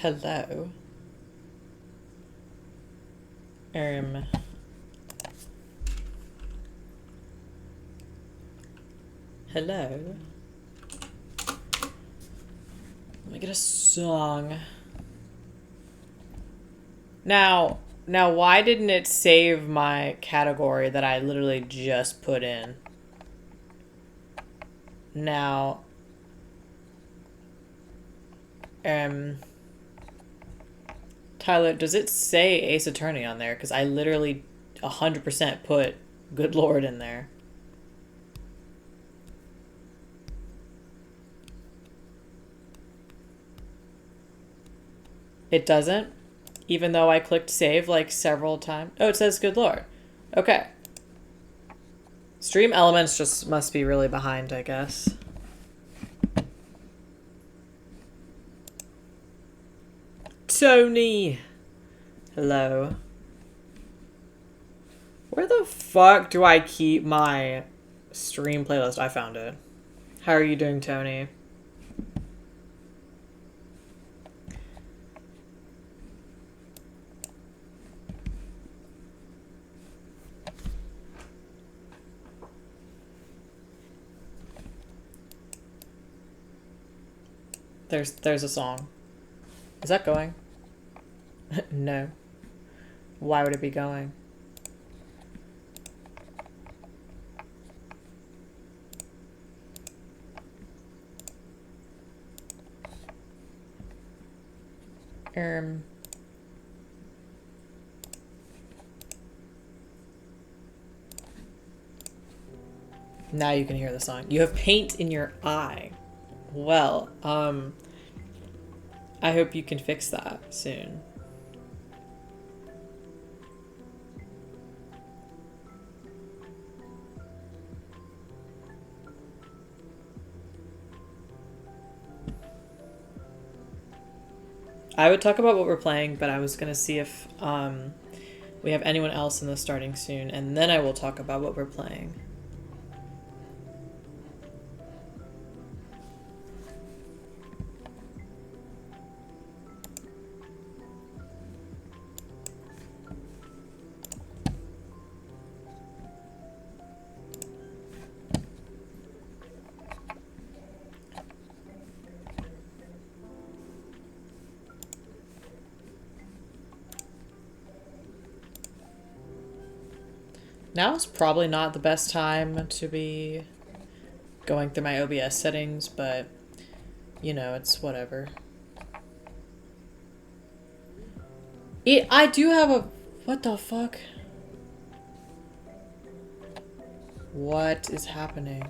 Hello. Um. Hello. Let me get a song. Now, why didn't it save my category that I literally just put in? Now, Tyler, does it say Ace Attorney on there? Because I literally 100% put Good Lord in there. It doesn't? Even though I clicked save like several times. Oh, it says Good Lord. Okay. Stream Elements just must be really behind, I guess. Tony! Hello. Where the fuck do I keep my stream playlist? I found it. How are you doing, Tony? There's a song. Is that going? No. Why would it be going? Now you can hear the song. You have paint in your eye. Well, I hope you can fix that soon. I would talk about what we're playing, but I was gonna see if we have anyone else in the starting soon, and then I will talk about what we're playing. Now is probably not the best time to be going through my OBS settings, but you know, it's whatever. I do have a... What the fuck? What is happening?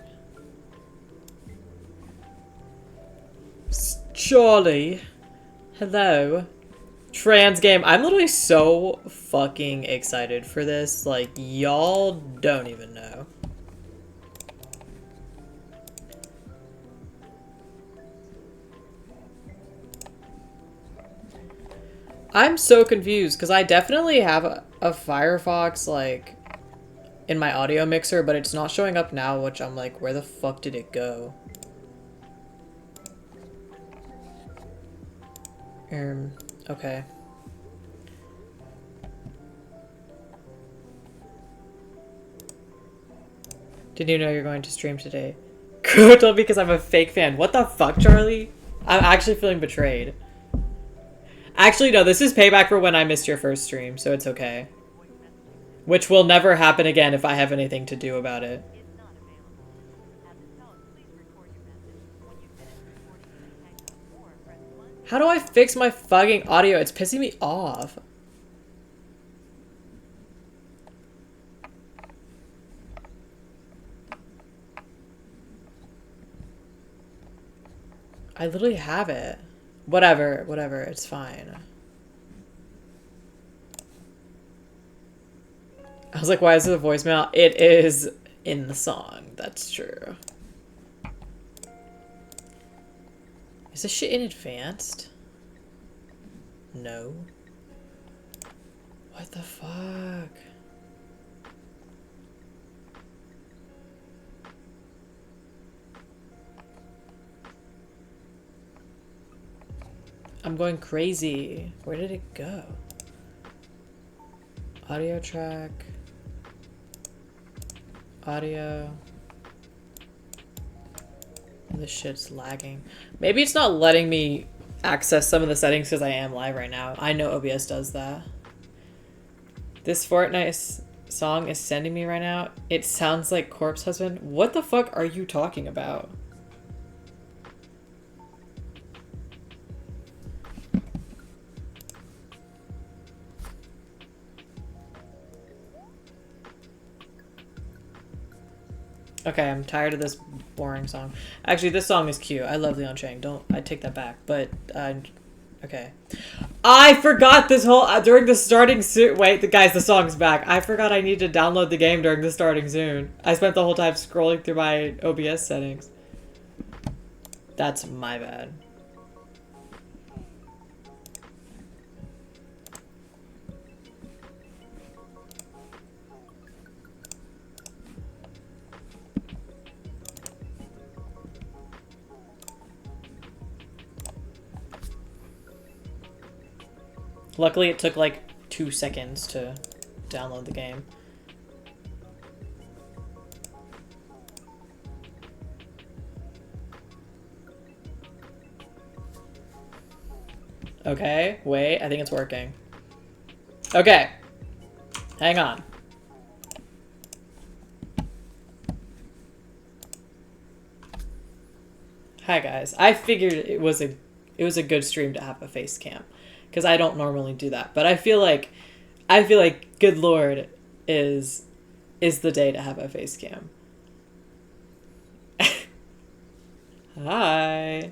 Charlie. Hello. Trans game. I'm literally so fucking excited for this. Like, y'all don't even know. I'm so confused because I definitely have a Firefox, like, in my audio mixer, but it's not showing up now, which I'm like, where the fuck did it go? Okay. Did you know you're going to stream today? Good, because I'm a fake fan. What the fuck, Charlie? I'm actually feeling betrayed. Actually, no, this is payback for when I missed your first stream, so it's okay. Which will never happen again if I have anything to do about it. How do I fix my fucking audio? It's pissing me off. I literally have it. Whatever, it's fine. I was like, why is it a voicemail? It is in the song, that's true. Is this shit in advanced? No. What the fuck? I'm going crazy. Where did it go? Audio track. Audio. This shit's lagging. Maybe it's not letting me access some of the settings because I am live right now. I know OBS does that. This Fortnite song is sending me right now. It sounds like Corpse Husband. What the fuck are you talking about? Okay, I'm tired of this boring song. Actually, this song is cute. I love Leon Chang. I take that back. But, okay. I forgot this whole, during the starting soon. Wait, guys, the song's back. I forgot I need to download the game during the starting soon. I spent the whole time scrolling through my OBS settings. That's my bad. Luckily, it took like 2 seconds to download the game. Okay, wait, I think it's working. Okay, hang on. Hi guys, I figured it was a good stream to have a face cam. Because I don't normally do that, but I feel like good lord is the day to have a face cam. Hi.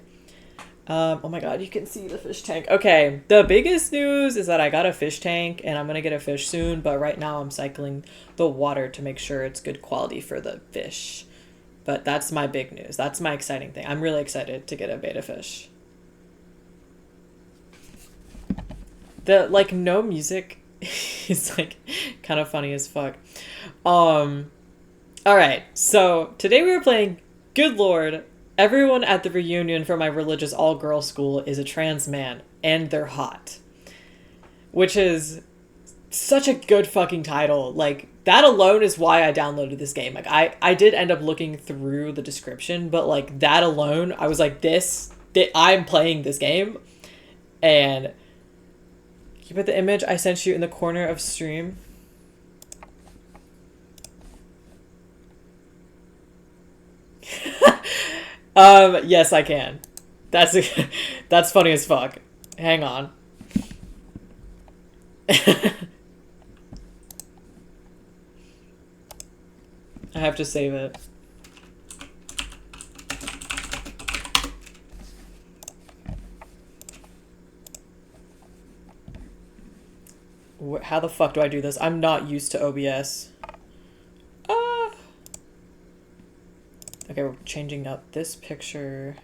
Oh my god, you can see the fish tank. Okay, the biggest news is that I got a fish tank and I'm gonna get a fish soon, but right now I'm cycling the water to make sure it's good quality for the fish. But that's my big news. That's my exciting thing. I'm really excited to get a betta fish. The, like, no music is, like, kind of funny as fuck. Alright, so today we were playing Good Lord. Everyone at the reunion for my religious all-girl school is a trans man, and they're hot. Which is such a good fucking title. Like, that alone is why I downloaded this game. Like, I did end up looking through the description, but, like, that alone, I was like, I'm playing this game, and... Can you put the image I sent you in the corner of stream? Yes, I can. That's funny as fuck. Hang on. I have to save it. How the fuck do I do this? I'm not used to OBS. Okay, we're changing up this picture.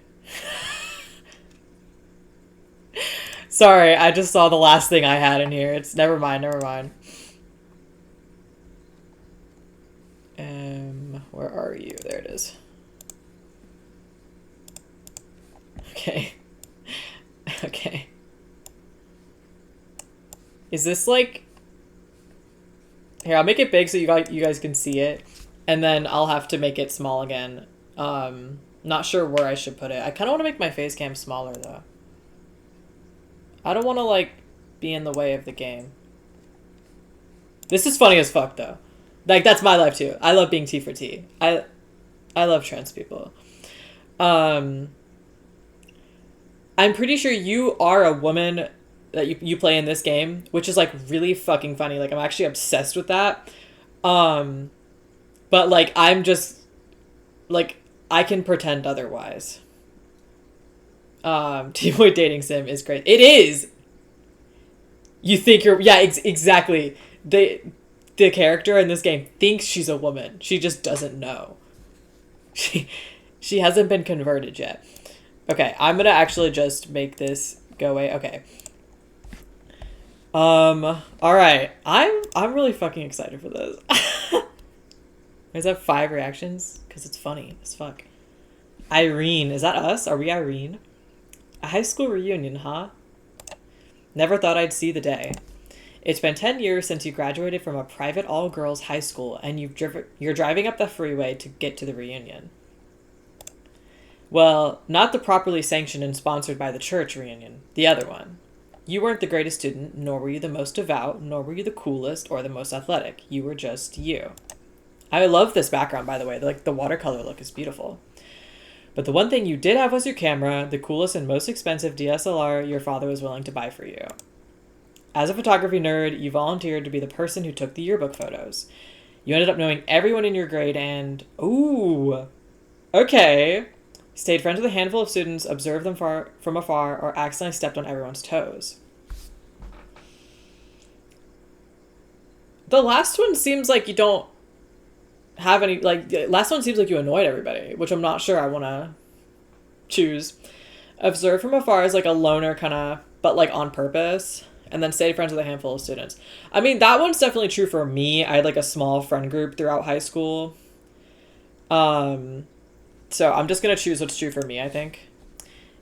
Sorry, I just saw the last thing I had in here. It's never mind. Where are you? There it is. Okay. Okay. Is this like... Here, I'll make it big so you guys can see it. And then I'll have to make it small again. Not sure where I should put it. I kind of want to make my face cam smaller, though. I don't want to, like, be in the way of the game. This is funny as fuck, though. Like, that's my life, too. I love being T for T. I love trans people. I'm pretty sure you are a woman that you play in this game, which is, like, really fucking funny. Like, I'm actually obsessed with that. But, like, I'm just, like, I can pretend otherwise. T-Boy Dating Sim is great. It is! You think you're... Yeah, exactly. The character in this game thinks she's a woman. She just doesn't know. She hasn't been converted yet. Okay, I'm gonna actually just make this go away. Okay. Alright. I'm really fucking excited for this. Is that 5 reactions? Because it's funny as fuck. Irene. Is that us? Are we Irene? A high school reunion, huh? Never thought I'd see the day. It's been 10 years since you graduated from a private all-girls high school, and you're driving up the freeway to get to the reunion. Well, not the properly sanctioned and sponsored by the church reunion. The other one. You weren't the greatest student, nor were you the most devout, nor were you the coolest or the most athletic. You were just you. I love this background, by the way. Like, the watercolor look is beautiful. But the one thing you did have was your camera, the coolest and most expensive DSLR your father was willing to buy for you. As a photography nerd, you volunteered to be the person who took the yearbook photos. You ended up knowing everyone in your grade and... Ooh! Okay. Stayed friends with a handful of students, observed them from afar, or accidentally stepped on everyone's toes. The last one seems like you don't have any... Like, last one seems like you annoyed everybody, which I'm not sure I want to choose. Observed from afar is like a loner kind of... But like on purpose. And then stayed friends with a handful of students. I mean, that one's definitely true for me. I had like a small friend group throughout high school. So I'm just going to choose what's true for me, I think.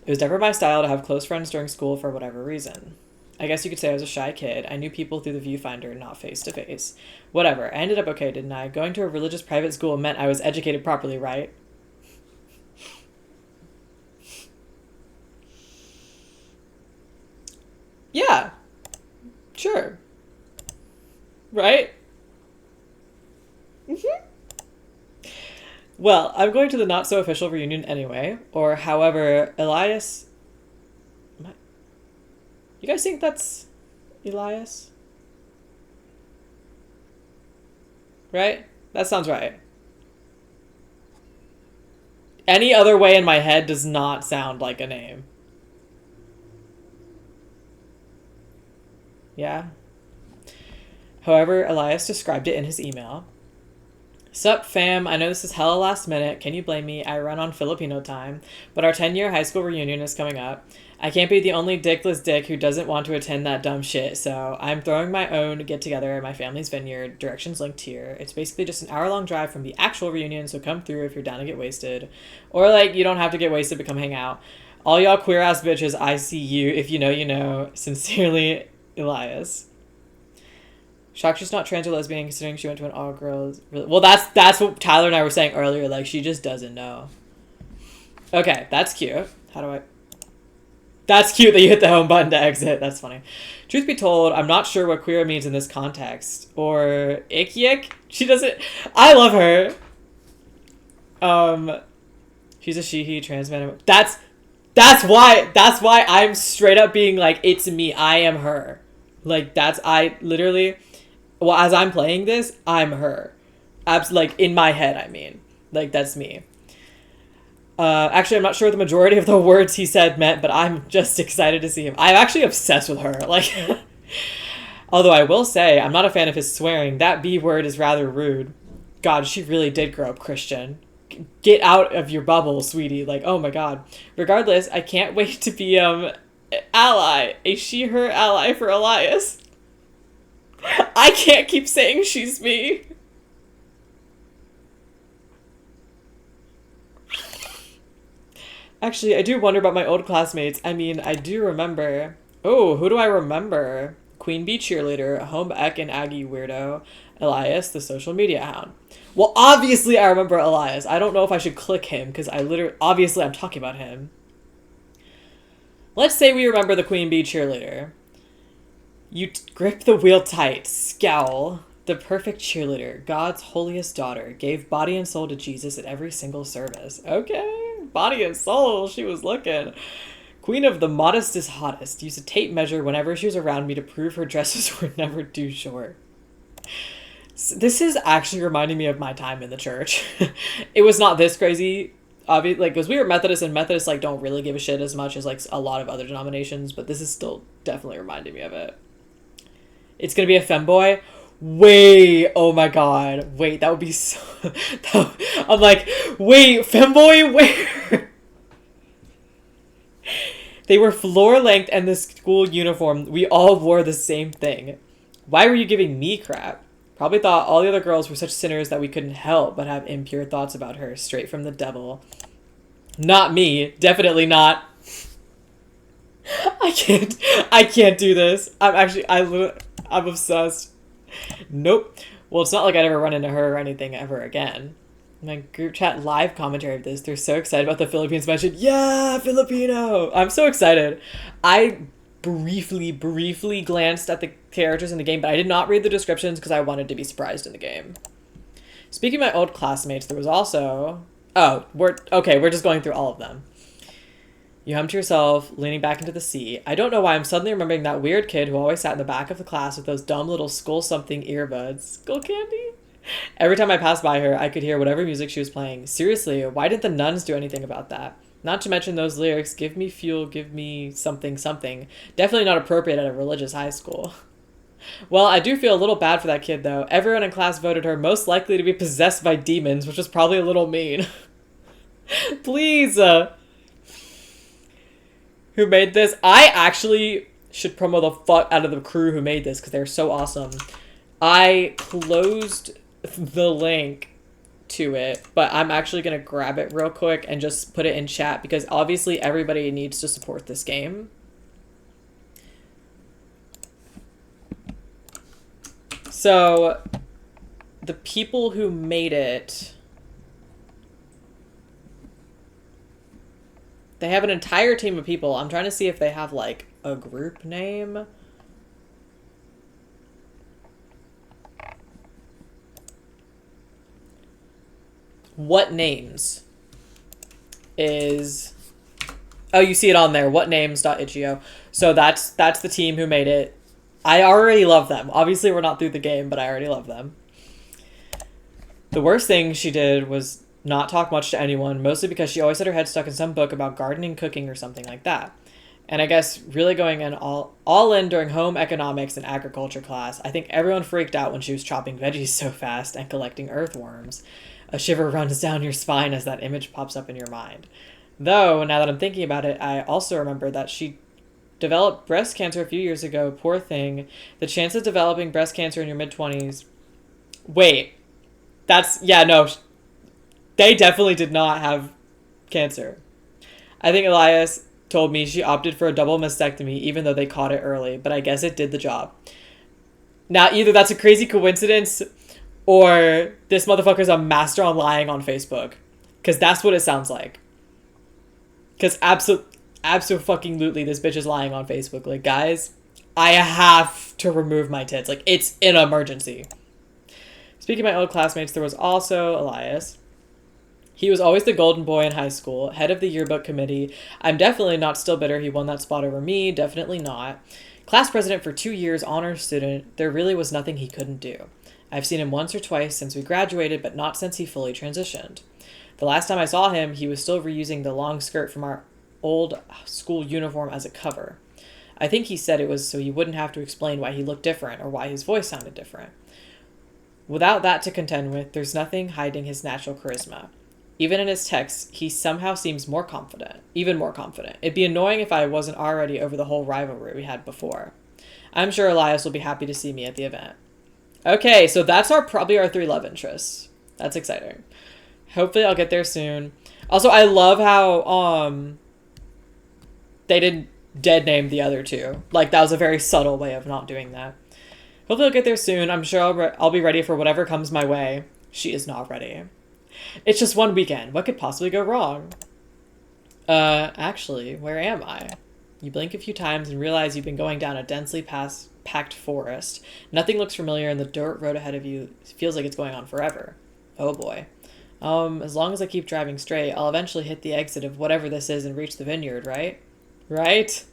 It was never my style to have close friends during school for whatever reason. I guess you could say I was a shy kid. I knew people through the viewfinder, not face to face. Whatever. I ended up okay, didn't I? Going to a religious private school meant I was educated properly, right? Yeah. Sure. Right? Mm-hmm. Well, I'm going to the not-so-official reunion anyway, or however, Elias... You guys think that's Elias? Right? That sounds right. Any other way in my head does not sound like a name. Yeah? However, Elias described it in his email. Sup, fam, I know this is hella last minute. Can you blame me? I run on Filipino time. But our 10-year high school reunion is coming up. I can't be the only dickless dick who doesn't want to attend that dumb shit, so I'm throwing my own get-together at my family's vineyard. Directions linked here. It's basically just an hour-long drive from the actual reunion, so come through if you're down to get wasted. Or, like, you don't have to get wasted, but come hang out. All y'all queer-ass bitches, I see you. If you know, you know. Sincerely, Elias. Shocked she's not trans or lesbian, considering she went to an all-girls... Well, that's what Tyler and I were saying earlier. Like, she just doesn't know. Okay, that's cute. How do I... That's cute that you hit the home button to exit. That's funny. Truth be told, I'm not sure what queer means in this context. Or ick. She doesn't... I love her. She's a she, trans man. That's why I'm straight up being like, it's me. I am her. Like, I literally... Well, as I'm playing this, I'm her. Like, in my head, I mean. Like, that's me. Actually, I'm not sure what the majority of the words he said meant, but I'm just excited to see him. I'm actually obsessed with her. Like, although I will say, I'm not a fan of his swearing. That B word is rather rude. God, she really did grow up Christian. Get out of your bubble, sweetie. Like, oh my God. Regardless, I can't wait to be, ally. A she-her ally for Elias. I can't keep saying she's me. Actually, I do wonder about my old classmates. I mean, I do remember... Oh, who do I remember? Queen Bee cheerleader, home ec and Aggie weirdo, Elias, the social media hound. Well, obviously I remember Elias. I don't know if I should click him, because obviously I'm talking about him. Let's say we remember the Queen Bee cheerleader. You grip the wheel tight, scowl. The perfect cheerleader, God's holiest daughter, gave body and soul to Jesus at every single service. Okay, body and soul, she was looking. Queen of the modestest hottest, used a tape measure whenever she was around me to prove her dresses were never too short. This is actually reminding me of my time in the church. It was not this crazy, obviously, like, because we were Methodists, and Methodists, like, don't really give a shit as much as, like, a lot of other denominations, but this is still definitely reminding me of it. It's gonna be a femboy? Wait, oh my God. Wait, that would be so... I'm like, wait, femboy, where? They were floor length and the school uniform. We all wore the same thing. Why were you giving me crap? Probably thought all the other girls were such sinners that we couldn't help but have impure thoughts about her, straight from the devil. Not me. Definitely not. I can't do this. I'm obsessed. Nope. Well, it's not like I'd ever run into her or anything ever again. My group chat live commentary of this, they're so excited about the Philippines mention. Yeah, Filipino! I'm so excited. I briefly glanced at the characters in the game, but I did not read the descriptions because I wanted to be surprised in the game. Speaking of my old classmates, there was also... Oh, we're just going through all of them. You hum to yourself, leaning back into the sea. I don't know why I'm suddenly remembering that weird kid who always sat in the back of the class with those dumb little Skull something earbuds. Skull candy? Every time I passed by her, I could hear whatever music she was playing. Seriously, why didn't the nuns do anything about that? Not to mention those lyrics, give me fuel, give me something something. Definitely not appropriate at a religious high school. Well, I do feel a little bad for that kid, though. Everyone in class voted her most likely to be possessed by demons, which was probably a little mean. Please, who made this? I actually should promo the fuck out of the crew who made this because they're so awesome. I closed the link to it, but I'm actually going to grab it real quick and just put it in chat because obviously everybody needs to support this game. So, the people who made it... They have an entire team of people. I'm trying to see if they have, like, a group name. What names is... Oh, you see it on there. Whatnames.itch.io. So that's the team who made it. I already love them. Obviously, we're not through the game, but I already love them. The worst thing she did was not talk much to anyone, mostly because she always had her head stuck in some book about gardening, cooking, or something like that. And I guess really going in all in during home economics and agriculture class, I think everyone freaked out when she was chopping veggies so fast and collecting earthworms. A shiver runs down your spine as that image pops up in your mind. Though, now that I'm thinking about it, I also remember that she developed breast cancer a few years ago. Poor thing. The chance of developing breast cancer in your mid-20s... Wait. That's... Yeah, no. They definitely did not have cancer. I think Elias told me she opted for a double mastectomy even though they caught it early, but I guess it did the job. Now, either that's a crazy coincidence or this motherfucker's a master on lying on Facebook. Because that's what it sounds like. Because absolutely this bitch is lying on Facebook. Like, guys, I have to remove my tits. Like, it's an emergency. Speaking of my old classmates, there was also Elias. He was always the golden boy in high school, head of the yearbook committee. I'm definitely not still bitter he won that spot over me. Definitely not. Class president for 2 years, honors student. There really was nothing he couldn't do. I've seen him once or twice since we graduated, but not since he fully transitioned. The last time I saw him, he was still reusing the long skirt from our old school uniform as a cover. I think he said it was so he wouldn't have to explain why he looked different or why his voice sounded different. Without that to contend with, there's nothing hiding his natural charisma. Even in his texts, he somehow seems more confident, even more confident. It'd be annoying if I wasn't already over the whole rivalry we had before. I'm sure Elias will be happy to see me at the event. Okay, so that's probably our 3 love interests. That's exciting. Hopefully I'll get there soon. Also, I love how they didn't dead name the other 2. Like, that was a very subtle way of not doing that. Hopefully I'll get there soon. I'm sure I'll be ready for whatever comes my way. She is not ready. It's just one weekend. What could possibly go wrong? Actually, where am I? You blink a few times and realize you've been going down a densely packed forest. Nothing looks familiar and the dirt road ahead of you feels like it's going on forever. Oh boy. As long as I keep driving straight, I'll eventually hit the exit of whatever this is and reach the vineyard, right? Right?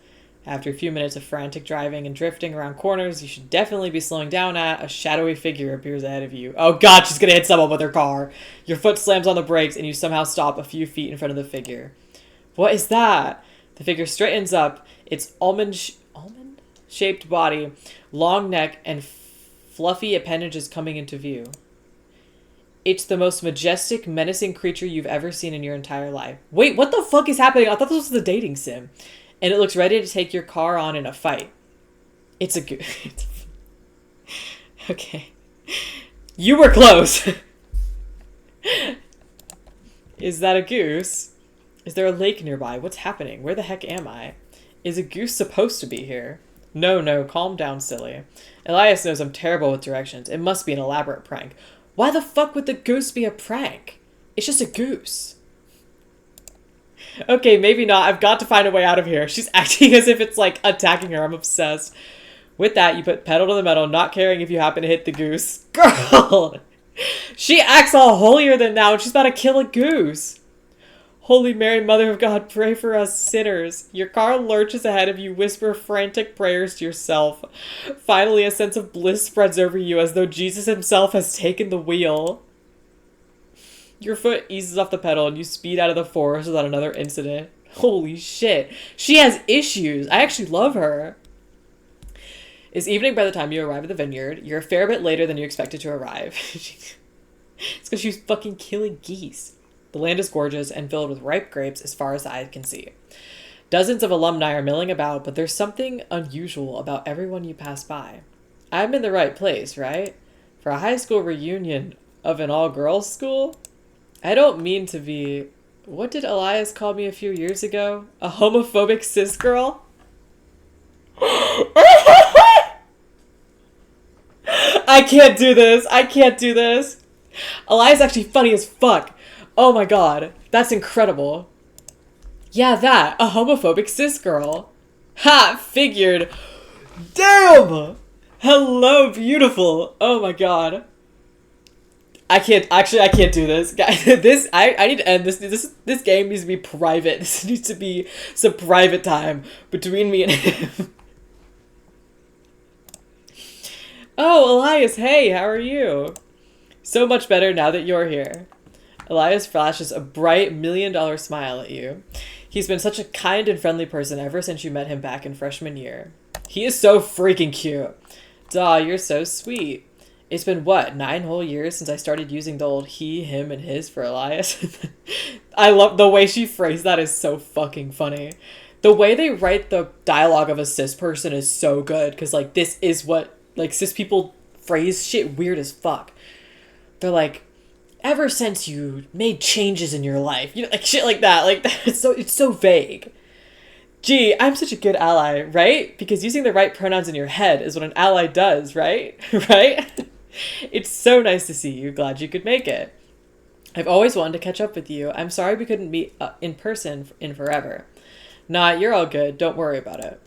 After a few minutes of frantic driving and drifting around corners you should definitely be slowing down at, a shadowy figure appears ahead of you. Oh god, she's gonna hit someone with her car. Your foot slams on the brakes and you somehow stop a few feet in front of the figure. What is that? The figure straightens up, its almond-shaped body, long neck, and fluffy appendages coming into view. It's the most majestic, menacing creature you've ever seen in your entire life. Wait, what the fuck is happening? I thought this was the dating sim. And it looks ready to take your car on in a fight. It's a goose. Okay. You were close. Is that a goose? Is there a lake nearby? What's happening? Where the heck am I? Is a goose supposed to be here? No, no, calm down, silly. Elias knows I'm terrible with directions. It must be an elaborate prank. Why the fuck would the goose be a prank? It's just a goose. Okay, maybe not. I've got to find a way out of here. She's acting as if it's, like, attacking her. I'm obsessed. With that, you put pedal to the metal, not caring if you happen to hit the goose. Girl! She acts all holier than thou, and she's about to kill a goose. Holy Mary, Mother of God, pray for us sinners. Your car lurches ahead of you, whisper frantic prayers to yourself. Finally, a sense of bliss spreads over you as though Jesus himself has taken the wheel. Your foot eases off the pedal and you speed out of the forest without another incident. Holy shit. She has issues. I actually love her. It's evening by the time you arrive at the vineyard. You're a fair bit later than you expected to arrive. It's because she was fucking killing geese. The land is gorgeous and filled with ripe grapes as far as the eye can see. Dozens of alumni are milling about, but there's something unusual about everyone you pass by. I'm in the right place, right? For a high school reunion of an all-girls school? I don't mean to be... What did Elias call me a few years ago? A homophobic cis girl? I can't do this. I can't do this. Elias is actually funny as fuck. Oh my god. That's incredible. Yeah, that. A homophobic cis girl. Ha! Figured. Damn! Hello, beautiful. Oh my god. I can't do this. Guys, I need to end this. This game needs to be private. This needs to be some private time between me and him. Oh, Elias, hey, how are you? So much better now that you're here. Elias flashes a bright $1 million smile at you. He's been such a kind and friendly person ever since you met him back in freshman year. He is so freaking cute. Daw, you're so sweet. It's been, what, 9 whole years since I started using the old he, him, and his for Elias? I love the way she phrased that is so fucking funny. The way they write the dialogue of a cis person is so good, because, like, this is what, like, cis people phrase shit weird as fuck. They're like, ever since you made changes in your life, you know, like, shit like that. Like, it's so vague. Gee, I'm such a good ally, right? Because using the right pronouns in your head is what an ally does, right? Right? It's so nice to see you. Glad you could make it. I've always wanted to catch up with you. I'm sorry we couldn't meet in person in forever. Nah, you're all good. Don't worry about it.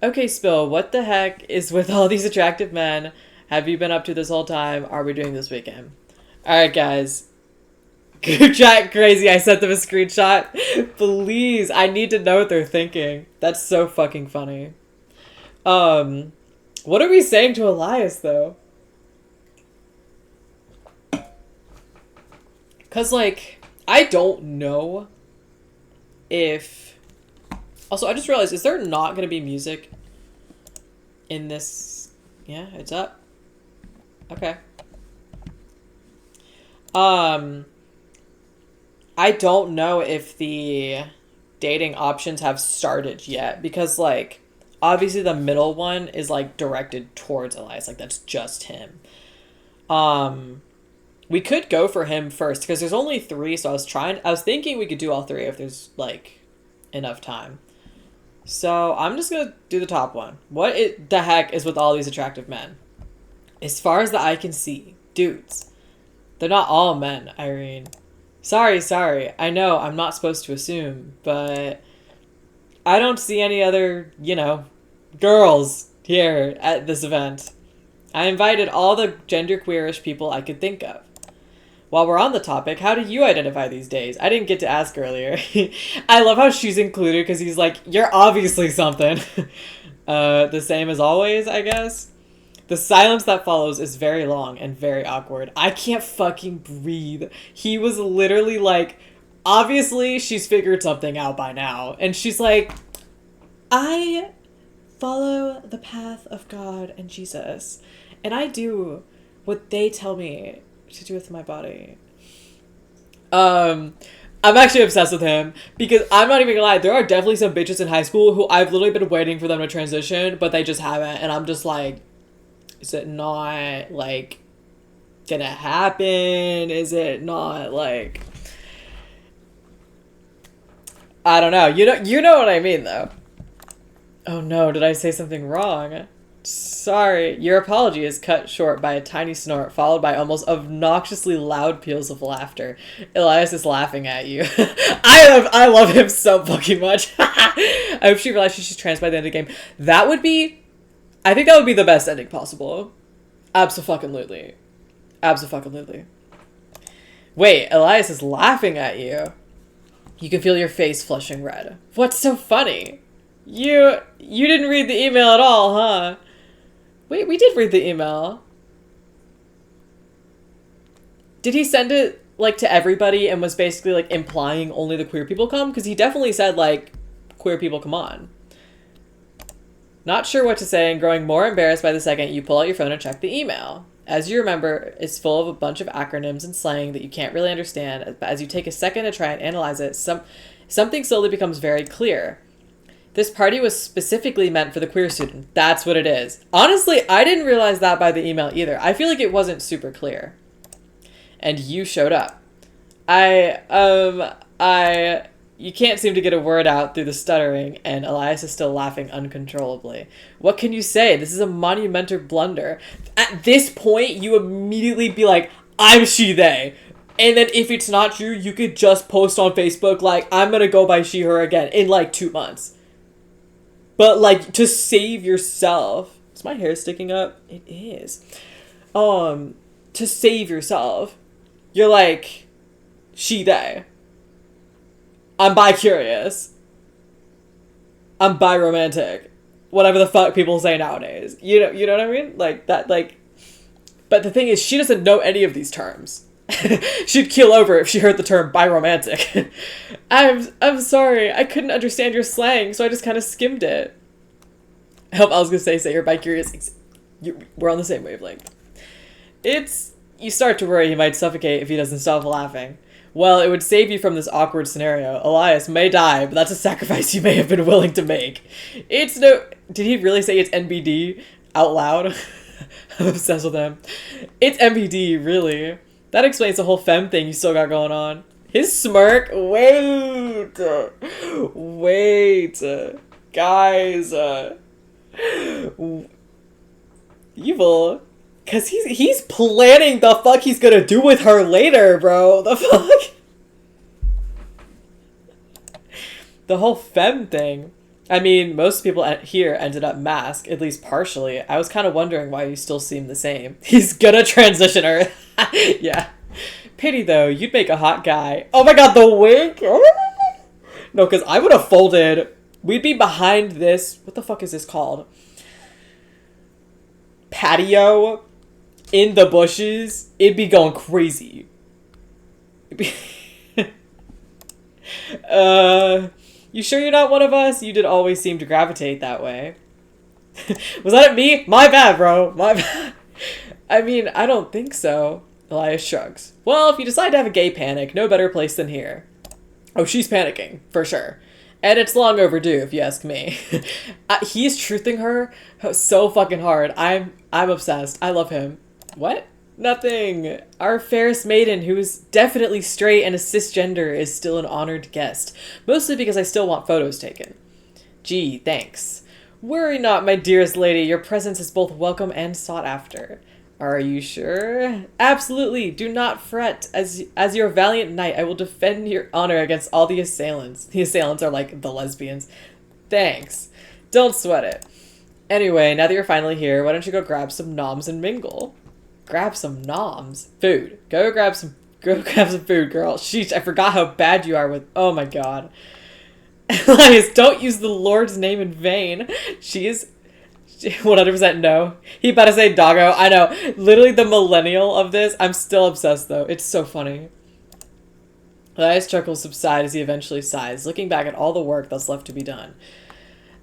Okay, Spill, what the heck is with all these attractive men? Have you been up to this whole time? Are we doing this weekend? Alright, guys. Group chat crazy. I sent them a screenshot. Please, I need to know what they're thinking. That's so fucking funny. What are we saying to Elias, though? Because, like, I don't know if... Also, I just realized, is there not going to be music in this? Yeah, it's up. Okay. I don't know if the dating options have started yet, because, like, obviously the middle one is, like, directed towards Elias. Like, that's just him. We could go for him first, because there's only 3, so I was thinking we could do all 3 if there's, like, enough time. So, I'm just gonna do the top one. The heck is with all these attractive men? As far as the eye can see, dudes. They're not all men, Irene. Sorry. I know I'm not supposed to assume, but I don't see any other, girls here at this event. I invited all the genderqueerish people I could think of. While we're on the topic, how do you identify these days? I didn't get to ask earlier. I love how she's included because he's like, you're obviously something. The same as always, I guess. The silence that follows is very long and very awkward. I can't fucking breathe. He was literally like, obviously she's figured something out by now. And she's like, I follow the path of God and Jesus. And I do what they tell me to do with my body. I'm actually obsessed with him because I'm not even gonna lie, there are definitely some bitches in high school who I've literally been waiting for them to transition, but they just haven't. And I'm just like, is it not, like, gonna happen? Is it not, like... I don't know. You know what I mean, though. Oh no, did I say something wrong? Sorry, your apology is cut short by a tiny snort, followed by almost obnoxiously loud peals of laughter. Elias is laughing at you. I love him so fucking much. I hope she realizes she's trans by the end of the game. That would be, I think that would be the best ending possible. Abso-fucking-lutely. Abso-fucking-lutely. Wait, Elias is laughing at you. You can feel your face flushing red. What's so funny? You didn't read the email at all, huh? Wait, we did read the email. Did he send it, like, to everybody and was basically, like, implying only the queer people come? Because he definitely said, like, queer people come on. Not sure what to say and growing more embarrassed by the second you pull out your phone and check the email. As you remember, it's full of a bunch of acronyms and slang that you can't really understand, but as you take a second to try and analyze it, something slowly becomes very clear. This party was specifically meant for the queer student. That's what it is. Honestly, I didn't realize that by the email either. I feel like it wasn't super clear. And you showed up. You can't seem to get a word out through the stuttering, and Elias is still laughing uncontrollably. What can you say? This is a monumental blunder. At this point, you immediately be like, I'm she, they. And then if it's not true, you could just post on Facebook, like, I'm gonna go by she, her again in, like, 2 months. But, like, to save yourself... Is my hair sticking up? It is. To save yourself, you're like, she, they. I'm bi-curious. I'm bi-romantic. Whatever the fuck people say nowadays. You know what I mean? Like, that, like... But the thing is, she doesn't know any of these terms. She'd keel over if she heard the term bi-romantic. I'm sorry, I couldn't understand your slang, so I just kind of skimmed it. I hope I was gonna say you're bi-curious. We're on the same wavelength. You start to worry he might suffocate if he doesn't stop laughing. Well, it would save you from this awkward scenario. Elias may die, but that's a sacrifice you may have been willing to make. Did he really say it's NBD out loud? I'm obsessed with him. It's NBD, really. That explains the whole femme thing you still got going on. His smirk. Wait. Guys. Evil. Because he's planning the fuck he's gonna do with her later, bro. The fuck? The whole femme thing. I mean, most people here ended up masked, at least partially. I was kind of wondering why you still seem the same. He's gonna transition her. Yeah. Pity, though. You'd make a hot guy. Oh my god, the wig? No, because I would have folded. We'd be behind this. What the fuck is this called? Patio. In the bushes. It'd be going crazy. You sure you're not one of us? You did always seem to gravitate that way. Was that me? My bad, bro. My bad. I mean, I don't think so. Elias shrugs. Well, if you decide to have a gay panic, no better place than here. Oh, she's panicking, for sure. And it's long overdue, if you ask me. He's truthing her so fucking hard. I'm obsessed. I love him. What? Nothing. Our fairest maiden, who is definitely straight and a cisgender, is still an honored guest. Mostly because I still want photos taken. Gee, thanks. Worry not, my dearest lady. Your presence is both welcome and sought after. Are you sure? Absolutely. Do not fret. As your valiant knight, I will defend your honor against all the assailants. The assailants are like the lesbians. Thanks. Don't sweat it. Anyway, now that you're finally here, why don't you go grab some noms and mingle? Grab some noms? Food. Go grab some food, girl. Sheesh, I forgot how bad you are with... Oh my god. Elias, don't use the Lord's name in vain. She is... 100% no. He better say doggo. I know. Literally the millennial of this. I'm still obsessed though. It's so funny. Elias' chuckles subside as he eventually sighs, looking back at all the work that's left to be done.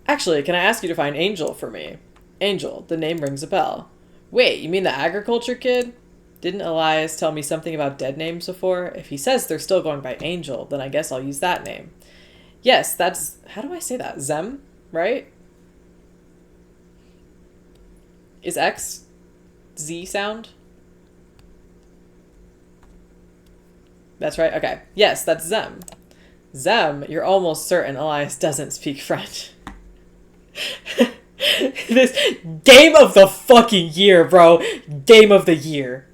Actually, can I ask you to find Angel for me? Angel. The name rings a bell. Wait, you mean the agriculture kid? Didn't Elias tell me something about dead names before? If he says they're still going by Angel, then I guess I'll use that name. Yes, that's... How do I say that? Zem? Right? Is X Z sound? That's right? Okay. Yes, that's Zem. Zem, you're almost certain Elias doesn't speak French. This game of the fucking year, bro. Game of the year.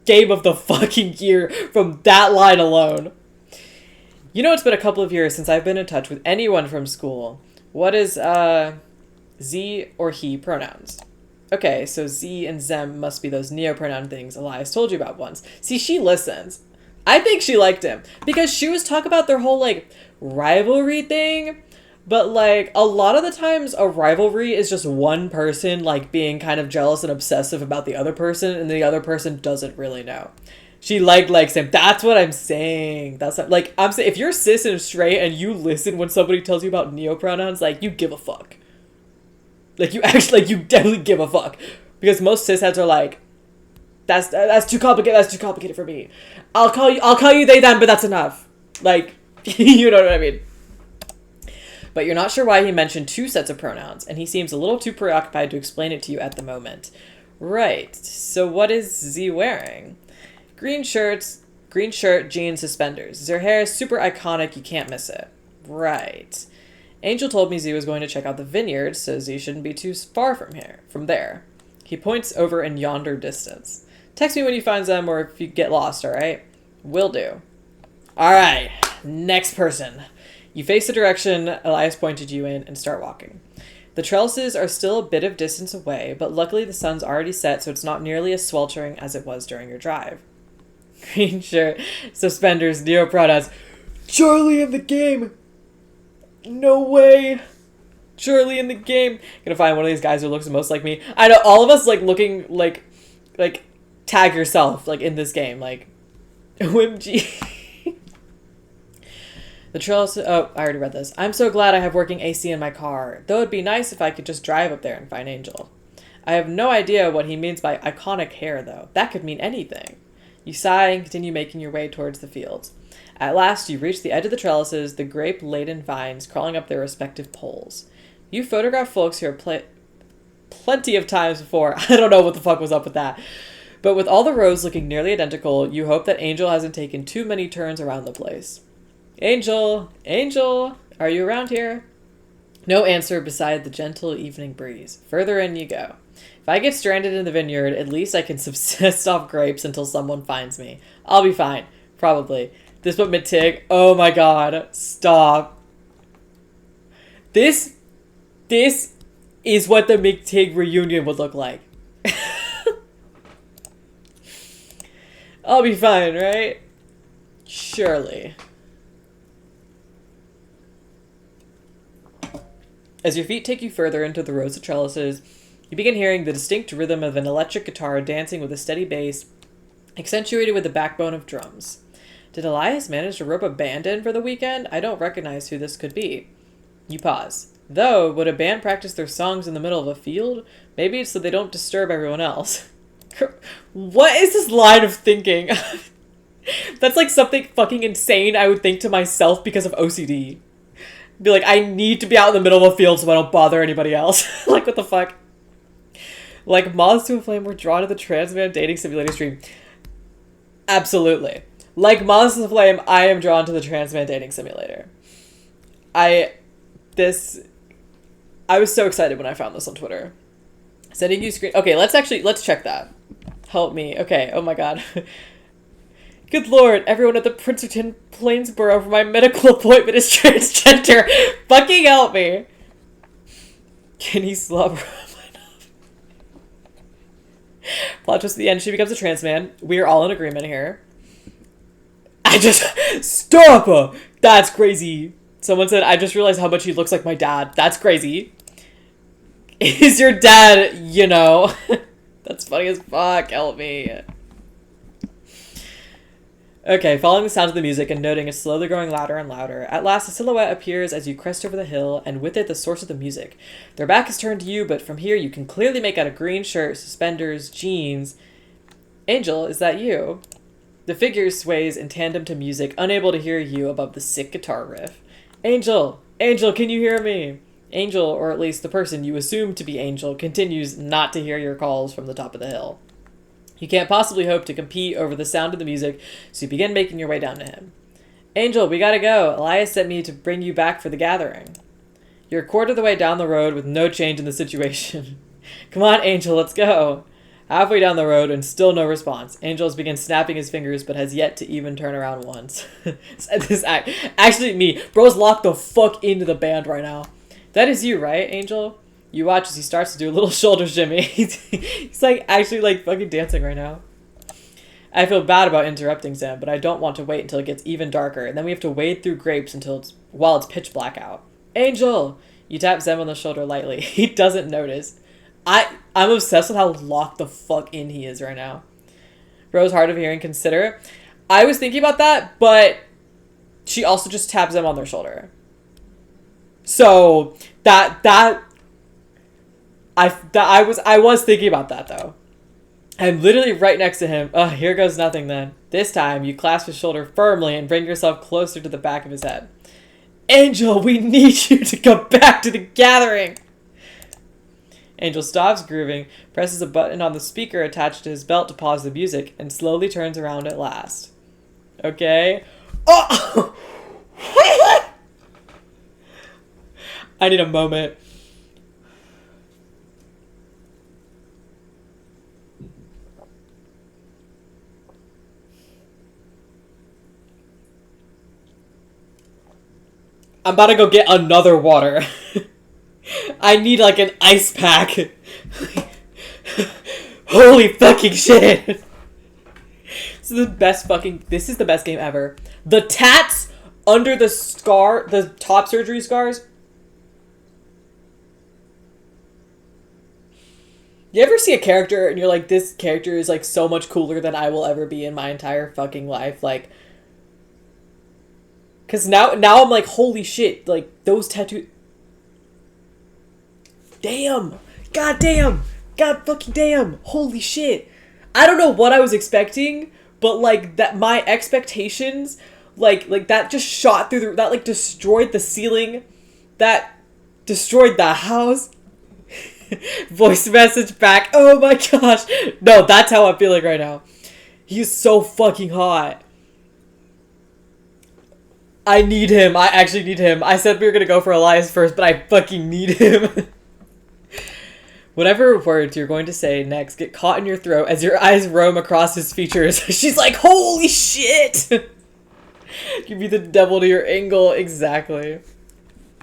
Game of the fucking year from that line alone. You know, it's been a couple of years since I've been in touch with anyone from school. What is, Z or he pronouns? Okay, so Z and Zem must be those neopronoun things Elias told you about once. See, she listens. I think she liked him. Because she was talking about their whole, like, rivalry thing. But, like, a lot of the times a rivalry is just one person, like, being kind of jealous and obsessive about the other person, and the other person doesn't really know. She likes him. That's what I'm saying. That's not, like, I'm saying, if you're cis and straight and you listen when somebody tells you about neopronouns, like, you give a fuck. Like, you actually, like, you definitely give a fuck. Because most cisheads are like, that's too complicated for me. I'll call you they, them, but that's enough. Like, you know what I mean? But you're not sure why he mentioned two sets of pronouns, and he seems a little too preoccupied to explain it to you at the moment. Right, so what is Z wearing? Green shirt, jeans, suspenders. His hair is super iconic, you can't miss it. Right. Angel told me Z was going to check out the vineyard, so Z shouldn't be too far from there. He points over in yonder distance. Text me when you find them or if you get lost, alright? Will do. Alright, next person. You face the direction Elias pointed you in and start walking. The trellises are still a bit of distance away, but luckily the sun's already set, so it's not nearly as sweltering as it was during your drive. Green shirt, suspenders, neopronouns. Charlie in the game! No way! Charlie in the game! Gonna find one of these guys who looks the most like me. I know, all of us, like, looking like, tag yourself, like, in this game. Like, OMG. The trellis. Oh, I already read this. I'm so glad I have working AC in my car. Though it'd be nice if I could just drive up there and find Angel. I have no idea what he means by iconic hair, though. That could mean anything. You sigh and continue making your way towards the fields. At last, you reach the edge of the trellises, the grape-laden vines crawling up their respective poles. You photographed folks here plenty of times before. I don't know what the fuck was up with that. But with all the rows looking nearly identical, you hope that Angel hasn't taken too many turns around the place. Angel! Angel! Are you around here? No answer beside the gentle evening breeze. Further in you go. If I get stranded in the vineyard, at least I can subsist off grapes until someone finds me. I'll be fine. Probably. This but McTig. Oh my god. Stop. This is what the McTig reunion would look like. I'll be fine, right? Surely. As your feet take you further into the rows of trellises, you begin hearing the distinct rhythm of an electric guitar dancing with a steady bass, accentuated with the backbone of drums. Did Elias manage to rope a band in for the weekend? I don't recognize who this could be. You pause. Though, would a band practice their songs in the middle of a field? Maybe it's so they don't disturb everyone else. What is this line of thinking? That's like something fucking insane I would think to myself because of OCD. Be like, I need to be out in the middle of a field so I don't bother anybody else. Like, what the fuck? Like, moths to a flame were drawn to the Trans Man Dating Simulator stream. Absolutely. Like moths to the flame, I am drawn to the Trans Man Dating Simulator. I was so excited when I found this on Twitter. Sending you screen. Okay, let's check that. Help me. Okay, oh my god. Good lord, everyone at the Princeton Plainsboro for my medical appointment is transgender. Fucking help me. Can he slobber on my knob? Plot twist at the end, she becomes a trans man. We are all in agreement here. Stop! That's crazy. Someone said, I just realized how much he looks like my dad. That's crazy. Is your dad, you know? That's funny as fuck. Help me. Okay, following the sound of the music and noting it slowly growing louder and louder, at last a silhouette appears as you crest over the hill, and with it the source of the music. Their back is turned to you, but from here you can clearly make out a green shirt, suspenders, jeans. Angel, is that you? The figure sways in tandem to music, unable to hear you above the sick guitar riff. Angel! Angel, can you hear me? Angel, or at least the person you assume to be Angel, continues not to hear your calls from the top of the hill. You can't possibly hope to compete over the sound of the music, so you begin making your way down to him. Angel, we gotta go. Elias sent me to bring you back for the gathering. You're a quarter of the way down the road with no change in the situation. Come on, Angel, let's go. Halfway down the road and still no response. Angel begins snapping his fingers but has yet to even turn around once. Actually, me. Bro's locked the fuck into the band right now. That is you, right, Angel? You watch as he starts to do a little shoulder shimmy. He's like actually like fucking dancing right now. I feel bad about interrupting Sam, but I don't want to wait until it gets even darker, and then we have to wade through grapes while it's pitch black out. Angel! You tap Zem on the shoulder lightly. He doesn't notice. I'm obsessed with how locked the fuck in he is right now. Rose, hard of hearing, consider. I was thinking about that, but she also just taps them on their shoulder. So I was thinking about that though. I'm literally right next to him. Oh, here goes nothing then. This time you clasp his shoulder firmly and bring yourself closer to the back of his head. Angel, we need you to come back to the gathering. Angel stops grooving, presses a button on the speaker attached to his belt to pause the music, and slowly turns around at last. Okay. Oh! I need a moment. I'm about to go get another water. I need like an ice pack. Holy fucking shit. This is the best game ever. The tats under the top surgery scars. You ever see a character and you're like, this character is like so much cooler than I will ever be in my entire fucking life? Like, cause now I'm like, holy shit, like those tattoos. Damn. God damn. God fucking damn. Holy shit. I don't know what I was expecting, but like that my expectations like that just shot through that like destroyed the ceiling. That destroyed the house. Voice message back. Oh my gosh. No, that's how I'm feeling right now. He's so fucking hot. I need him. I actually need him. I said we were gonna go for Elias first, but I fucking need him. Whatever words you're going to say next get caught in your throat as your eyes roam across his features. She's like, holy shit! Give me the devil to your angle. Exactly.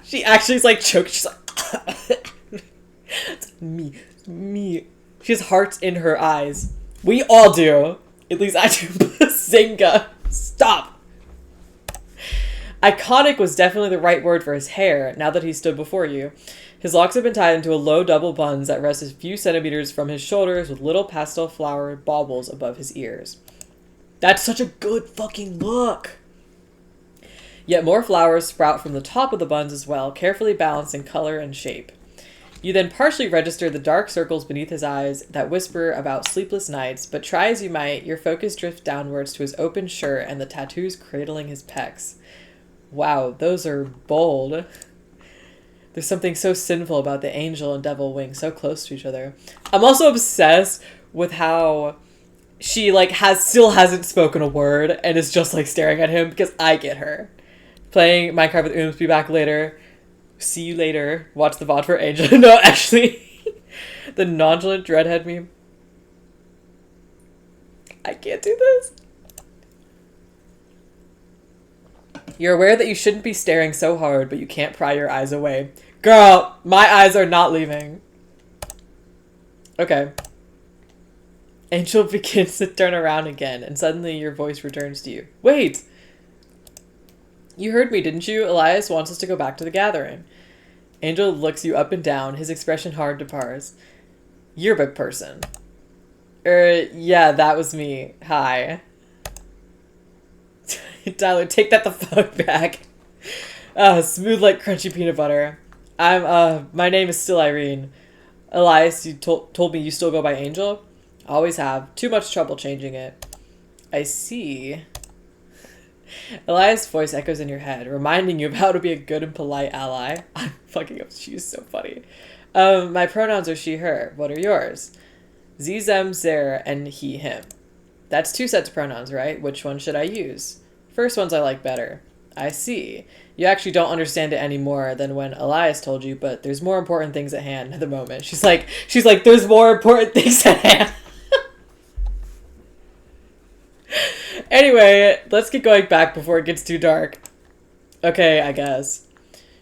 She actually is like choked. She's like, it's me. She has hearts in her eyes. We all do. At least I do. Bazinga. Stop. Iconic was definitely the right word for his hair, now that he stood before you. His locks had been tied into a low double buns that rest a few centimeters from his shoulders with little pastel flower baubles above his ears. That's such a good fucking look! Yet more flowers sprout from the top of the buns as well, carefully balanced in color and shape. You then partially register the dark circles beneath his eyes that whisper about sleepless nights, but try as you might, your focus drifts downwards to his open shirt and the tattoos cradling his pecs. Wow, those are bold. There's something so sinful about the angel and devil wing so close to each other. I'm also obsessed with how she like still hasn't spoken a word and is just like staring at him because I get her. Playing Minecraft with Ooms, be back later. See you later. Watch the VOD for Angel. No, actually. The nonchalant redhead meme. I can't do this. You're aware that you shouldn't be staring so hard, but you can't pry your eyes away. Girl, my eyes are not leaving. Okay. Angel begins to turn around again, and suddenly your voice returns to you. Wait! You heard me, didn't you? Elias wants us to go back to the gathering. Angel looks you up and down, his expression hard to parse. Yearbook person. Yeah, that was me. Hi. Tyler, take that the fuck back. Smooth like crunchy peanut butter. My name is still Irene. Elias, you told me you still go by Angel? Always have. Too much trouble changing it. I see. Elias' voice echoes in your head, reminding you of how to be a good and polite ally. I'm fucking up. She's so funny. My pronouns are she, her. What are yours? Z, them, zer, and he, him. That's 2 sets of pronouns, right? Which one should I use? First ones I like better. I see. You actually don't understand it any more than when Elias told you, but there's more important things at hand at the moment. She's like, there's more important things at hand. Anyway, let's get going back before it gets too dark. Okay, I guess.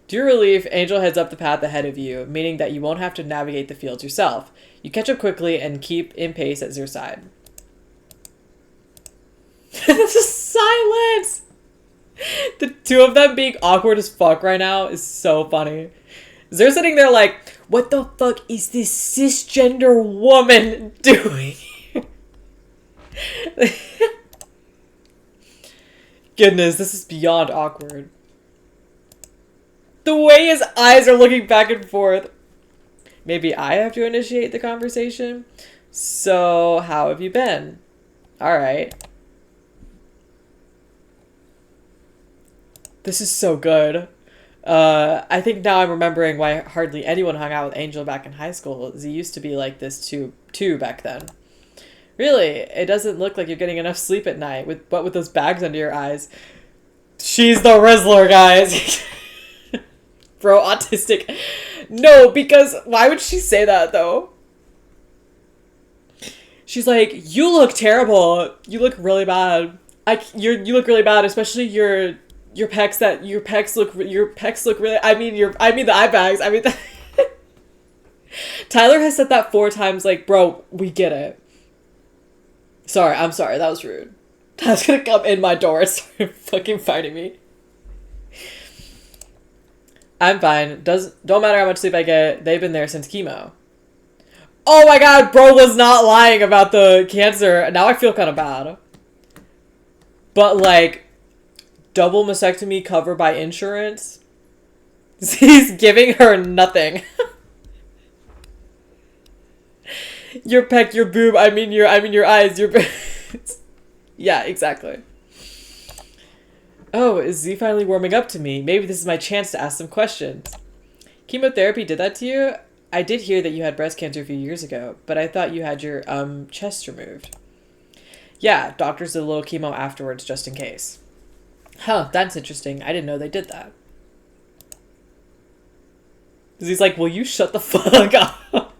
To your relief, Angel heads up the path ahead of you, meaning that you won't have to navigate the fields yourself. You catch up quickly and keep in pace at Zer's side. This is silence! The two of them being awkward as fuck right now is so funny. Zer's sitting there like, what the fuck is this cisgender woman doing? Goodness, this is beyond awkward. The way his eyes are looking back and forth. Maybe I have to initiate the conversation? So, how have you been? Alright. This is so good. I think now I'm remembering why hardly anyone hung out with Angel back in high school. He used to be like this too back then. Really, it doesn't look like you're getting enough sleep at night, with those bags under your eyes. She's the Rizzler, guys. Bro, autistic. No, because why would she say that, though? She's like, you look terrible. You look really bad. You look really bad, especially your pecs look really, I mean the eye bags. I mean, Tyler has said that 4 times, like, bro, we get it. Sorry, I'm sorry, that was rude. I was gonna come in my door and start fucking fighting me. I'm fine. Don't matter how much sleep I get. They've been there since chemo. Oh my god, bro was not lying about the cancer. Now I feel kind of bad. But like, double mastectomy covered by insurance? He's giving her nothing. Your pec, your boob, I mean your eyes, your yeah, exactly. Oh, is Z finally warming up to me? Maybe this is my chance to ask some questions. Chemotherapy did that to you? I did hear that you had breast cancer a few years ago, but I thought you had your, chest removed. Yeah, doctors did a little chemo afterwards just in case. Huh, that's interesting. I didn't know they did that. He's like, will you shut the fuck up?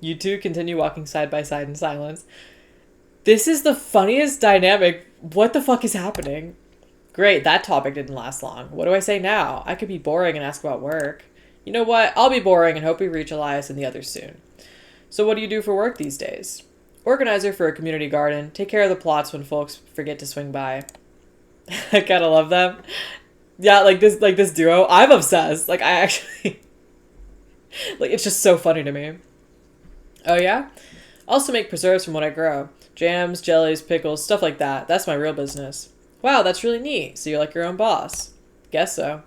You two continue walking side by side in silence. This is the funniest dynamic. What the fuck is happening? Great, that topic didn't last long. What do I say now? I could be boring and ask about work. You know what? I'll be boring and hope we reach Elias and the others soon. So what do you do for work these days? Organizer for a community garden. Take care of the plots when folks forget to swing by. I kind of love them. Yeah, like this duo. I'm obsessed. Like, I actually... like, it's just so funny to me. Oh, yeah? Also make preserves from what I grow. Jams, jellies, pickles, stuff like that. That's my real business. Wow, that's really neat. So you're like your own boss. Guess so.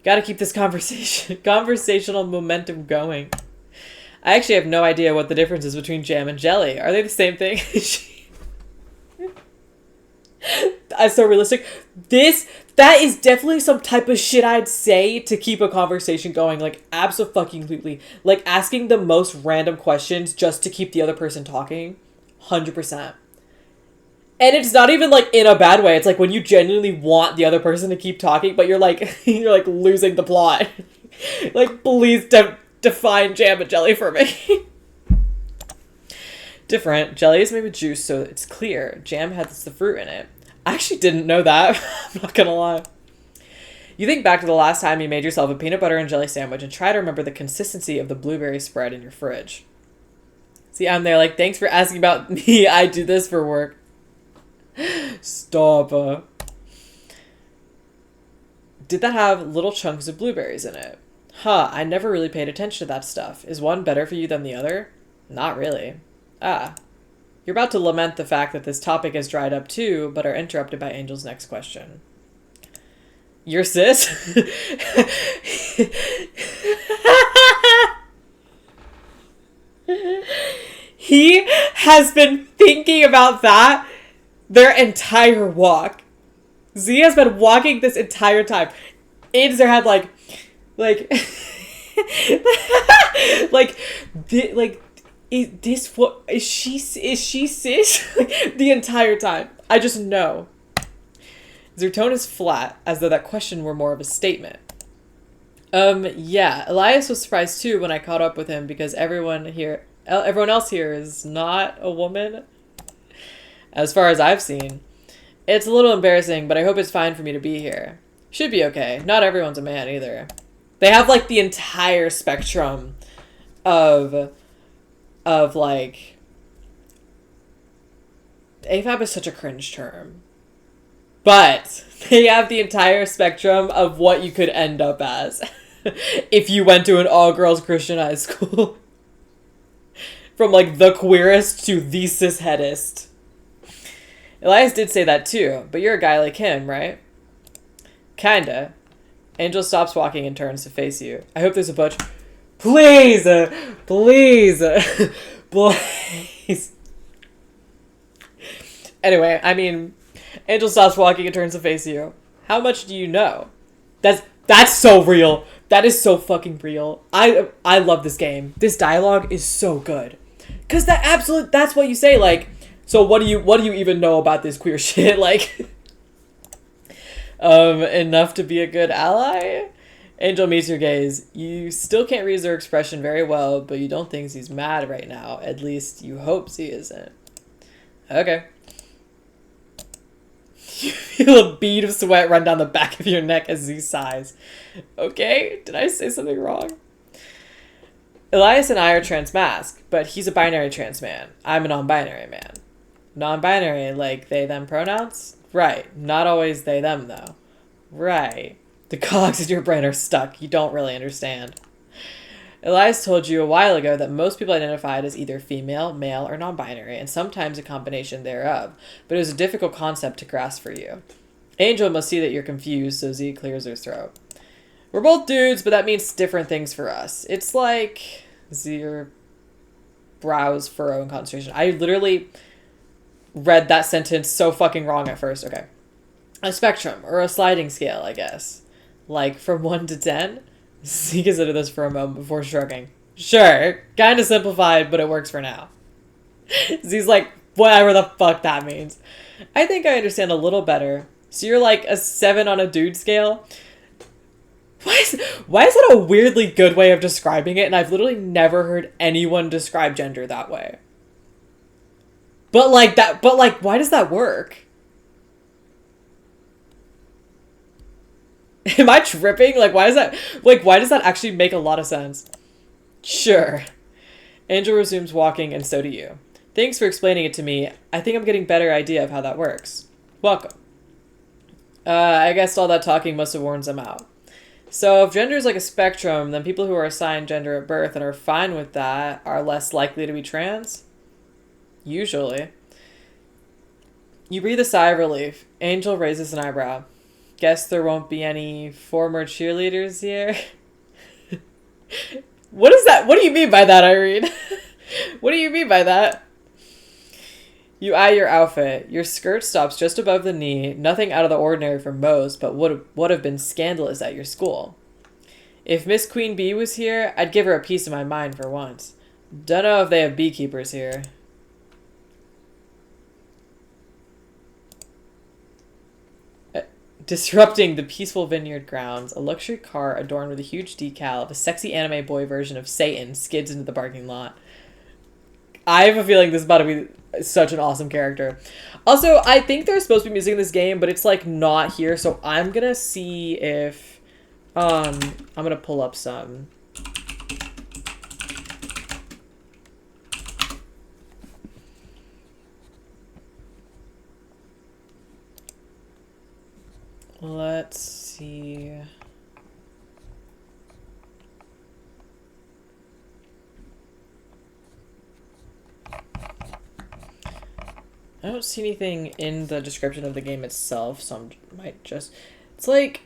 Gotta keep this conversational momentum going. I actually have no idea what the difference is between jam and jelly. Are they the same thing? That's so realistic. That is definitely some type of shit I'd say to keep a conversation going. Like, abso-fucking-lutely. Like, asking the most random questions just to keep the other person talking. 100%. And it's not even, like, in a bad way. It's, like, when you genuinely want the other person to keep talking, but you're, like, losing the plot. Like, please define jam and jelly for me. Different. Jelly is made with juice, so it's clear. Jam has the fruit in it. I actually didn't know that. I'm not gonna lie. You think back to the last time you made yourself a peanut butter and jelly sandwich and try to remember the consistency of the blueberry spread in your fridge. See, I'm there like, thanks for asking about me. I do this for work. Stop. Did that have little chunks of blueberries in it? Huh, I never really paid attention to that stuff. Is one better for you than the other? Not really. Ah. You're about to lament the fact that this topic has dried up too, but are interrupted by Angel's next question. Your sis? He has been thinking about that their entire walk. Z has been walking this entire time. In their head, like, is she sis? The entire time. I just know. Her tone is flat, as though that question were more of a statement. Yeah, Elias was surprised too when I caught up with him because everyone else here is not a woman, as far as I've seen. It's a little embarrassing, but I hope it's fine for me to be here. Should be okay. Not everyone's a man either. They have like the entire spectrum of like, AFAB is such a cringe term. But they have the entire spectrum of what you could end up as if you went to an all-girls Christian high school. From like the queerest to the cisheadest. Elias did say that too, but you're a guy like him, right? Kinda. Angel stops walking and turns to face you. I hope there's a bunch. Please! Please! Please! Anyway, I mean, Angel stops walking and turns to face you. How much do you know? That's so real. That is so fucking real. I love this game. This dialogue is so good. Cause that's what you say, like, so what do you even know about this queer shit? Like, enough to be a good ally? Angel meets your gaze. You still can't read her expression very well, but you don't think he's mad right now. At least you hope he isn't. Okay. You feel a bead of sweat run down the back of your neck as he sighs. Okay, did I say something wrong? Elias and I are trans-masc, but he's a binary trans man. I'm a non-binary man. Non-binary, like they, them pronouns? Right. Not always they, them, though. Right. The cogs in your brain are stuck. You don't really understand. Elias told you a while ago that most people identified as either female, male, or non-binary, and sometimes a combination thereof, but it was a difficult concept to grasp for you. Angel must see that you're confused, so Z clears her throat. We're both dudes, but that means different things for us. It's like your brows furrow in concentration. I literally read that sentence so fucking wrong at first. Okay. A spectrum, or a sliding scale, I guess. Like, from 1 to 10? Z considered this for a moment before shrugging. Sure, kind of simplified, but it works for now. Z's like, whatever the fuck that means. I think I understand a little better. So you're like a 7 on a dude scale? Why is that a weirdly good way of describing it? And I've literally never heard anyone describe gender that way. But like, why does that work? Am I tripping? Like, why does that actually make a lot of sense? Sure. Angel resumes walking, and so do you. Thanks for explaining it to me. I think I'm getting a better idea of how that works. Welcome. I guess all that talking must have worn some out. So if gender is like a spectrum, then people who are assigned gender at birth and are fine with that are less likely to be trans? Usually. You breathe a sigh of relief. Angel raises an eyebrow. Guess there won't be any former cheerleaders here? What is that? What do you mean by that, Irene? What do you mean by that? You eye your outfit. Your skirt stops just above the knee, nothing out of the ordinary for most, but would have been scandalous at your school. If Miss Queen Bee was here, I'd give her a piece of my mind for once. Dunno if they have beekeepers here. Disrupting the peaceful vineyard grounds, a luxury car adorned with a huge decal of a sexy anime boy version of Satan skids into the parking lot. I have a feeling this is about to be such an awesome character. Also, I think there's supposed to be music in this game, but it's like not here, so I'm gonna see if I'm gonna pull up some. Let's see. I don't see anything in the description of the game itself, so I might just... It's like...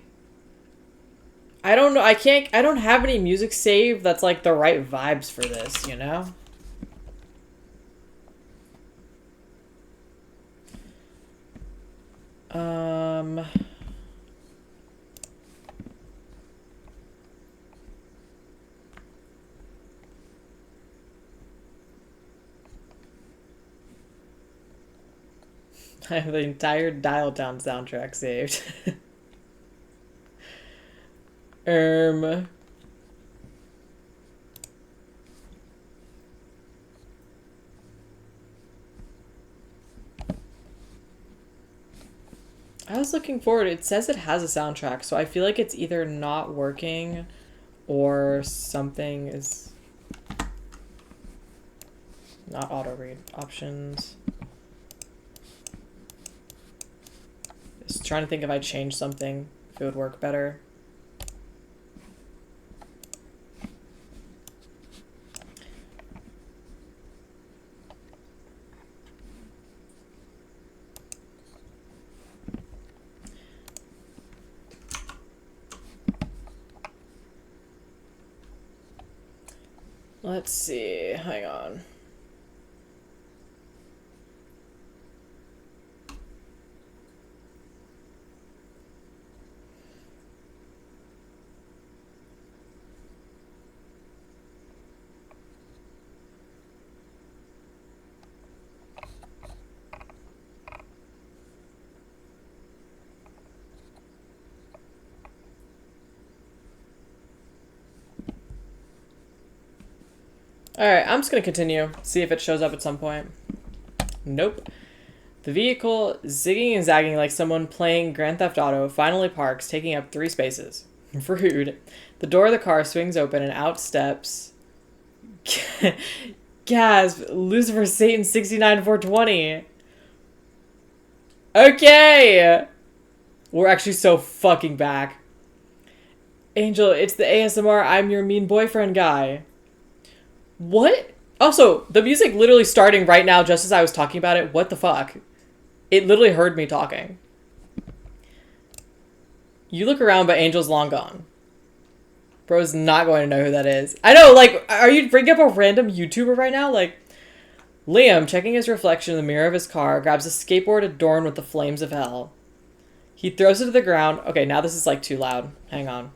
I don't know, I don't have any music saved that's like the right vibes for this, you know? I have the entire Dial Town soundtrack saved. I was looking forward. It says it has a soundtrack, so I feel like it's either not working or something is not auto read options. Just trying to think if I changed something, if it would work better. Let's see, hang on. Alright, I'm just gonna continue, see if it shows up at some point. Nope. The vehicle, zigging and zagging like someone playing Grand Theft Auto, finally parks, taking up 3 spaces. Rude. The door of the car swings open and out steps... Gasp! Lucifer Satan 69420! Okay! We're actually so fucking back. Angel, it's the ASMR I'm your mean boyfriend guy. What? Also, the music literally starting right now just as I was talking about it. What the fuck? It literally heard me talking. You look around, but Angel's long gone. Bro's not going to know who that is. I know, like, are you bringing up a random YouTuber right now? Like, Liam, checking his reflection in the mirror of his car, grabs a skateboard adorned with the flames of hell. He throws it to the ground. Okay, now this is, like, too loud. Hang on.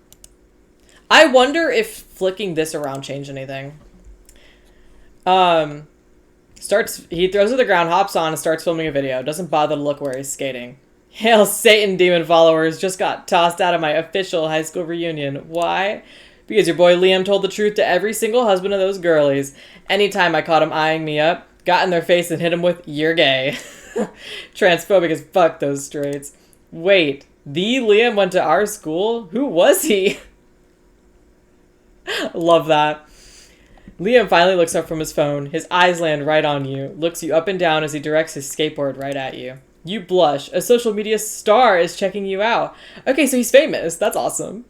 I wonder if flicking this around changed anything. He throws it to the ground, hops on, and starts filming a video. Doesn't bother to look where he's skating. Hail Satan, demon followers. Just got tossed out of my official high school reunion. Why? Because your boy Liam told the truth to every single husband of those girlies. Anytime I caught him eyeing me up, got in their face and hit him with, "You're gay." Transphobic as fuck, those straights. Wait, the Liam went to our school? Who was he? Love that. Liam finally looks up from his phone. His eyes land right on you, looks you up and down as he directs his skateboard right at you. You blush. A social media star is checking you out. Okay, so he's famous. That's awesome.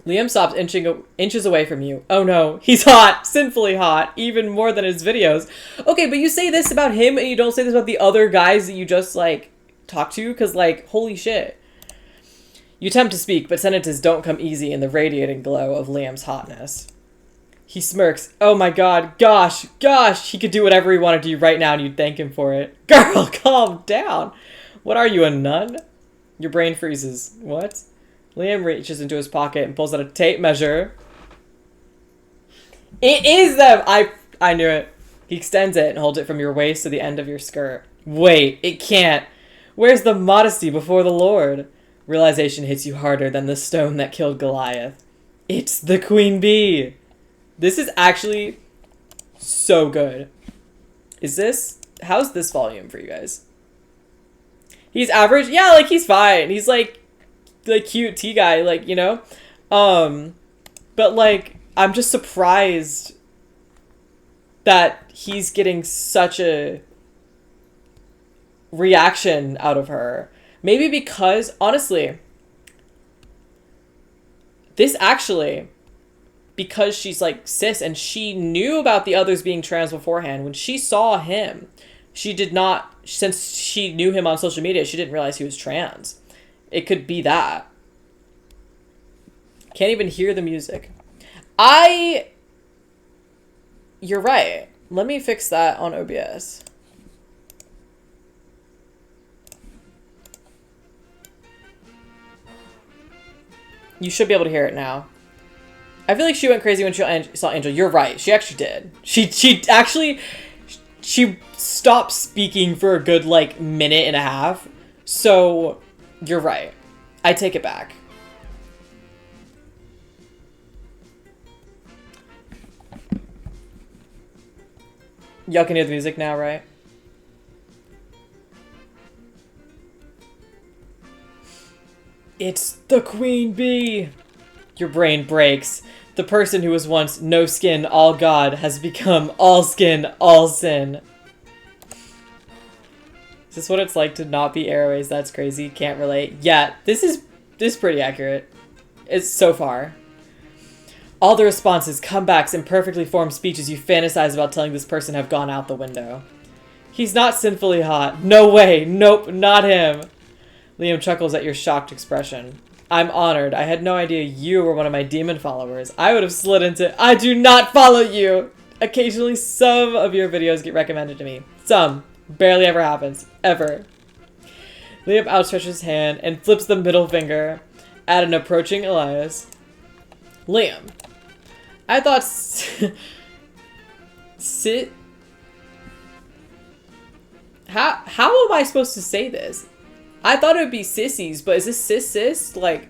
Liam stops inches away from you. Oh no, he's hot. Sinfully hot. Even more than his videos. Okay, but you say this about him and you don't say this about the other guys that you just, like, talk to? Because, like, holy shit. You attempt to speak, but sentences don't come easy in the radiating glow of Liam's hotness. He smirks. Oh my god, gosh, he could do whatever he wanted to you right now and you'd thank him for it. Girl, calm down. What are you, a nun? Your brain freezes. What? Liam reaches into his pocket and pulls out a tape measure. It is them! I knew it. He extends it and holds it from your waist to the end of your skirt. Wait, it can't. Where's the modesty before the Lord? Realization hits you harder than the stone that killed Goliath. It's the Queen Bee! This is actually so good. How's this volume for you guys? He's average? Yeah, like, he's fine. He's, like cute tea guy, like, you know? But, like, I'm just surprised that he's getting such a reaction out of her. Maybe because, honestly, this actually... because she's, like, cis and she knew about the others being trans beforehand. When she saw him, she did not, since she knew him on social media, she didn't realize he was trans. It could be that. Can't even hear the music. You're right. Let me fix that on OBS. You should be able to hear it now. I feel like she went crazy when she saw Angel. You're right. She actually did. She actually... she stopped speaking for a good, like, minute and a half. So, you're right. I take it back. Y'all can hear the music now, right? It's the queen bee! Your brain breaks. The person who was once no skin, all God has become all skin, all sin. Is this what it's like to not be Airways? That's crazy. Can't relate. Yeah, this is pretty accurate. It's so far. All the responses, comebacks, and perfectly formed speeches you fantasize about telling this person have gone out the window. He's not sinfully hot. No way. Nope, not him. Liam chuckles at your shocked expression. I'm honored. I had no idea you were one of my demon followers. I would have slid into... I do not follow you! Occasionally, some of your videos get recommended to me. Some. Barely ever happens. Ever. Liam outstretches his hand and flips the middle finger at an approaching Elias. Liam. I thought... Sit... How am I supposed to say this? I thought it would be sissies, but is this sis? Like...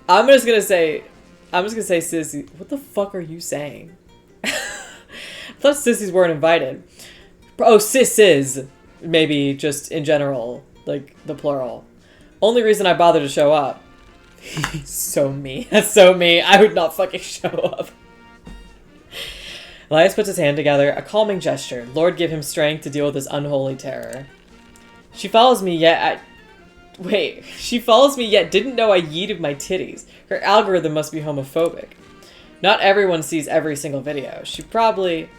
I'm just gonna say sissy. What the fuck are you saying? I thought sissies weren't invited. Oh, sisses. Maybe just in general. Like, the plural. Only reason I bothered to show up. So me. That's so me. I would not fucking show up. Elias puts his hand together, a calming gesture. Lord give him strength to deal with this unholy terror. She follows me yet she follows me yet didn't know I yeeted my titties. Her algorithm must be homophobic. Not everyone sees every single video.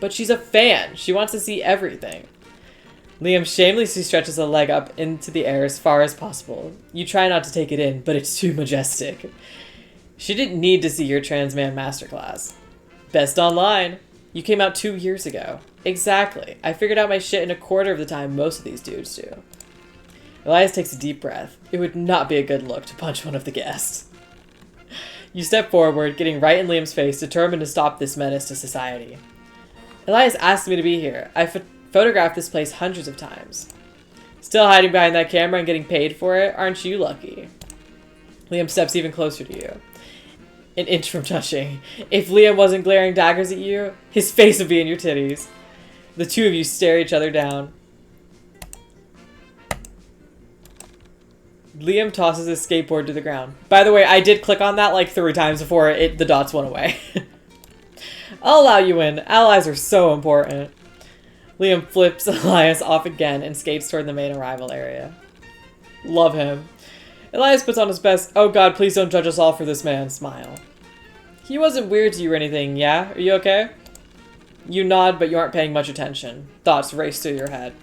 But she's a fan. She wants to see everything. Liam shamelessly stretches a leg up into the air as far as possible. You try not to take it in, but it's too majestic. She didn't need to see your trans man masterclass. Best online. You came out 2 years ago. Exactly. I figured out my shit in a quarter of the time most of these dudes do. Elias takes a deep breath. It would not be a good look to punch one of the guests. You step forward, getting right in Liam's face, determined to stop this menace to society. Elias asked me to be here. I photographed this place hundreds of times. Still hiding behind that camera and getting paid for it? Aren't you lucky? Liam steps even closer to you. An inch from touching. If Liam wasn't glaring daggers at you, his face would be in your titties. The two of you stare each other down. Liam tosses his skateboard to the ground. By the way, I did click on that like 3 times before the dots went away. I'll allow you in. Allies are so important. Liam flips Elias off again and skates toward the main arrival area. Love him. Elias puts on his best, oh god, please don't judge us all for this man, smile. He wasn't weird to you or anything, yeah? Are you okay? You nod, but you aren't paying much attention. Thoughts race through your head.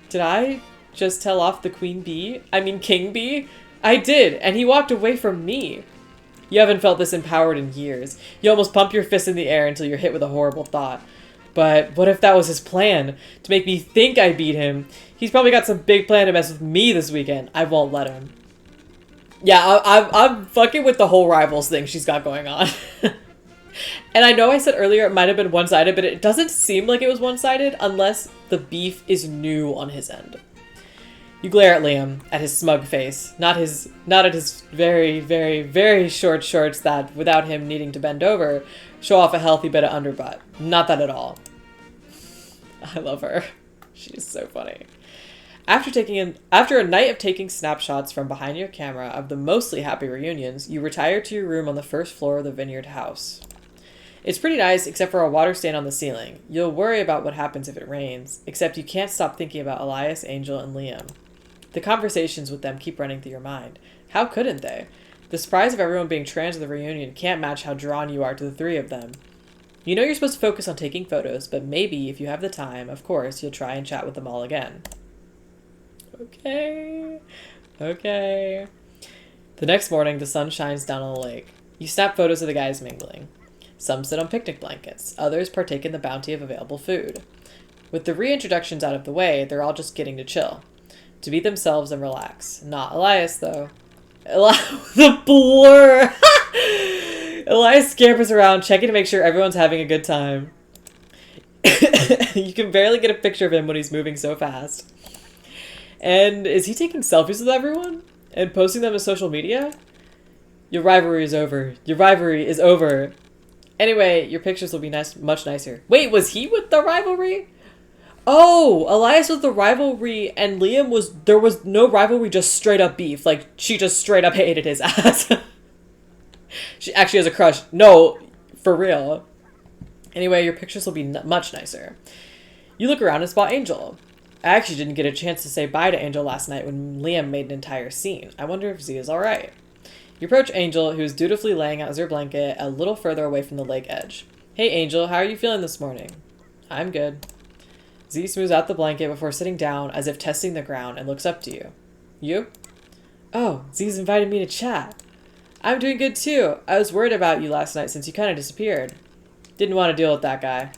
Did I just tell off the queen bee? I mean king bee? I did, and he walked away from me. You haven't felt this empowered in years. You almost pump your fist in the air until you're hit with a horrible thought. But what if that was his plan? To make me think I beat him? He's probably got some big plan to mess with me this weekend. I won't let him. Yeah, I'm fucking with the whole rivals thing she's got going on. And I know I said earlier it might have been one-sided, but it doesn't seem like it was one-sided unless the beef is new on his end. You glare at Liam, at his smug face, not at his very, very, very short shorts that, without him needing to bend over, show off a healthy bit of underbutt. Not that at all. I love her. She's so funny. After a night of taking snapshots from behind your camera of the mostly happy reunions, you retire to your room on the first floor of the Vineyard house. It's pretty nice, except for a water stain on the ceiling. You'll worry about what happens if it rains, except you can't stop thinking about Elias, Angel, and Liam. The conversations with them keep running through your mind. How couldn't they? The surprise of everyone being trans at the reunion can't match how drawn you are to the 3 of them. You know you're supposed to focus on taking photos, but maybe, if you have the time, of course, you'll try and chat with them all again. Okay. The next morning, the sun shines down on the lake. You snap photos of the guys mingling. Some sit on picnic blankets. Others partake in the bounty of available food. With the reintroductions out of the way, they're all just getting to chill. To be themselves and relax. Not Elias, though. The blur! Elias scampers around, checking to make sure everyone's having a good time. You can barely get a picture of him when he's moving so fast. And is he taking selfies with everyone? And posting them to social media? Your rivalry is over. Your rivalry is over. Anyway, your pictures will be much nicer. Wait, was he with the rivalry? Oh, Elias was the rivalry and Liam was... There was no rivalry, just straight up beef. Like, she just straight up hated his ass. She actually has a crush. No, for real. Anyway, your pictures will be much nicer. You look around and spot Angel. I actually didn't get a chance to say bye to Angel last night when Liam made an entire scene. I wonder if Z is alright. You approach Angel, who is dutifully laying out her blanket a little further away from the lake edge. Hey Angel, how are you feeling this morning? I'm good. Z smooths out the blanket before sitting down as if testing the ground and looks up to you. You? Oh, Z's invited me to chat. I'm doing good too. I was worried about you last night since you kind of disappeared. Didn't want to deal with that guy.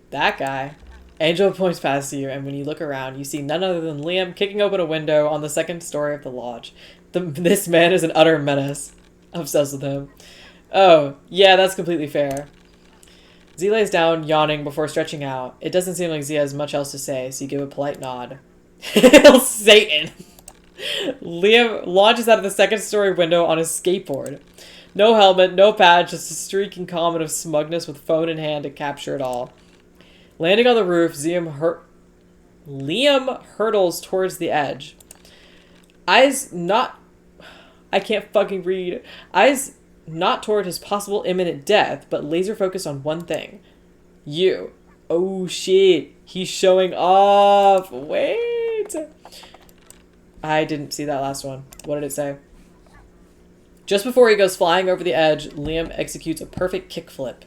That guy? Angel points past you, and when you look around, you see none other than Liam kicking open a window on the second story of the lodge. This man is an utter menace. I'm obsessed with him. Oh, yeah, that's completely fair. Z lays down, yawning before stretching out. It doesn't seem like Z has much else to say, so you give a polite nod. Hail Satan! Liam launches out of the second story window on his skateboard. No helmet, no pad, just a streaking comet of smugness with phone in hand to capture it all. Landing on the roof, Liam hurtles towards the edge. Eyes not... I can't fucking read. Eyes not toward his possible imminent death, but laser focused on one thing. You. Oh shit. He's showing off. Wait. I didn't see that last one. What did it say? Just before he goes flying over the edge, Liam executes a perfect kickflip.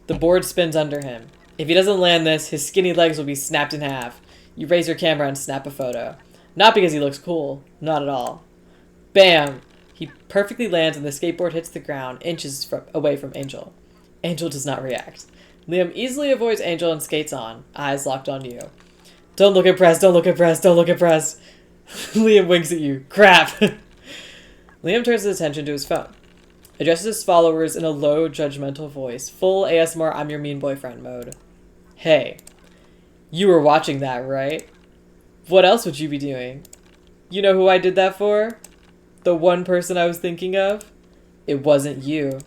The board spins under him. If he doesn't land this, his skinny legs will be snapped in half. You raise your camera and snap a photo. Not because he looks cool. Not at all. Bam! He perfectly lands and the skateboard hits the ground, inches away from Angel. Angel does not react. Liam easily avoids Angel and skates on, eyes locked on you. Don't look impressed, don't look impressed, don't look impressed. Liam winks at you. Crap! Liam turns his attention to his phone. Addresses his followers in a low, judgmental voice, full ASMR I'm your mean boyfriend mode. Hey, you were watching that, right? What else would you be doing? You know who I did that for? The one person I was thinking of? It wasn't you.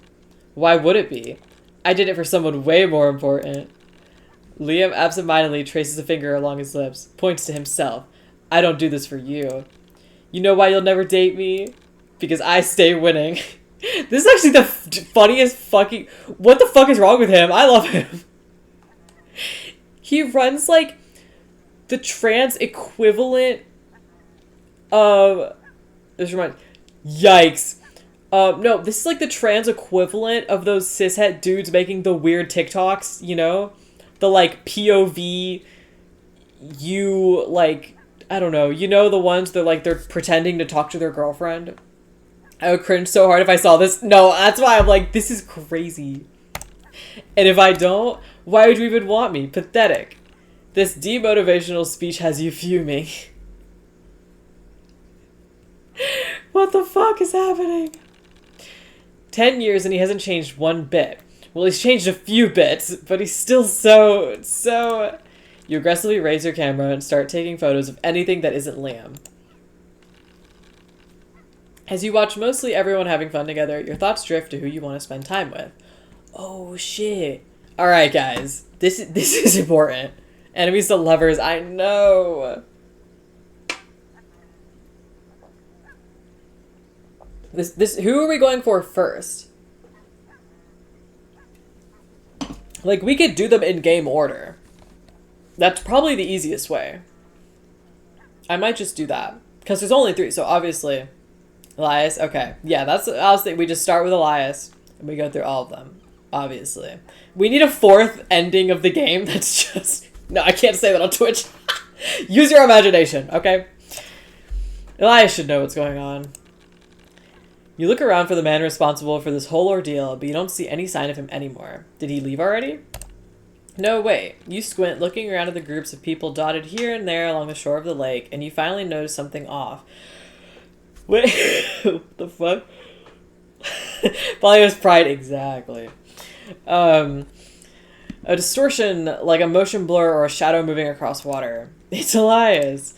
Why would it be? I did it for someone way more important. Liam absentmindedly traces a finger along his lips, points to himself. I don't do this for you. You know why you'll never date me? Because I stay winning. This is actually the funniest fucking... What the fuck is wrong with him? I love him. He runs like the trans equivalent of... This reminds... Yikes. No, this is like the trans equivalent of those cishet dudes making the weird TikToks, you know? The like POV, you like... I don't know. You know the ones that like they're pretending to talk to their girlfriend? I would cringe so hard if I saw this. No, that's why I'm like, this is crazy. And if I don't, why would you even want me? Pathetic. This demotivational speech has you fuming. What the fuck is happening? 10 years and he hasn't changed one bit. Well, he's changed a few bits, but he's still so... You aggressively raise your camera and start taking photos of anything that isn't Liam. As you watch mostly everyone having fun together, your thoughts drift to who you want to spend time with. Oh shit. Alright guys, this is important. Enemies to lovers, I know. Who are we going for first? Like, we could do them in game order. That's probably the easiest way. I might just do that. Because there's only 3, so obviously... Elias, okay. Yeah, that's... I was thinking we just start with Elias, and we go through all of them. Obviously. We need a 4th ending of the game that's just... No, I can't say that on Twitch. Use your imagination, okay? Elias should know what's going on. You look around for the man responsible for this whole ordeal, but you don't see any sign of him anymore. Did he leave already? No, wait. You squint, looking around at the groups of people dotted here and there along the shore of the lake, and you finally notice something off. Wait, what the fuck? Polyamorous pride, exactly. A distortion like a motion blur or a shadow moving across water. It's Elias.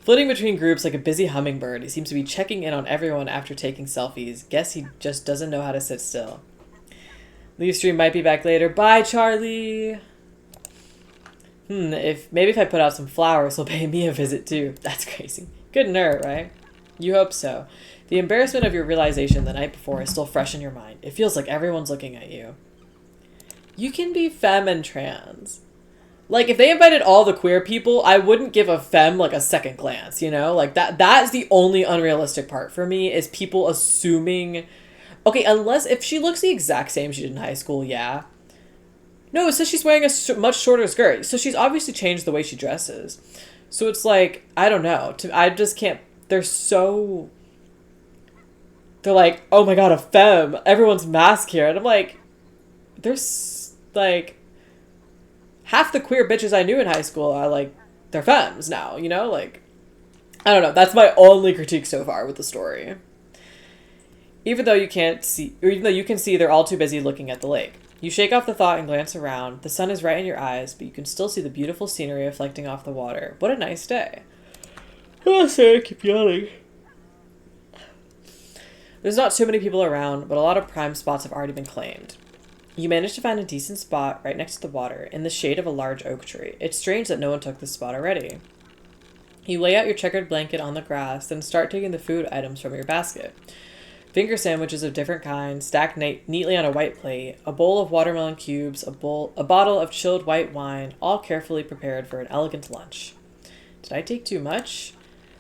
Flitting between groups like a busy hummingbird, he seems to be checking in on everyone after taking selfies. Guess he just doesn't know how to sit still. Leave stream might be back later. Bye, Charlie! If I put out some flowers, he'll pay me a visit too. That's crazy. Good nerd, right? You hope so. The embarrassment of your realization the night before is still fresh in your mind. It feels like everyone's looking at you. You can be femme and trans. Like, if they invited all the queer people, I wouldn't give a femme, like, a second glance, you know? Like, that's the only unrealistic part for me, is people assuming... Okay, unless, if she looks the exact same she did in high school, yeah. No, it says she's wearing a much shorter skirt, so she's obviously changed the way she dresses. So it's like, I don't know. I just can't... They're so... They're like, oh my god, a femme. Everyone's masked here. And I'm like, there's, like... Half the queer bitches I knew in high school are, like, they're femmes now, you know? Like, I don't know. That's my only critique so far with the story. Even though you can see they're all too busy looking at the lake. You shake off the thought and glance around. The sun is right in your eyes, but you can still see the beautiful scenery reflecting off the water. What a nice day. Oh, sorry, I keep yawning. There's not too many people around, but a lot of prime spots have already been claimed. You manage to find a decent spot right next to the water, in the shade of a large oak tree. It's strange that no one took this spot already. You lay out your checkered blanket on the grass, then start taking the food items from your basket. Finger sandwiches of different kinds, stacked neatly on a white plate, a bowl of watermelon cubes, a bottle of chilled white wine, all carefully prepared for an elegant lunch. Did I take too much?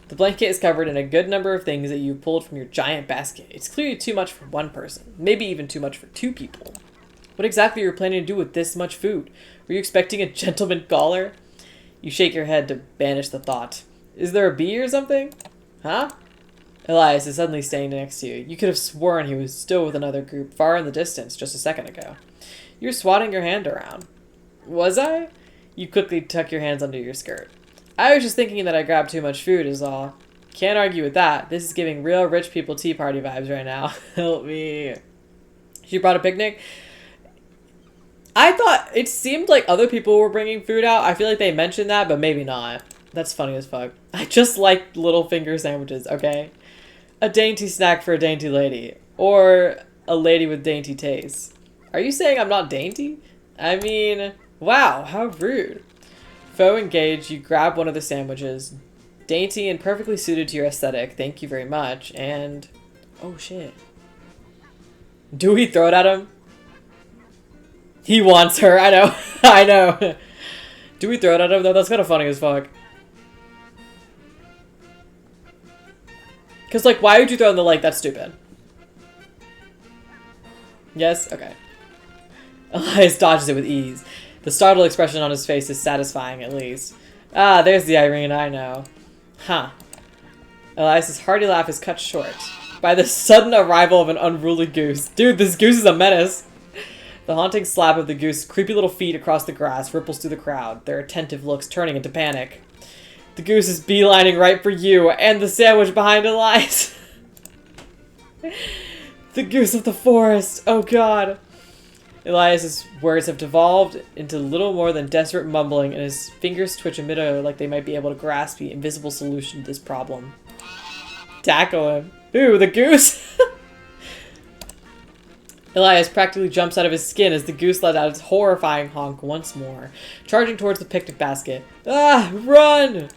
The blanket is covered in a good number of things that you pulled from your giant basket. It's clearly too much for one person, maybe even too much for two people. What exactly are you planning to do with this much food? Were you expecting a gentleman caller? You shake your head to banish the thought. Is there a bee or something? Huh? Elias is suddenly standing next to you. You could have sworn he was still with another group far in the distance just a second ago. You're swatting your hand around. Was I? You quickly tuck your hands under your skirt. I was just thinking that I grabbed too much food is all. Can't argue with that. This is giving real rich people tea party vibes right now. Help me. She brought a picnic? I thought it seemed like other people were bringing food out. I feel like they mentioned that, but maybe not. That's funny as fuck. I just like little finger sandwiches, okay? A dainty snack for a dainty lady. Or a lady with dainty tastes. Are you saying I'm not dainty? I mean, wow, how rude. Faux engaged, you grab one of the sandwiches. Dainty and perfectly suited to your aesthetic. Thank you very much. And... oh shit. Do we throw it at him? He wants her, I know. I know. Do we throw it at him though? That's kind of funny as fuck. Because, like, why would you throw in the lake? That's stupid. Yes? Okay. Elias dodges it with ease. The startled expression on his face is satisfying, at least. Ah, there's the Irene I know. Huh. Elias's hearty laugh is cut short by the sudden arrival of an unruly goose. Dude, this goose is a menace. The haunting slap of the goose's creepy little feet across the grass ripples through the crowd, their attentive looks turning into panic. The goose is beelining right for you, and the sandwich behind Elias. The goose of the forest. Oh god. Elias's words have devolved into little more than desperate mumbling, and his fingers twitch a midair like they might be able to grasp the invisible solution to this problem. Tackle him. Ooh, the goose! Elias practically jumps out of his skin as the goose lets out its horrifying honk once more, charging towards the picnic basket. Ah, run!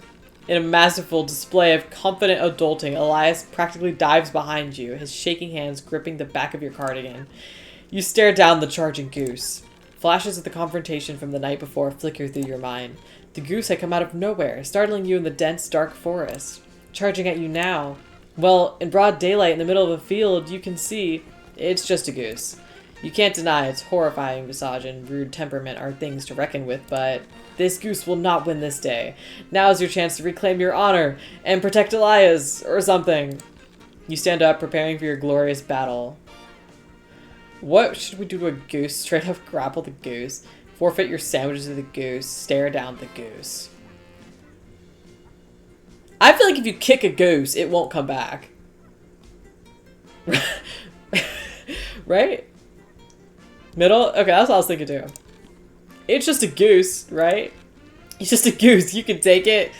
In a masterful display of confident adulting, Elias practically dives behind you, his shaking hands gripping the back of your cardigan. You stare down the charging goose. Flashes of the confrontation from the night before flicker through your mind. The goose had come out of nowhere, startling you in the dense, dark forest. Charging at you now. Well, in broad daylight in the middle of a field, you can see it's just a goose. You can't deny its horrifying visage and rude temperament are things to reckon with, but this goose will not win this day. Now's your chance to reclaim your honor and protect Elias, or something. You stand up, preparing for your glorious battle. What should we do to a goose? Straight up grapple the goose. Forfeit your sandwiches to the goose. Stare down the goose. I feel like if you kick a goose, it won't come back. Right? Middle? Okay, that's what I was thinking too. It's just a goose, right? It's just a goose. You can take it.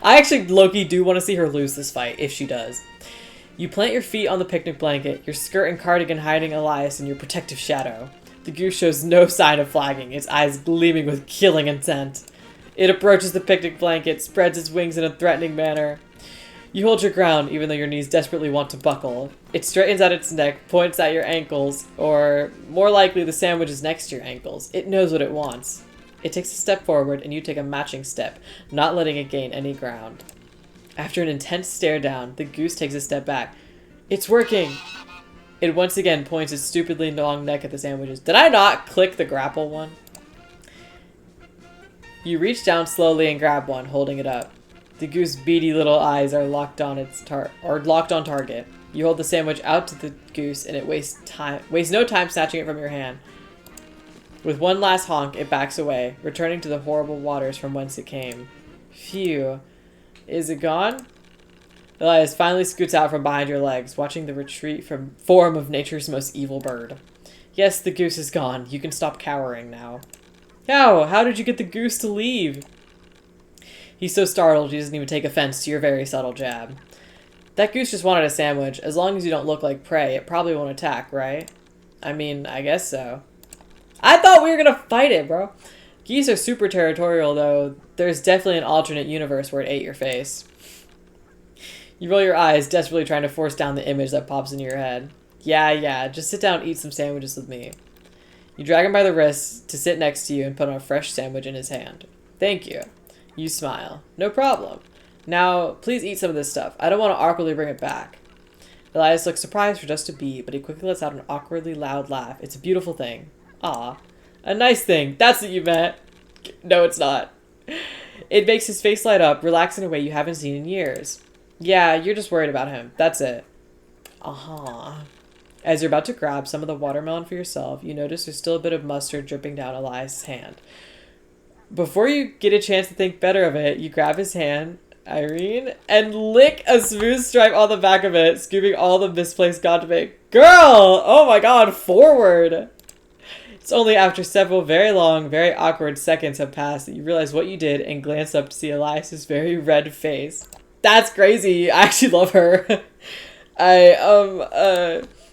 I actually, low-key, do want to see her lose this fight, if she does. You plant your feet on the picnic blanket, your skirt and cardigan hiding Elias in your protective shadow. The goose shows no sign of flagging, its eyes gleaming with killing intent. It approaches the picnic blanket, spreads its wings in a threatening manner. You hold your ground, even though your knees desperately want to buckle. It straightens out its neck, points at your ankles, or more likely the sandwich is next to your ankles. It knows what it wants. It takes a step forward, and you take a matching step, not letting it gain any ground. After an intense stare down, the goose takes a step back. It's working! It once again points its stupidly long neck at the sandwiches. Did I not click the grapple one? You reach down slowly and grab one, holding it up. The goose's beady little eyes are locked on target. You hold the sandwich out to the goose, and it wastes no time snatching it from your hand. With one last honk, it backs away, returning to the horrible waters from whence it came. Phew. Is it gone? Elias finally scoots out from behind your legs, watching the retreat from form of nature's most evil bird. Yes, the goose is gone. You can stop cowering now. How did you get the goose to leave? He's so startled he doesn't even take offense to your very subtle jab. That goose just wanted a sandwich. As long as you don't look like prey, it probably won't attack, right? I mean, I guess so. I thought we were gonna fight it, bro. Geese are super territorial, though. There's definitely an alternate universe where it ate your face. You roll your eyes, desperately trying to force down the image that pops into your head. Yeah, just sit down and eat some sandwiches with me. You drag him by the wrists to sit next to you and put on a fresh sandwich in his hand. Thank you. You smile. No problem. Now, please eat some of this stuff. I don't want to awkwardly bring it back. Elias looks surprised for just a beat, but he quickly lets out an awkwardly loud laugh. It's a beautiful thing. Aw. A nice thing. That's what you meant. No, it's not. It makes his face light up, relax in a way you haven't seen in years. Yeah, you're just worried about him. That's it. Uh-huh. As you're about to grab some of the watermelon for yourself, you notice there's still a bit of mustard dripping down Elias' hand. Before you get a chance to think better of it, you grab his hand, Irene, and lick a smooth stripe on the back of it, scooping all the misplaced condiment. Girl! Oh my god, forward! It's only after several very long, very awkward seconds have passed that you realize what you did and glance up to see Elias' very red face. That's crazy. I actually love her.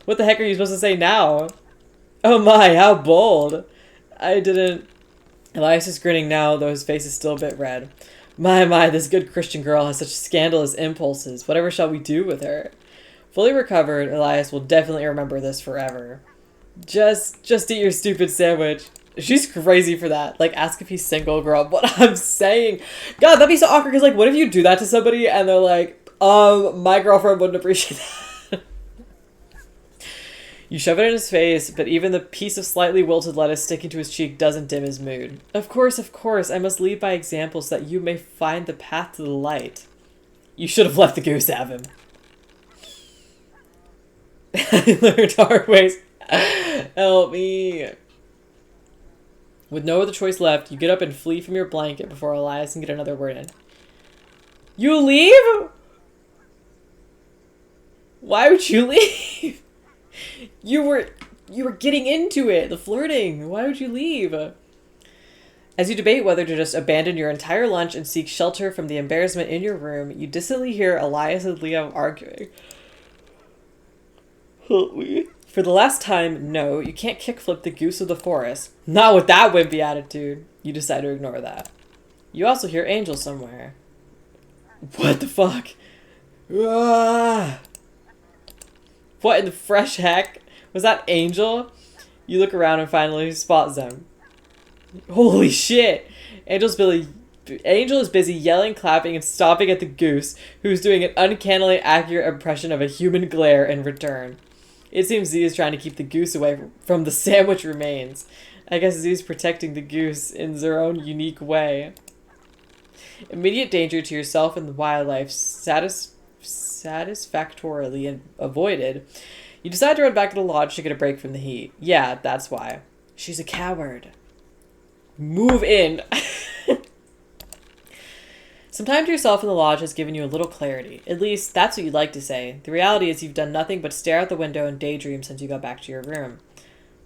What the heck are you supposed to say now? Oh my, how bold. I didn't... Elias is grinning now, though his face is still a bit red. My, this good Christian girl has such scandalous impulses. Whatever shall we do with her? Fully recovered, Elias will definitely remember this forever. Just eat your stupid sandwich. She's crazy for that. Like, ask if he's single, girl. What I'm saying. God, that'd be so awkward, because, like, what if you do that to somebody and they're like, my girlfriend wouldn't appreciate that. You shove it in his face, but even the piece of slightly wilted lettuce sticking to his cheek doesn't dim his mood. Of course, I must lead by example so that you may find the path to the light. You should have let the goose have him. I learned hard ways. Help me. With no other choice left, you get up and flee from your blanket before Elias can get another word in. You leave? Why would you leave? You were getting into it, the flirting. Why would you leave? As you debate whether to just abandon your entire lunch and seek shelter from the embarrassment in your room, you distantly hear Elias and Liam arguing. Help me. For the last time, no, you can't kickflip the goose of the forest. Not with that wimpy attitude. You decide to ignore that. You also hear Angel somewhere. What the fuck? Ah! What in the fresh heck? Was that Angel? You look around and finally spot them. Holy shit! Angel is busy yelling, clapping, and stomping at the goose, who's doing an uncannily accurate impression of a human glare in return. It seems Z is trying to keep the goose away from the sandwich remains. I guess Z's protecting the goose in their own unique way. Immediate danger to yourself and the wildlife satisfactorily avoided. You decide to run back to the lodge to get a break from the heat. Yeah, that's why. She's a coward. Move in. Some time to yourself in the lodge has given you a little clarity. At least, that's what you'd like to say. The reality is you've done nothing but stare out the window and daydream since you got back to your room.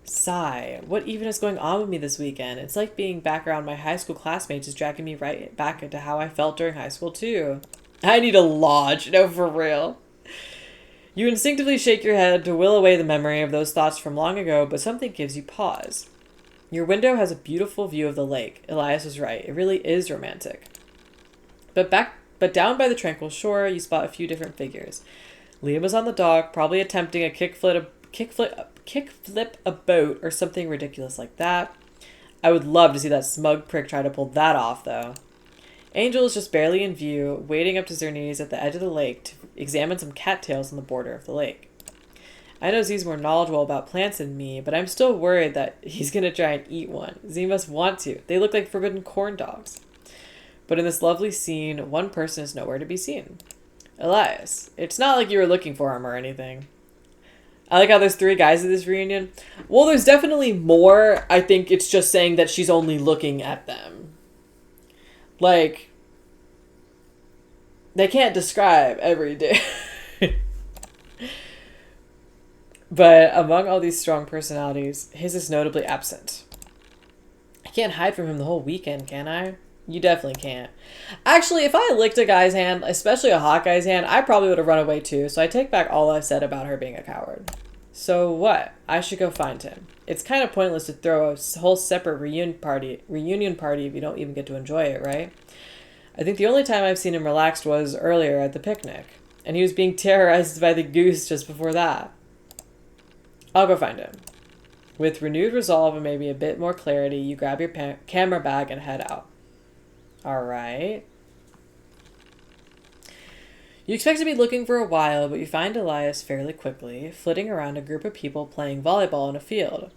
Sigh. What even is going on with me this weekend? It's like being back around my high school classmates is dragging me right back into how I felt during high school, too. I need a lodge. No, for real. You instinctively shake your head to will away the memory of those thoughts from long ago, but something gives you pause. Your window has a beautiful view of the lake. Elias was right. It really is romantic. But down by the tranquil shore, you spot a few different figures. Liam was on the dock, probably attempting a kickflip a boat or something ridiculous like that. I would love to see that smug prick try to pull that off, though. Angel is just barely in view, wading up to her knees at the edge of the lake to examine some cattails on the border of the lake. I know Z's more knowledgeable about plants than me, but I'm still worried that he's going to try and eat one. Z must want to. They look like forbidden corn dogs. But in this lovely scene, one person is nowhere to be seen. Elias. It's not like you were looking for him or anything. I like how there's 3 guys at this reunion. Well, there's definitely more. I think it's just saying that she's only looking at them. Like, they can't describe every day. But among all these strong personalities, his is notably absent. I can't hide from him the whole weekend, can I? You definitely can't. Actually, if I licked a guy's hand, especially a hot guy's hand, I probably would have run away too, so I take back all I said about her being a coward. So what? I should go find him. It's kind of pointless to throw a whole separate reunion party if you don't even get to enjoy it, right? I think the only time I've seen him relaxed was earlier at the picnic, and he was being terrorized by the goose just before that. I'll go find him. With renewed resolve and maybe a bit more clarity, you grab your camera bag and head out. Alright. You expect to be looking for a while, but you find Elias fairly quickly, flitting around a group of people playing volleyball in a field.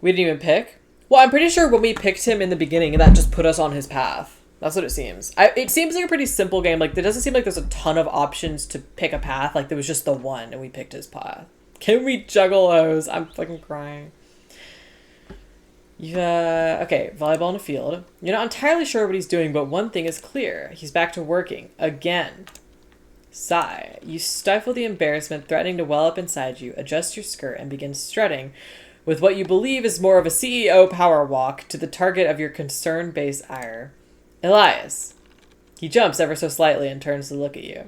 We didn't even pick? Well, I'm pretty sure when we picked him in the beginning, that just put us on his path. That's what it seems. It seems like a pretty simple game. Like, it doesn't seem like there's a ton of options to pick a path. Like, there was just the one, and we picked his path. Can we juggle those? I'm fucking crying. Okay, volleyball in a field. You're not entirely sure what he's doing, but one thing is clear. He's back to working. Again. Sigh. You stifle the embarrassment threatening to well up inside you, adjust your skirt, and begin strutting with what you believe is more of a CEO power walk to the target of your concern-based ire. Elias. He jumps ever so slightly and turns to look at you.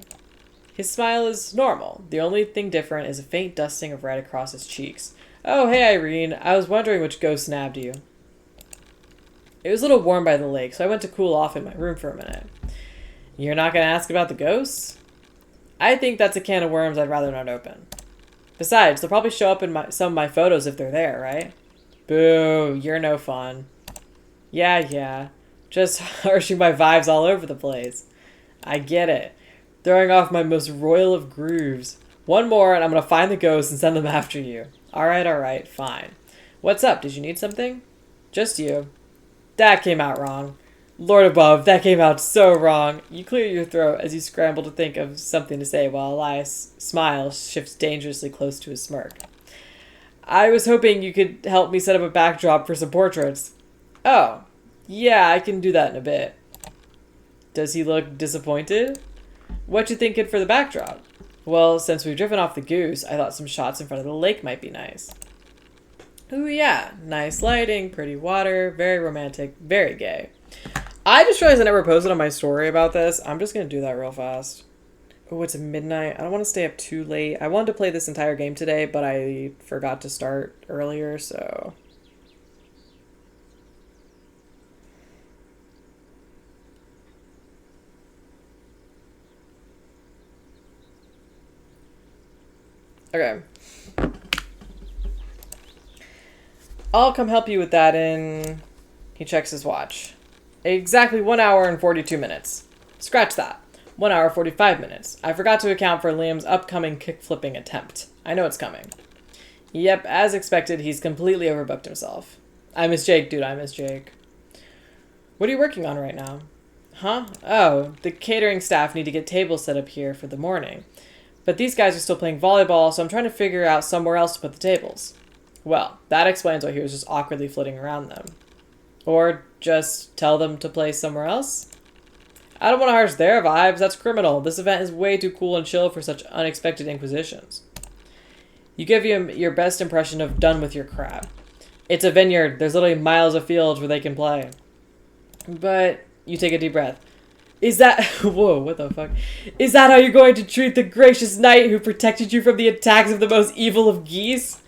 His smile is normal. The only thing different is a faint dusting of red across his cheeks. Oh, hey, Irene. I was wondering which ghost nabbed you. It was a little warm by the lake, so I went to cool off in my room for a minute. You're not going to ask about the ghosts? I think that's a can of worms I'd rather not open. Besides, they'll probably show up in some of my photos if they're there, right? Boo, you're no fun. Yeah. Just harshing my vibes all over the place. I get it. Throwing off my most royal of grooves. One more and I'm going to find the ghosts and send them after you. Alright, fine. What's up? Did you need something? Just you. That came out wrong. Lord above, that came out so wrong. You clear your throat as you scramble to think of something to say while Elias' smile shifts dangerously close to his smirk. I was hoping you could help me set up a backdrop for some portraits. Oh, yeah, I can do that in a bit. Does he look disappointed? What you thinking for the backdrop? Well, since we've driven off the goose, I thought some shots in front of the lake might be nice. Ooh, yeah. Nice lighting, pretty water, very romantic, very gay. I just realized I never posted on my story about this. I'm just going to do that real fast. Oh, it's midnight. I don't want to stay up too late. I wanted to play this entire game today, but I forgot to start earlier, so... Okay. I'll come help you with that in... He checks his watch. Exactly 1 hour and 42 minutes. Scratch that. 1 hour 45 minutes. I forgot to account for Liam's upcoming kick-flipping attempt. I know it's coming. Yep, as expected, he's completely overbooked himself. I miss Jake, dude. I miss Jake. What are you working on right now? Huh? Oh, the catering staff need to get tables set up here for the morning. But these guys are still playing volleyball, so I'm trying to figure out somewhere else to put the tables. Well, that explains why he was just awkwardly flitting around them. Or just tell them to play somewhere else? I don't want to harsh their vibes. That's criminal. This event is way too cool and chill for such unexpected inquisitions. You give him your best impression of done with your crap. It's a vineyard. There's literally miles of fields where they can play. But you take a deep breath. Is that... Whoa, what the fuck? Is that how you're going to treat the gracious knight who protected you from the attacks of the most evil of geese?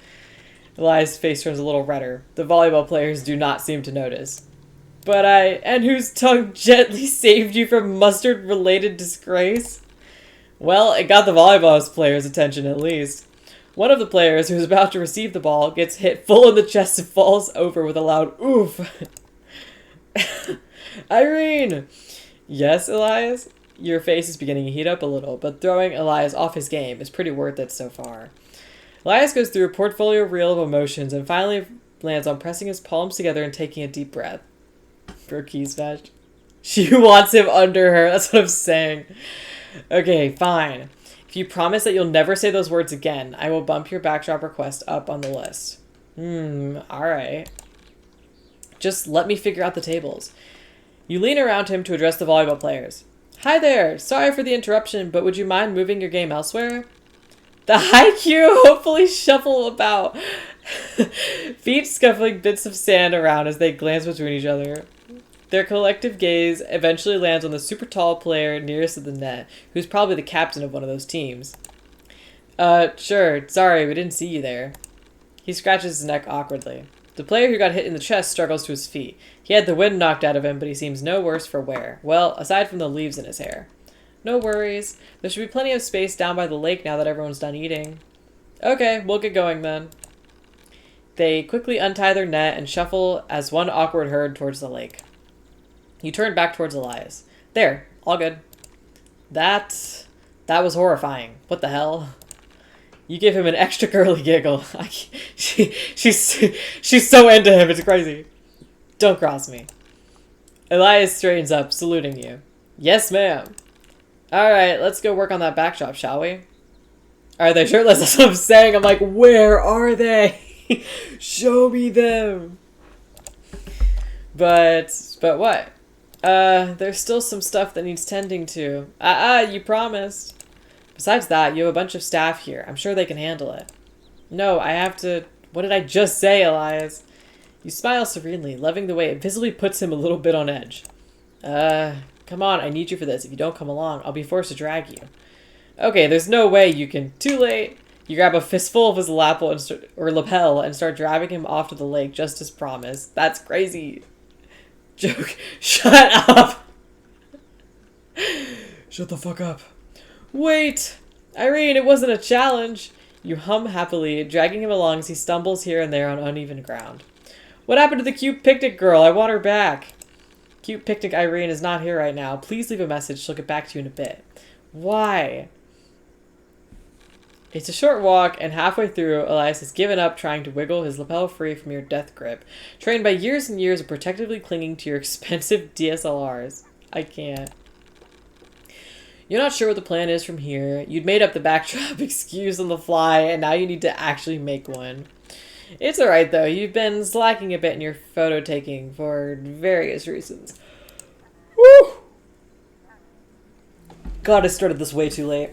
Elias' face turns a little redder. The volleyball players do not seem to notice. And whose tongue gently saved you from mustard-related disgrace? Well, it got the volleyball players' attention at least. One of the players, who is about to receive the ball, gets hit full in the chest and falls over with a loud oof. Irene! Yes, Elias? Your face is beginning to heat up a little, but throwing Elias off his game is pretty worth it so far. Elias goes through a portfolio reel of emotions and finally lands on pressing his palms together and taking a deep breath. For keys fetch. She wants him under her, that's what I'm saying. Okay, fine. If you promise that you'll never say those words again, I will bump your backdrop request up on the list. Alright. Just let me figure out the tables. You lean around him to address the volleyball players. Hi there! Sorry for the interruption, but would you mind moving your game elsewhere? The Haikyuu hopefully shuffle about. Feet scuffling bits of sand around as they glance between each other. Their collective gaze eventually lands on the super tall player nearest to the net, who's probably the captain of one of those teams. Sure. Sorry, we didn't see you there. He scratches his neck awkwardly. The player who got hit in the chest struggles to his feet. He had the wind knocked out of him, but he seems no worse for wear. Well, aside from the leaves in his hair. No worries. There should be plenty of space down by the lake now that everyone's done eating. Okay, we'll get going then. They quickly untie their net and shuffle as one awkward herd towards the lake. You turn back towards Elias. There, all good. That was horrifying. What the hell? You give him an extra girly giggle. She's so into him, it's crazy. Don't cross me. Elias straightens up, saluting you. Yes, ma'am. Alright, let's go work on that backdrop, shall we? Are they shirtless? That's what I'm saying. I'm like, where are they? Show me them. But what? There's still some stuff that needs tending to. You promised. Besides that, you have a bunch of staff here. I'm sure they can handle it. No, I have to... What did I just say, Elias? You smile serenely, loving the way it visibly puts him a little bit on edge. Come on, I need you for this. If you don't come along, I'll be forced to drag you. Okay, there's no way you can... Too late! You grab a fistful of his lapel lapel and start driving him off to the lake just as promised. That's crazy. Joke. Shut up! Shut the fuck up. Wait! Irene, it wasn't a challenge! You hum happily, dragging him along as he stumbles here and there on uneven ground. What happened to the cute picnic girl? I want her back. Cute picnic Irene is not here right now. Please leave a message. She'll get back to you in a bit. Why? It's a short walk, and halfway through, Elias has given up trying to wiggle his lapel free from your death grip, trained by years and years of protectively clinging to your expensive DSLRs. I can't. You're not sure what the plan is from here. You'd made up the backdrop excuse on the fly, and now you need to actually make one. It's alright though, you've been slacking a bit in your photo taking for various reasons. Woo! God, I started this way too late.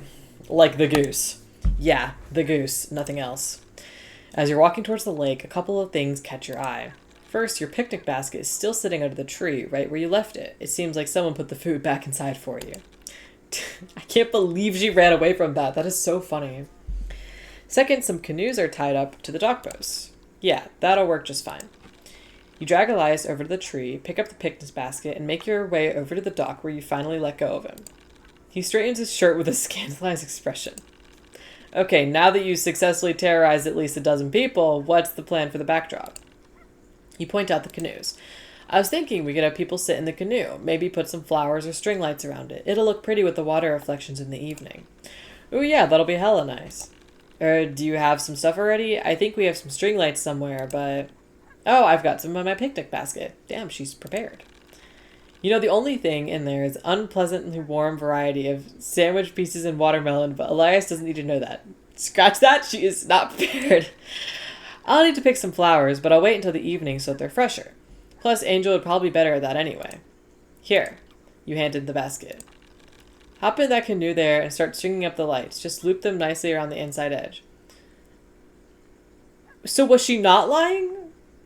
Like the goose. Yeah, the goose, nothing else. As you're walking towards the lake, a couple of things catch your eye. First, your picnic basket is still sitting under the tree, right where you left it. It seems like someone put the food back inside for you. I can't believe she ran away from that. That is so funny. Second, some canoes are tied up to the dock posts. Yeah, that'll work just fine. You drag Elias over to the tree, pick up the picnic basket, and make your way over to the dock where you finally let go of him. He straightens his shirt with a scandalized expression. Okay, now that you've successfully terrorized at least a dozen people, what's the plan for the backdrop? You point out the canoes. I was thinking we could have people sit in the canoe, maybe put some flowers or string lights around it. It'll look pretty with the water reflections in the evening. Ooh yeah, that'll be hella nice. Do you have some stuff already? I think we have some string lights somewhere, but... Oh, I've got some in my picnic basket. Damn, she's prepared. You know, the only thing in there is unpleasantly warm variety of sandwich pieces and watermelon, but Elias doesn't need to know that. Scratch that, she is not prepared. I'll need to pick some flowers, but I'll wait until the evening so that they're fresher. Plus, Angel would probably be better at that anyway. Here. You handed the basket. Hop in that canoe there and start stringing up the lights. Just loop them nicely around the inside edge. So was she not lying?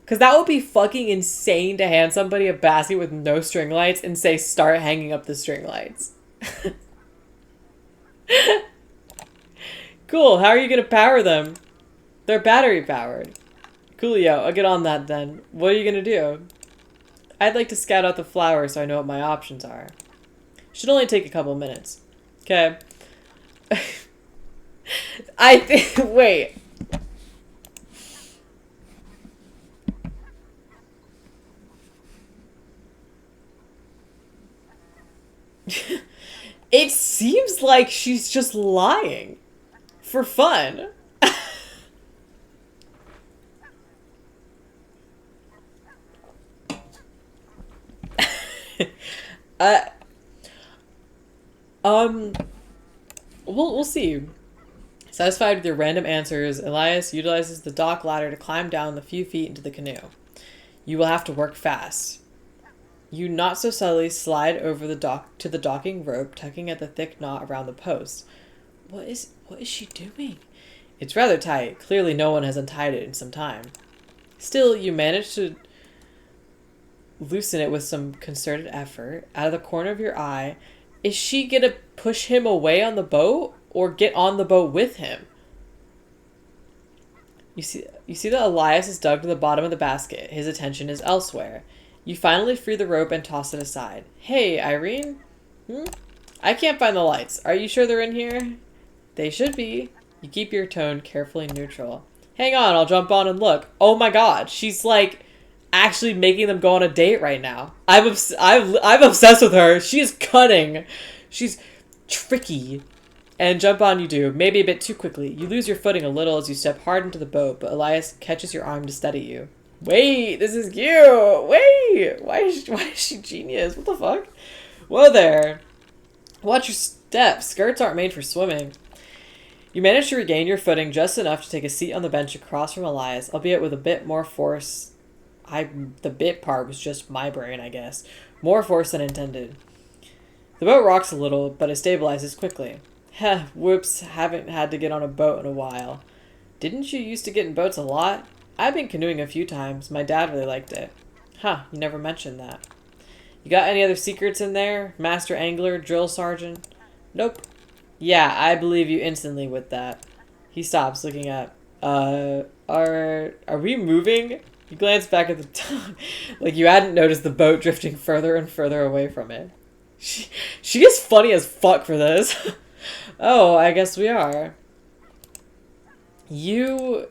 Because that would be fucking insane to hand somebody a basket with no string lights and say, start hanging up the string lights. Cool, how are you going to power them? They're battery powered. Coolio, I'll get on that then. What are you going to do? I'd like to scout out the flowers so I know what my options are. Should only take a couple minutes. Okay. I think... Wait. It seems like she's just lying. For fun. We'll see. Satisfied with your random answers, Elias utilizes the dock ladder to climb down the few feet into the canoe. You will have to work fast. You not so subtly slide over the dock to the docking rope, tugging at the thick knot around the post. What is she doing? It's rather tight. Clearly no one has untied it in some time. Still, you manage to loosen it with some concerted effort. Out of the corner of your eye, is she gonna push him away on the boat or get on the boat with him? You see that Elias is dug to the bottom of the basket. His attention is elsewhere. You finally free the rope and toss it aside. Hey, Irene? I can't find the lights. Are you sure they're in here? They should be. You keep your tone carefully neutral. Hang on, I'll jump on and look. Oh my god, she's like actually making them go on a date right now. I'm obsessed with her. She is cunning. She's tricky. And jump on you do, maybe a bit too quickly. You lose your footing a little as you step hard into the boat, but Elias catches your arm to steady you. Wait, this is cute. Wait, why is she genius? What the fuck? Whoa there. Watch your step. Skirts aren't made for swimming. You manage to regain your footing just enough to take a seat on the bench across from Elias, albeit with a bit more force. The bit part was just my brain, I guess. More force than intended. The boat rocks a little, but it stabilizes quickly. Heh, whoops, haven't had to get on a boat in a while. Didn't you used to get in boats a lot? I've been canoeing a few times. My dad really liked it. Huh, you never mentioned that. You got any other secrets in there? Master angler, drill sergeant? Nope. Yeah, I believe you instantly with that. He stops, looking up. Are we moving? You glance back at the top, like you hadn't noticed the boat drifting further and further away from it. She is funny as fuck for this. Oh, I guess we are. You...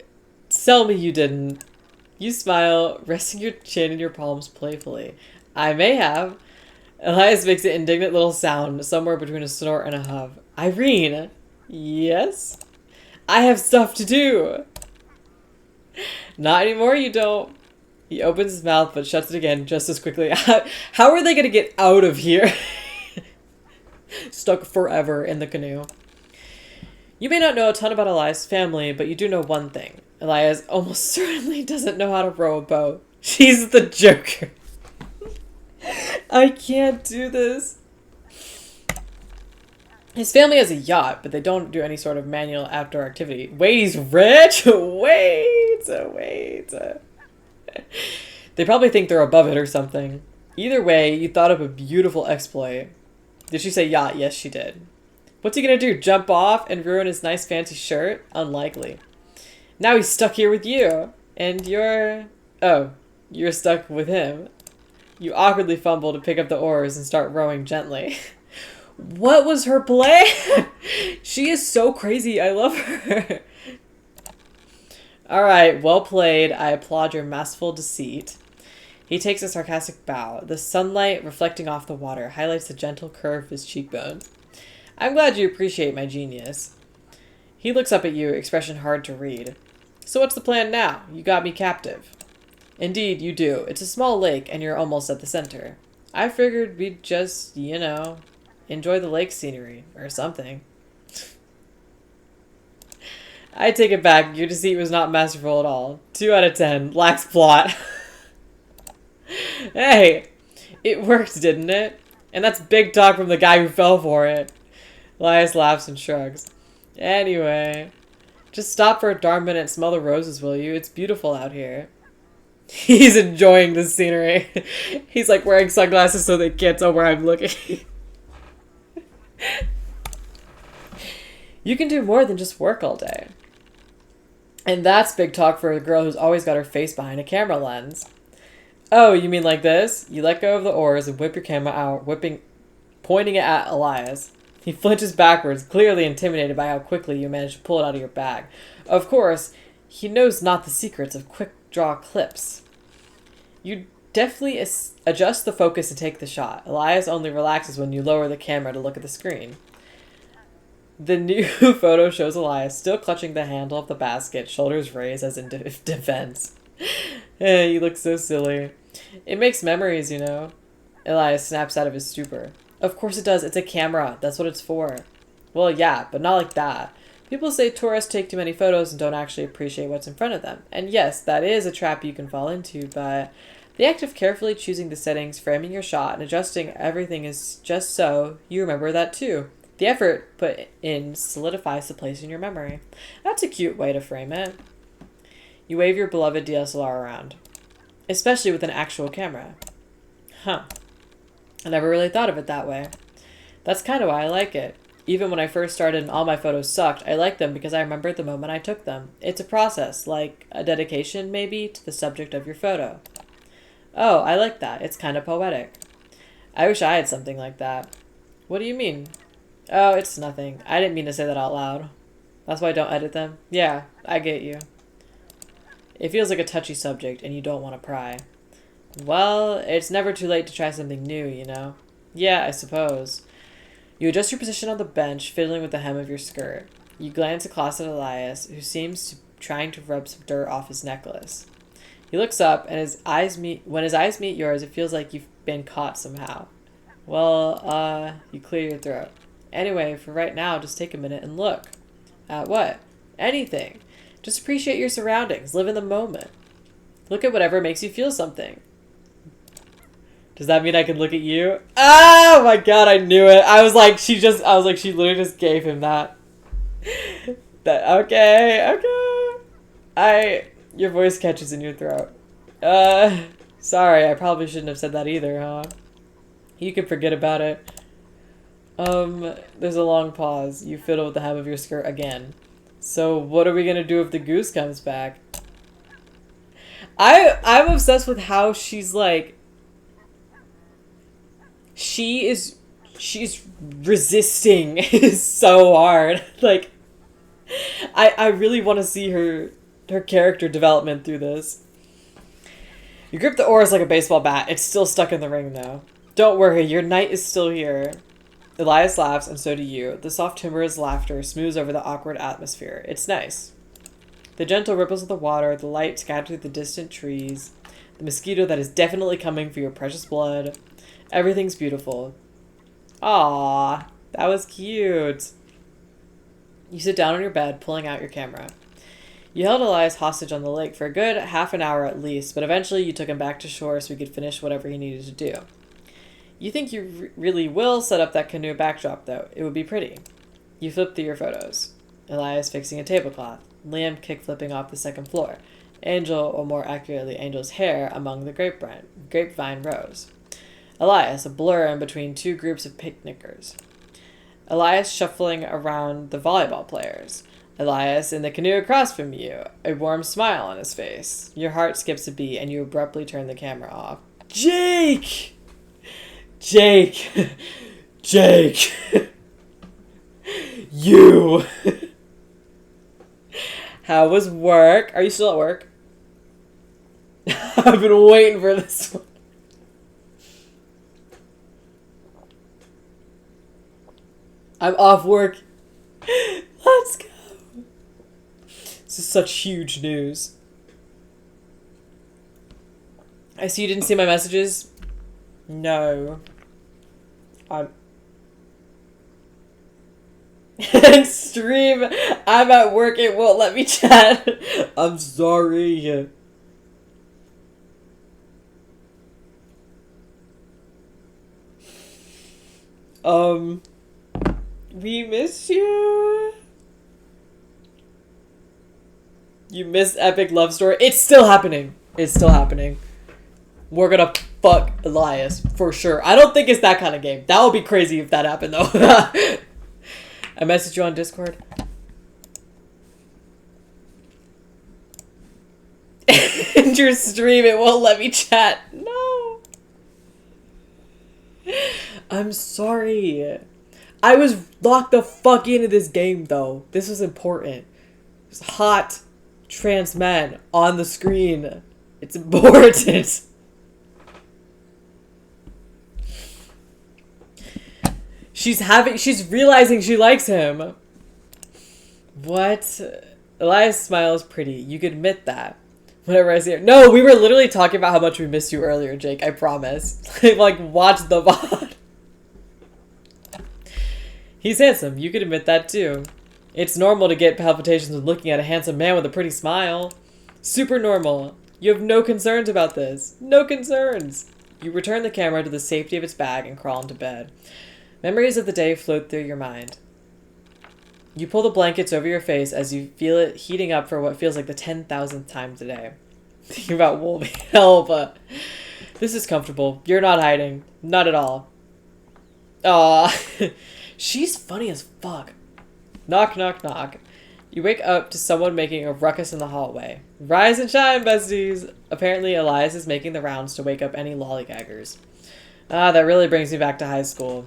Tell me you didn't. You smile, resting your chin in your palms playfully. I may have. Elias makes an indignant little sound, somewhere between a snort and a huff. Irene! Yes? I have stuff to do! Not anymore, you don't. He opens his mouth, but shuts it again just as quickly. How are they gonna get out of here? Stuck forever in the canoe. You may not know a ton about Elias' family, but you do know one thing. Elias almost certainly doesn't know how to row a boat. She's the Joker. I can't do this. His family has a yacht, but they don't do any sort of manual outdoor activity. Wait, he's rich? Wait. They probably think they're above it or something. Either way, you thought of a beautiful exploit. Did she say yacht? Yes, she did. What's he gonna do? Jump off and ruin his nice fancy shirt? Unlikely. Now he's stuck here with you. And you're... Oh, you're stuck with him. You awkwardly fumble to pick up the oars and start rowing gently. What was her plan? She is so crazy. I love her. Alright, well played. I applaud your masterful deceit. He takes a sarcastic bow. The sunlight reflecting off the water highlights the gentle curve of his cheekbones. I'm glad you appreciate my genius. He looks up at you, expression hard to read. So what's the plan now? You got me captive. Indeed, you do. It's a small lake, and you're almost at the center. I figured we'd just, you know, enjoy the lake scenery, or something. I take it back. Your deceit was not masterful at all. 2 out of 10. Lacks plot. Hey, it worked, didn't it? And that's big talk from the guy who fell for it. Elias laughs and shrugs. Anyway, just stop for a darn minute and smell the roses, will you? It's beautiful out here. He's enjoying the scenery. He's like wearing sunglasses so they can't tell where I'm looking. You can do more than just work all day. And that's big talk for a girl who's always got her face behind a camera lens. Oh, you mean like this? You let go of the oars and whip your camera out, pointing it at Elias. He flinches backwards, clearly intimidated by how quickly you manage to pull it out of your bag. Of course, he knows not the secrets of quick draw clips. You deftly adjust the focus and take the shot. Elias only relaxes when you lower the camera to look at the screen. The new photo shows Elias still clutching the handle of the basket, shoulders raised as in defense. You look so silly. It makes memories, you know. Elias snaps out of his stupor. Of course it does. It's a camera. That's what it's for. Well, yeah, but not like that. People say tourists take too many photos and don't actually appreciate what's in front of them. And yes, that is a trap you can fall into, but the act of carefully choosing the settings, framing your shot, and adjusting everything is just so you remember that too. The effort put in solidifies the place in your memory. That's a cute way to frame it. You wave your beloved DSLR around, especially with an actual camera. Huh. I never really thought of it that way. That's kind of why I like it. Even when I first started and all my photos sucked, I liked them because I remembered the moment I took them. It's a process, like a dedication, maybe, to the subject of your photo. Oh, I like that. It's kind of poetic. I wish I had something like that. What do you mean? Oh, it's nothing. I didn't mean to say that out loud. That's why I don't edit them. Yeah, I get you. It feels like a touchy subject and you don't want to pry. Well, it's never too late to try something new, you know? Yeah, I suppose. You adjust your position on the bench, fiddling with the hem of your skirt. You glance across at Elias, who seems trying to rub some dirt off his necklace. He looks up, and when his eyes meet yours, it feels like you've been caught somehow. Well, you clear your throat. Anyway, for right now, just take a minute and look. At what? Anything. Just appreciate your surroundings. Live in the moment. Look at whatever makes you feel something. Does that mean I can look at you? Oh my god, I knew it. I was like, she literally just gave him that. Okay. Your voice catches in your throat. Sorry, I probably shouldn't have said that either, huh? You can forget about it. There's a long pause. You fiddle with the hem of your skirt again. So what are we gonna do if the goose comes back? I'm obsessed with how she's like, she's resisting so hard. Like, I really want to see her character development through this. You grip the oars like a baseball bat. It's still stuck in the ring though. Don't worry, your night is still here. Elias laughs, and so do you. The soft timorous laughter smooths over the awkward atmosphere. It's nice. The gentle ripples of the water, the light scattered through the distant trees, the mosquito that is definitely coming for your precious blood. Everything's beautiful. Aww, that was cute. You sit down on your bed, pulling out your camera. You held Elias hostage on the lake for a good half an hour at least, but eventually you took him back to shore so he could finish whatever he needed to do. You think you really will set up that canoe backdrop, though. It would be pretty. You flip through your photos. Elias fixing a tablecloth. Liam kick-flipping off the second floor. Angel, or more accurately, Angel's hair among the grapevine rows. Elias, a blur in between two groups of picnickers. Elias shuffling around the volleyball players. Elias in the canoe across from you, a warm smile on his face. Your heart skips a beat and you abruptly turn the camera off. Jake! You! How was work? Are you still at work? I've been waiting for this one. I'm off work. Let's go. This is such huge news. I see you didn't see my messages. No. Extreme. I'm at work. It won't let me chat. I'm sorry. We miss you. You miss Epic Love Story. It's still happening. It's still happening. We're gonna fuck Elias for sure. I don't think it's that kind of game. That would be crazy if that happened though. I messaged you on Discord. End your stream, it won't let me chat. No. I'm sorry. I was locked the fuck into this game though. This was important. There's hot trans men on the screen. It's important. She's realizing she likes him. What? Elias' smile is pretty. You can admit that. Whenever I see her. No, we were literally talking about how much we missed you earlier, Jake. I promise. Like, watch the VOD. He's handsome. You could admit that too. It's normal to get palpitations when looking at a handsome man with a pretty smile. Super normal. You have no concerns about this. No concerns. You return the camera to the safety of its bag and crawl into bed. Memories of the day float through your mind. You pull the blankets over your face as you feel it heating up for what feels like the 10,000th time today. Thinking about Wolby. Help. This is comfortable. You're not hiding. Not at all. Aw. She's funny as fuck. Knock, knock, knock. You wake up to someone making a ruckus in the hallway. Rise and shine, besties! Apparently, Elias is making the rounds to wake up any lollygaggers. Ah, that really brings me back to high school.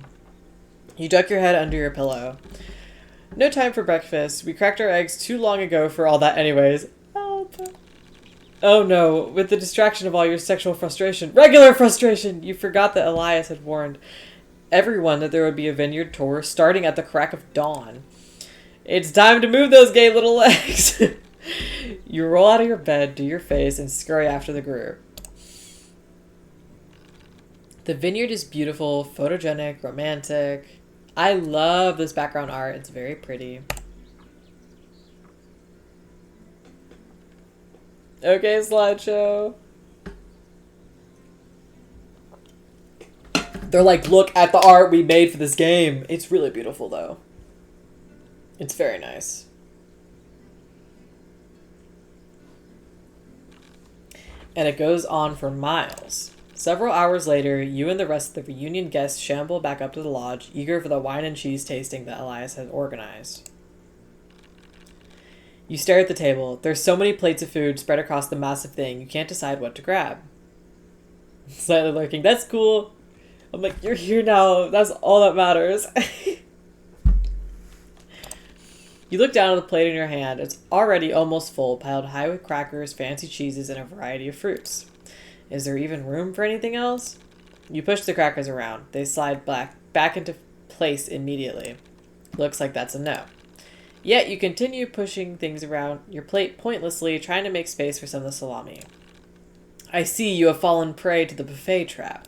You duck your head under your pillow. No time for breakfast. We cracked our eggs too long ago for all that anyways. Help. Oh no, with the distraction of all your sexual frustration. Regular frustration! You forgot that Elias had warned everyone that there would be a vineyard tour starting at the crack of dawn. It's time to move those gay little legs! You roll out of your bed, do your face, and scurry after the group. The vineyard is beautiful, photogenic, romantic. I love this background art. It's very pretty. Okay, slideshow. They're like, look at the art we made for this game. It's really beautiful, though. It's very nice. And it goes on for miles. Several hours later, you and the rest of the reunion guests shamble back up to the lodge, eager for the wine and cheese tasting that Elias had organized. You stare at the table. There's so many plates of food spread across the massive thing, you can't decide what to grab. Slightly lurking, that's cool. I'm like, you're here now. That's all that matters. You look down at the plate in your hand. It's already almost full, piled high with crackers, fancy cheeses, and a variety of fruits. Is there even room for anything else? You push the crackers around. They slide back into place immediately. Looks like that's a no. Yet you continue pushing things around your plate pointlessly, trying to make space for some of the salami. I see you have fallen prey to the buffet trap.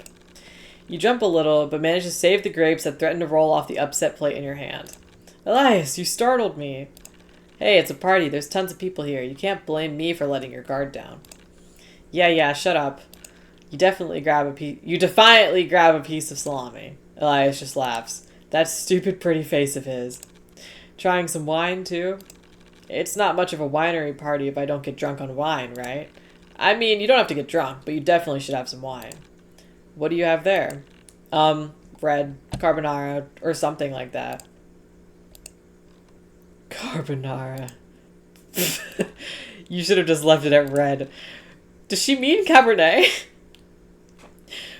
You jump a little, but manage to save the grapes that threaten to roll off the upset plate in your hand. Elias, you startled me. Hey, it's a party. There's tons of people here. You can't blame me for letting your guard down. Yeah, shut up. You definitely you defiantly grab a piece of salami. Elias just laughs. That stupid pretty face of his. Trying some wine, too? It's not much of a winery party if I don't get drunk on wine, right? I mean, you don't have to get drunk, but you definitely should have some wine. What do you have there? Red carbonara or something like that. Carbonara. You should have just left it at red. Does she mean Cabernet?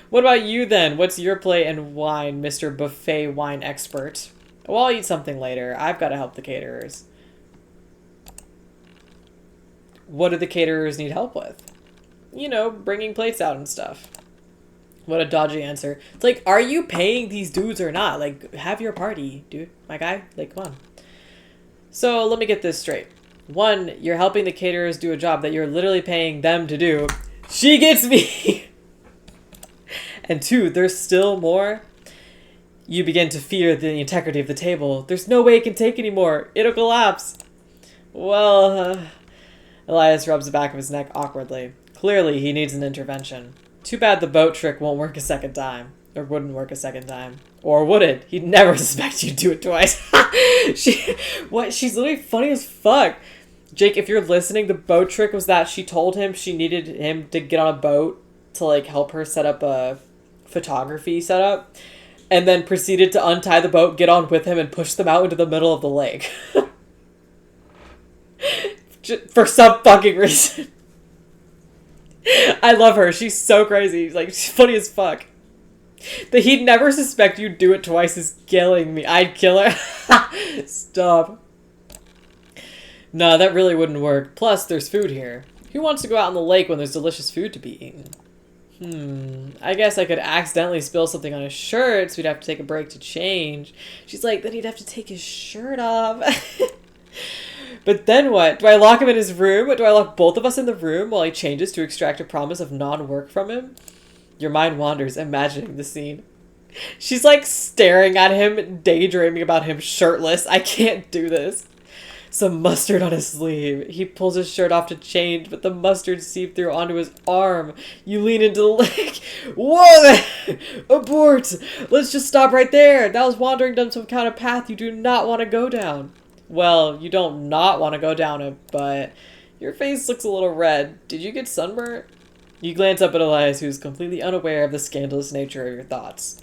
What about you then? What's your plate and wine, Mr. Buffet Wine Expert? Well, I'll eat something later. I've got to help the caterers. What do the caterers need help with? You know, bringing plates out and stuff. What a dodgy answer. It's like, are you paying these dudes or not? Like, have your party, dude. My guy. Like, come on. So, let me get this straight. One, you're helping the caterers do a job that you're literally paying them to do. She gets me! And two, there's still more. You begin to fear the integrity of the table. There's no way it can take anymore. It'll collapse. Well, Elias rubs the back of his neck awkwardly. Clearly, he needs an intervention. Too bad the boat trick won't work a second time. Or wouldn't work a second time. Or would it? He'd never suspect you'd do it twice. She's literally funny as fuck. Jake, if you're listening, the boat trick was that she told him she needed him to get on a boat to, like, help her set up a photography setup. And then proceeded to untie the boat, get on with him, and push them out into the middle of the lake. For some fucking reason. I love her. She's so crazy. Like, she's funny as fuck. That he'd never suspect you'd do it twice is killing me. I'd kill her. Stop. No, that really wouldn't work. Plus, there's food here. Who wants to go out on the lake when there's delicious food to be eaten? I guess I could accidentally spill something on his shirt, so we'd have to take a break to change. She's like, then he'd have to take his shirt off. But then what? Do I lock him in his room? Do I lock both of us in the room while he changes to extract a promise of non-work from him? Your mind wanders, imagining the scene. She's like staring at him, daydreaming about him shirtless. I can't do this. Some mustard on his sleeve. He pulls his shirt off to change, but the mustard seeped through onto his arm. You lean into the lake. Whoa! Abort! Let's just stop right there. That was wandering down some kind of path you do not want to go down. Well, you don't not want to go down it, but your face looks a little red. Did you get sunburnt? You glance up at Elias, who's completely unaware of the scandalous nature of your thoughts.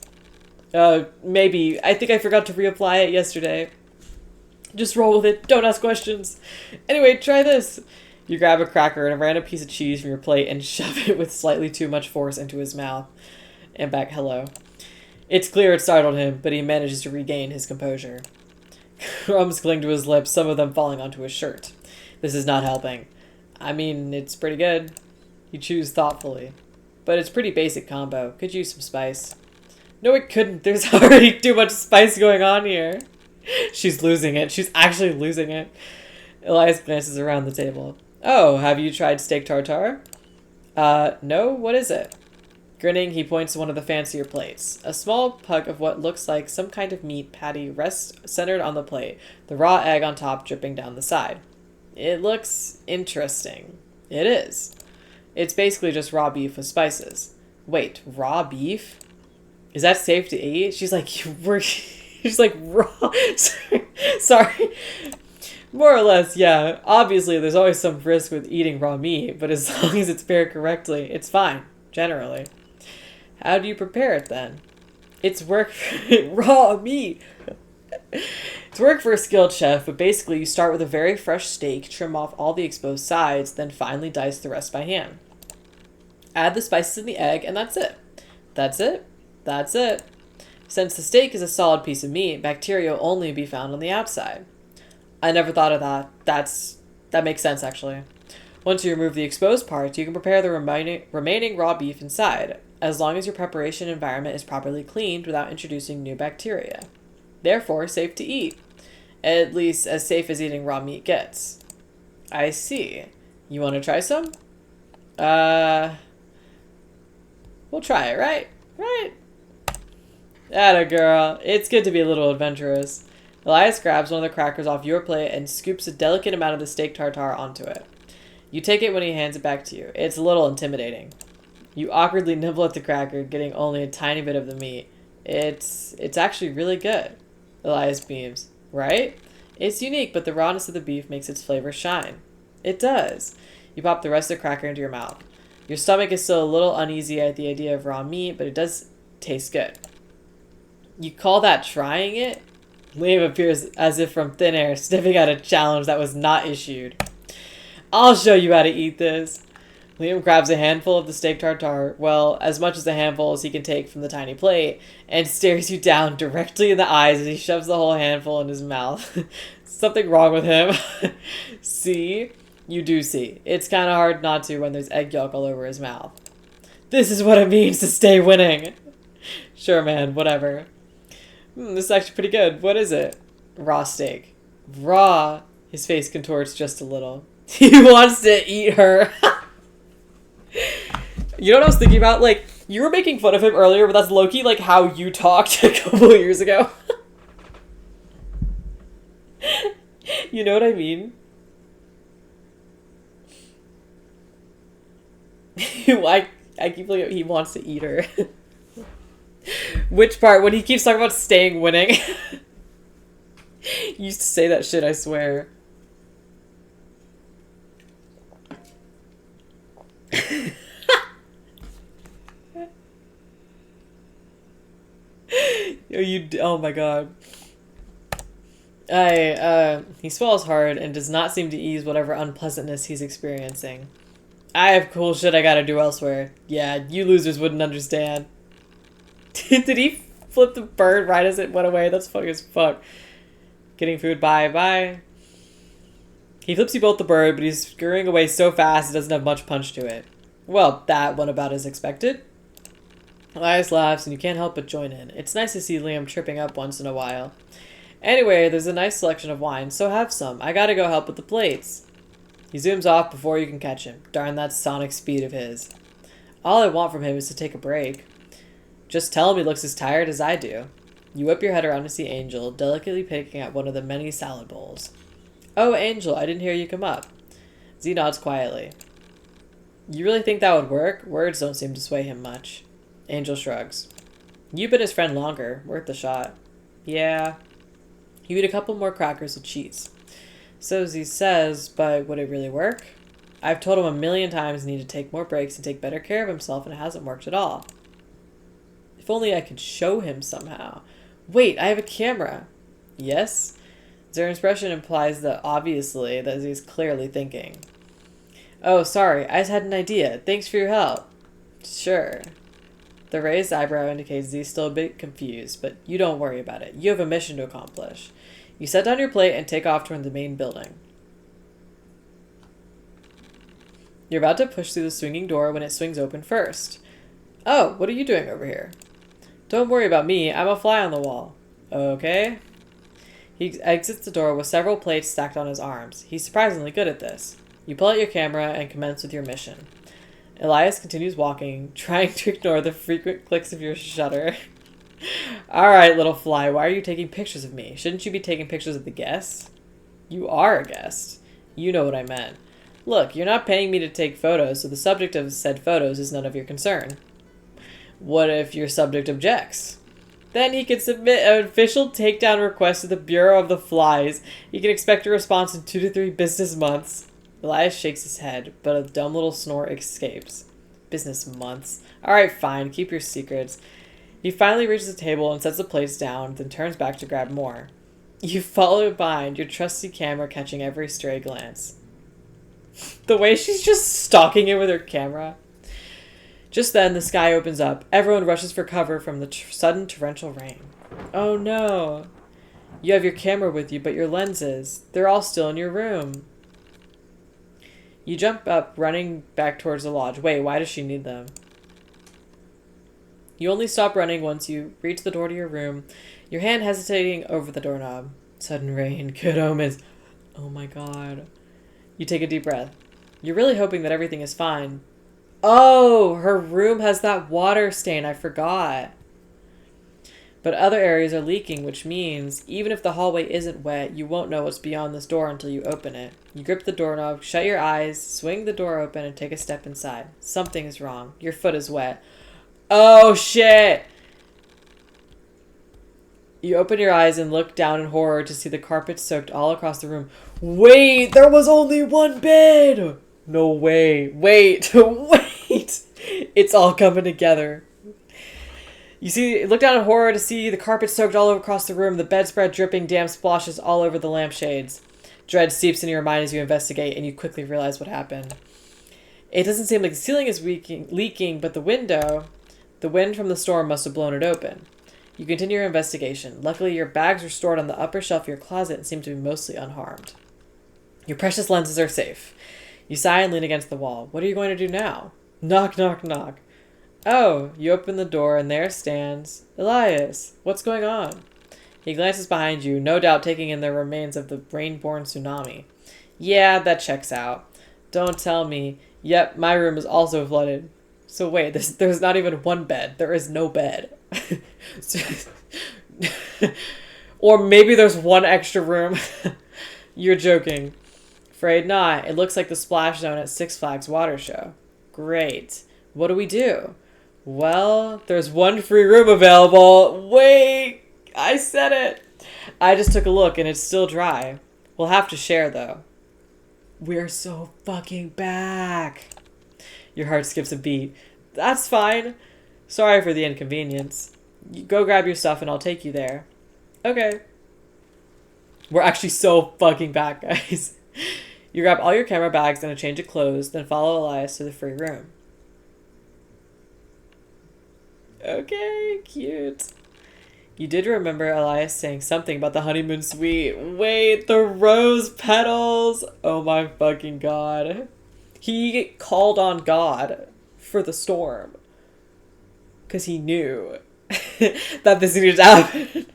Maybe. I think I forgot to reapply it yesterday. Just roll with it. Don't ask questions. Anyway, try this. You grab a cracker and a random piece of cheese from your plate and shove it with slightly too much force into his mouth. And back hello. It's clear it startled him, but he manages to regain his composure. Crumbs cling to his lips, some of them falling onto his shirt. This is not helping. I mean, it's pretty good. You choose thoughtfully. But it's pretty basic combo. Could use some spice. No, it couldn't. There's already too much spice going on here. She's losing it. She's actually losing it. Elias glances around the table. Oh, have you tried steak tartare? No? What is it? Grinning, he points to one of the fancier plates. A small pug of what looks like some kind of meat patty rests centered on the plate, the raw egg on top dripping down the side. It looks interesting. It is. It's basically just raw beef with spices. Wait, raw beef? Is that safe to eat? She's like, she's like, raw? Sorry. More or less, yeah. Obviously, there's always some risk with eating raw meat, but as long as it's prepared correctly, it's fine, generally. How do you prepare it, then? It's work raw meat. It's work for a skilled chef, but basically you start with a very fresh steak, trim off all the exposed sides, then finely dice the rest by hand. Add the spices and the egg, and that's it. That's it. That's it. Since the steak is a solid piece of meat, bacteria will only be found on the outside. I never thought of that. That makes sense, actually. Once you remove the exposed parts, you can prepare the remaining raw beef inside, as long as your preparation environment is properly cleaned without introducing new bacteria. Therefore, safe to eat. At least as safe as eating raw meat gets. I see. You want to try some? We'll try it, right? Right? Atta girl. It's good to be a little adventurous. Elias grabs one of the crackers off your plate and scoops a delicate amount of the steak tartare onto it. You take it when he hands it back to you. It's a little intimidating. You awkwardly nibble at the cracker, getting only a tiny bit of the meat. It's actually really good. Elias beams. Right? It's unique, but the rawness of the beef makes its flavor shine. It does. You pop the rest of the cracker into your mouth. Your stomach is still a little uneasy at the idea of raw meat, but it does taste good. You call that trying it? Liam appears as if from thin air, sniffing at a challenge that was not issued. I'll show you how to eat this. Liam grabs a handful of the steak tartare, well, as much as a handful as he can take from the tiny plate, and stares you down directly in the eyes as he shoves the whole handful in his mouth. Something wrong with him. See? You do see. It's kind of hard not to when there's egg yolk all over his mouth. This is what it means to stay winning. Sure, man, whatever. This is actually pretty good. What is it? Raw steak. Raw. His face contorts just a little. He wants to eat her. You know what I was thinking about? Like, you were making fun of him earlier, but that's low-key like how you talked a couple of years ago. You know what I mean? I keep looking at he wants to eat her. Which part? When he keeps talking about staying winning. You used to say that shit, I swear. Oh my god. He swallows hard and does not seem to ease whatever unpleasantness he's experiencing. I have cool shit I gotta do elsewhere. Yeah, you losers wouldn't understand. Did he flip the bird right as it went away? That's funny as fuck. Getting food, bye. He flips you both the bird, but he's scurrying away so fast it doesn't have much punch to it. Well, that went about as expected. Elias laughs and you can't help but join in. It's nice to see Liam tripping up once in a while. Anyway, there's a nice selection of wine, so have some. I gotta go help with the plates. He zooms off before you can catch him. Darn that sonic speed of his. All I want from him is to take a break. Just tell him he looks as tired as I do. You whip your head around to see Angel, delicately picking at one of the many salad bowls. Oh, Angel, I didn't hear you come up. Z nods quietly. You really think that would work? Words don't seem to sway him much. Angel shrugs. You've been his friend longer. Worth the shot. Yeah. You eat a couple more crackers with cheese. So Z says, but would it really work? I've told him 1,000,000 times he needs to take more breaks and take better care of himself, and it hasn't worked at all. If only I could show him somehow. Wait, I have a camera. Yes? Their expression implies that obviously that he's clearly thinking. Oh, sorry, I just had an idea. Thanks for your help. Sure. The raised eyebrow indicates he's still a bit confused, but you don't worry about it. You have a mission to accomplish. You set down your plate and take off toward the main building. You're about to push through the swinging door when it swings open first. Oh, what are you doing over here? Don't worry about me. I'm a fly on the wall. Okay. He exits the door with several plates stacked on his arms. He's surprisingly good at this. You pull out your camera and commence with your mission. Elias continues walking, trying to ignore the frequent clicks of your shutter. Alright, little fly, why are you taking pictures of me? Shouldn't you be taking pictures of the guests? You are a guest. You know what I meant. Look, you're not paying me to take photos, so the subject of said photos is none of your concern. What if your subject objects? Then he can submit an official takedown request to the Bureau of the Flies. You can expect a response in 2 to 3 business months. Elias shakes his head, but a dumb little snort escapes. Business months. Alright, fine, keep your secrets. He finally reaches the table and sets the plates down, then turns back to grab more. You follow behind, your trusty camera catching every stray glance. The way she's just stalking it with her camera. Just then, the sky opens up. Everyone rushes for cover from the sudden torrential rain. Oh no. You have your camera with you, but your lenses. They're all still in your room. You jump up, running back towards the lodge. Wait, why does she need them? You only stop running once you reach the door to your room, your hand hesitating over the doorknob. Sudden rain, good omens. Oh my god. You take a deep breath. You're really hoping that everything is fine. Oh, her room has that water stain. I forgot. But other areas are leaking, which means even if the hallway isn't wet, you won't know what's beyond this door until you open it. You grip the doorknob, shut your eyes, swing the door open, and take a step inside. Something is wrong. Your foot is wet. Oh, shit! You open your eyes and look down in horror to see the carpet soaked all across the room. Wait, there was only one bed! No way. Wait, wait! It's all coming together. Look down in horror to see the carpet soaked all over across the room, the bedspread dripping, damp splashes all over the lampshades. Dread seeps into your mind as you investigate, and you quickly realize what happened. It doesn't seem like the ceiling is leaking, but the wind from the storm must have blown it open. You continue your investigation. Luckily, your bags are stored on the upper shelf of your closet and seem to be mostly unharmed. Your precious lenses are safe. You sigh and lean against the wall. What are you going to do now? Knock, knock, knock. Oh, you open the door and there stands Elias. What's going on? He glances behind you, no doubt taking in the remains of the rain-born tsunami. Yeah, that checks out. Don't tell me. Yep, my room is also flooded. So wait, there's not even one bed. There is no bed. Or maybe there's one extra room. You're joking. Afraid not. It looks like the splash zone at Six Flags Water Show. Great. What do we do? Well, there's one free room available. Wait, I said it. I just took a look and it's still dry. We'll have to share though. We're so fucking back. Your heart skips a beat. That's fine. Sorry for the inconvenience. You go grab your stuff and I'll take you there. Okay. We're actually so fucking back, guys. You grab all your camera bags and a change of clothes, then follow Elias to the free room. Okay, cute. You did remember Elias saying something about the honeymoon suite. Wait, the rose petals! Oh my fucking god. He called on God for the storm. Because he knew that this needed to happen.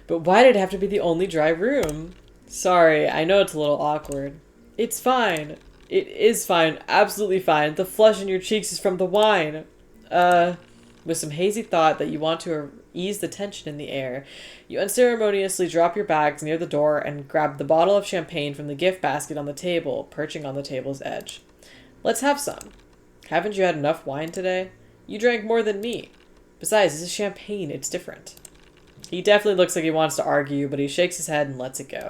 But why did it have to be the only dry room? Sorry, I know it's a little awkward. It's fine. It is fine. Absolutely fine. The flush in your cheeks is from the wine. With some hazy thought that you want to ease the tension in the air, you unceremoniously drop your bags near the door and grab the bottle of champagne from the gift basket on the table, perching on the table's edge. Let's have some. Haven't you had enough wine today? You drank more than me. Besides, this is champagne. It's different. He definitely looks like he wants to argue, but he shakes his head and lets it go.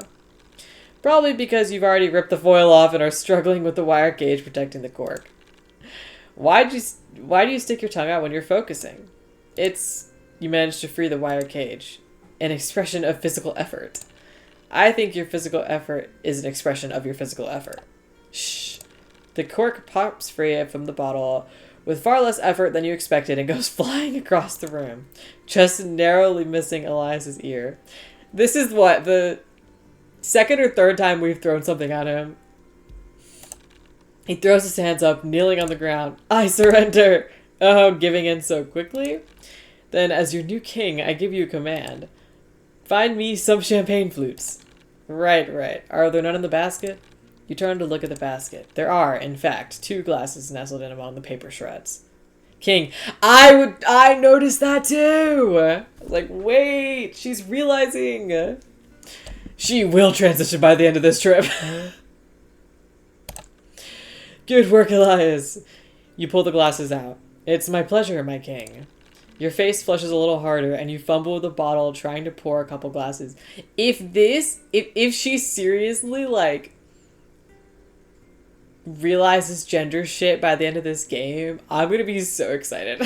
Probably because you've already ripped the foil off and are struggling with the wire cage protecting the cork. Why do you stick your tongue out when you're focusing? You managed to free the wire cage. An expression of physical effort. I think your physical effort is an expression of your physical effort. Shh. The cork pops free from the bottle with far less effort than you expected and goes flying across the room, just narrowly missing Elias's ear. This is what, the second or third time we've thrown something at him. He throws his hands up, kneeling on the ground. I surrender! Oh, giving in so quickly? Then, as your new king, I give you a command. Find me some champagne flutes. Right. Are there none in the basket? You turn to look at the basket. There are, in fact, 2 glasses nestled in among the paper shreds. King, I noticed that too! I was like, wait, she's realizing. She will transition by the end of this trip. Good work, Elias. You pull the glasses out. It's my pleasure, my king. Your face flushes a little harder and you fumble with the bottle trying to pour a couple glasses. If she seriously, like, realizes gender shit by the end of this game, I'm gonna be so excited.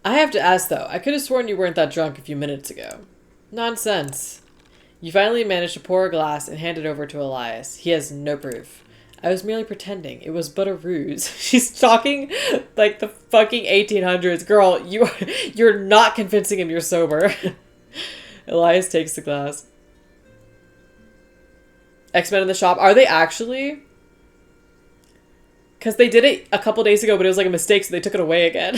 I have to ask though, I could have sworn you weren't that drunk a few minutes ago. Nonsense. You finally manage to pour a glass and hand it over to Elias. He has no proof. I was merely pretending. It was but a ruse. She's talking like the fucking 1800s. Girl, you're not convincing him you're sober. Elias takes the glass. X-Men in the shop. Are they actually? Because they did it a couple days ago, but it was like a mistake, so they took it away again.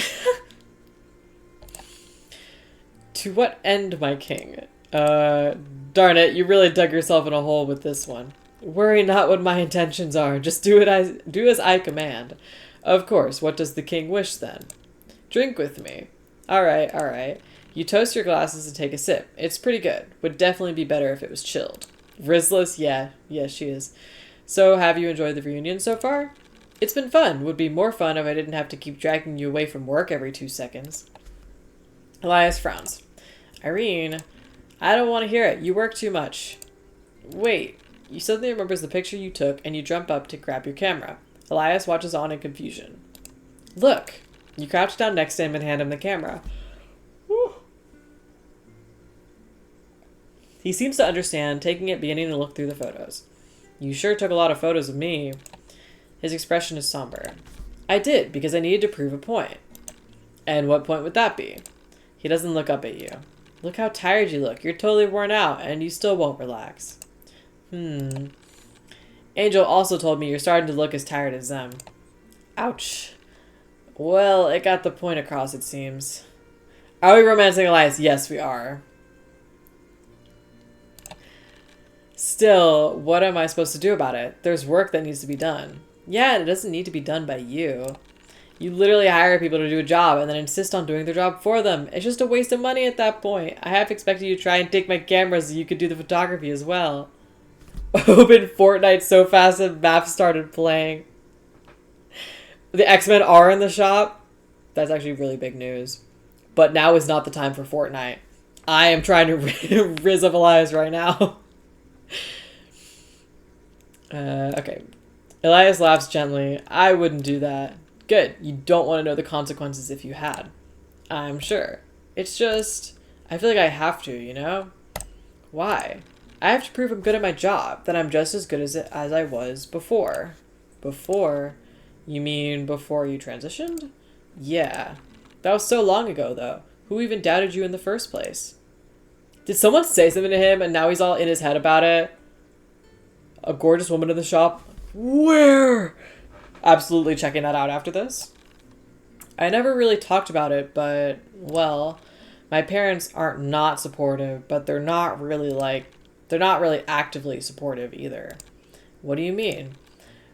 To what end, my king? Darn it, you really dug yourself in a hole with this one. Worry not what my intentions are. Just do as I command. Of course, what does the king wish then? Drink with me. Alright. You toast your glasses and take a sip. It's pretty good. Would definitely be better if it was chilled. Rizless? Yeah, she is. So, have you enjoyed the reunion so far? It's been fun. Would be more fun if I didn't have to keep dragging you away from work every 2 seconds. Elias frowns. Irene, I don't want to hear it. You work too much. Wait, you suddenly remembers the picture you took and you jump up to grab your camera. Elias watches on in confusion. Look! You crouch down next to him and hand him the camera. Whew. He seems to understand, taking it, beginning to look through the photos. You sure took a lot of photos of me. His expression is somber. I did, because I needed to prove a point. And what point would that be? He doesn't look up at you. Look how tired you look. You're totally worn out, and you still won't relax. Angel also told me you're starting to look as tired as them. Ouch. Well, it got the point across, it seems. Are we romancing Elias? Yes, we are. Still, what am I supposed to do about it? There's work that needs to be done. Yeah, and it doesn't need to be done by you. You literally hire people to do a job and then insist on doing their job for them. It's just a waste of money at that point. I half expected you to try and take my camera so you could do the photography as well. opened Fortnite so fast that maps started playing. The X-Men are in the shop. That's actually really big news. But now is not the time for Fortnite. I am trying to rizz up Elias right now. Okay. Elias laughs gently. I wouldn't do that. Good. You don't want to know the consequences if you had. I'm sure. It's just, I feel like I have to, you know? Why? I have to prove I'm good at my job, that I'm just as good as I was before. Before? You mean before you transitioned? Yeah. That was so long ago, though. Who even doubted you in the first place? Did someone say something to him and now he's all in his head about it? A gorgeous woman in the shop? Where? Absolutely checking that out after this. I never really talked about it, but, well, my parents aren't not supportive, but they're not really actively supportive either. What do you mean?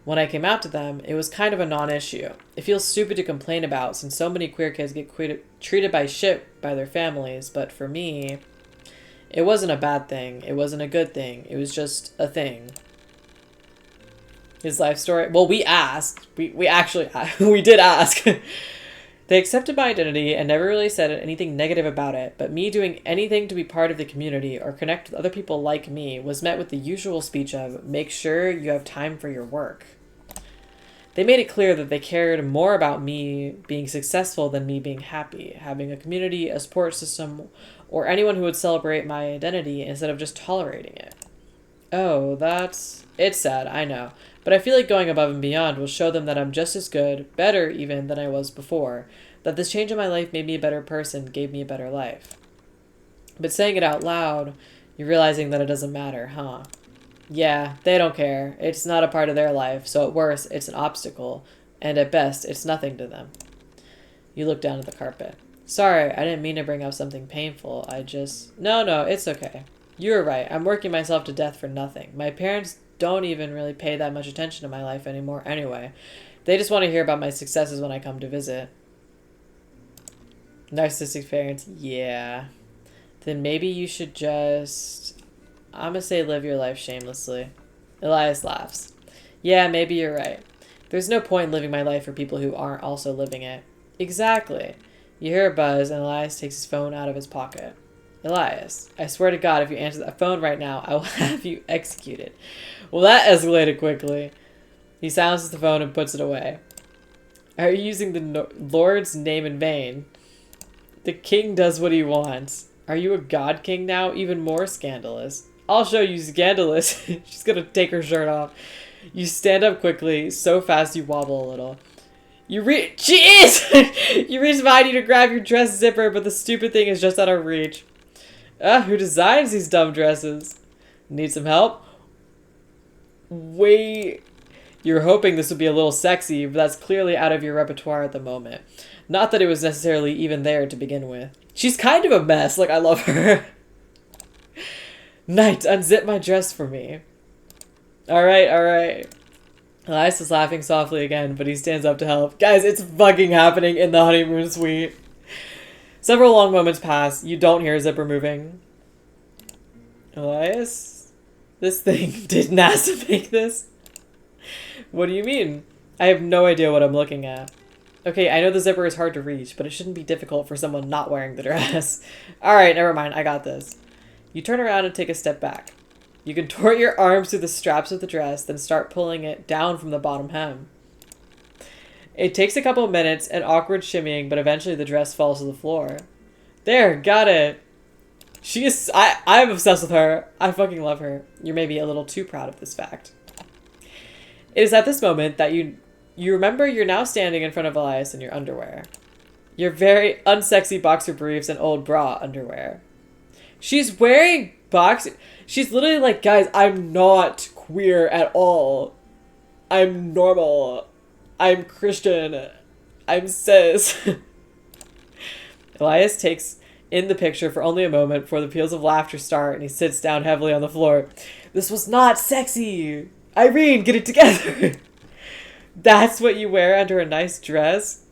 When I came out to them, it was kind of a non-issue. It feels stupid to complain about since so many queer kids get treated by shit by their families, but for me, it wasn't a bad thing. It wasn't a good thing. It was just a thing. His life story. Well, we asked. We actually, we did ask. They accepted my identity and never really said anything negative about it, but me doing anything to be part of the community or connect with other people like me was met with the usual speech of, make sure you have time for your work. They made it clear that they cared more about me being successful than me being happy, having a community, a support system, or anyone who would celebrate my identity instead of just tolerating it. Oh, it's sad, I know. But I feel like going above and beyond will show them that I'm just as good, better even, than I was before. That this change in my life made me a better person, gave me a better life. But saying it out loud, you're realizing that it doesn't matter, huh? Yeah, they don't care. It's not a part of their life, so at worst, it's an obstacle. And at best, it's nothing to them. You look down at the carpet. Sorry, I didn't mean to bring up something painful. No, it's okay. You were right. I'm working myself to death for nothing. My parents don't even really pay that much attention to my life anymore anyway. They just want to hear about my successes when I come to visit. Narcissistic parents? Yeah. Then maybe you should just... I'm gonna say live your life shamelessly. Elias laughs. Yeah, maybe you're right. There's no point in living my life for people who aren't also living it. Exactly. You hear a buzz and Elias takes his phone out of his pocket. Elias, I swear to God, if you answer that phone right now, I will have you executed. Well, that escalated quickly. He silences the phone and puts it away. Are you using the Lord's name in vain? The king does what he wants. Are you a god king now? Even more scandalous. I'll show you scandalous. She's gonna take her shirt off. You stand up quickly, so fast you wobble a little. You reach behind you to grab your dress zipper, but the stupid thing is just out of reach. Who designs these dumb dresses? Need some help? Wait. You're hoping this would be a little sexy, but that's clearly out of your repertoire at the moment. Not that it was necessarily even there to begin with. She's kind of a mess, like I love her. Knight, unzip my dress for me. Alright. Elias is laughing softly again, but he stands up to help. Guys, it's fucking happening in the honeymoon suite. Several long moments pass. You don't hear a zipper moving. Elias? This thing, did NASA make this? What do you mean? I have no idea what I'm looking at. Okay, I know the zipper is hard to reach, but it shouldn't be difficult for someone not wearing the dress. Alright, never mind, I got this. You turn around and take a step back. You contort your arms through the straps of the dress, then start pulling it down from the bottom hem. It takes a couple minutes and awkward shimmying, but eventually the dress falls to the floor. There, got it. I'm obsessed with her. I fucking love her. You're maybe a little too proud of this fact. It is at this moment that you remember you're now standing in front of Elias in your underwear. Your very unsexy boxer briefs and old bra underwear. She's wearing she's literally like, guys, I'm not queer at all. I'm normal. I'm Christian. I'm cis. Elias takes in the picture for only a moment before the peals of laughter start and he sits down heavily on the floor. This was not sexy. Irene, get it together. That's what you wear under a nice dress?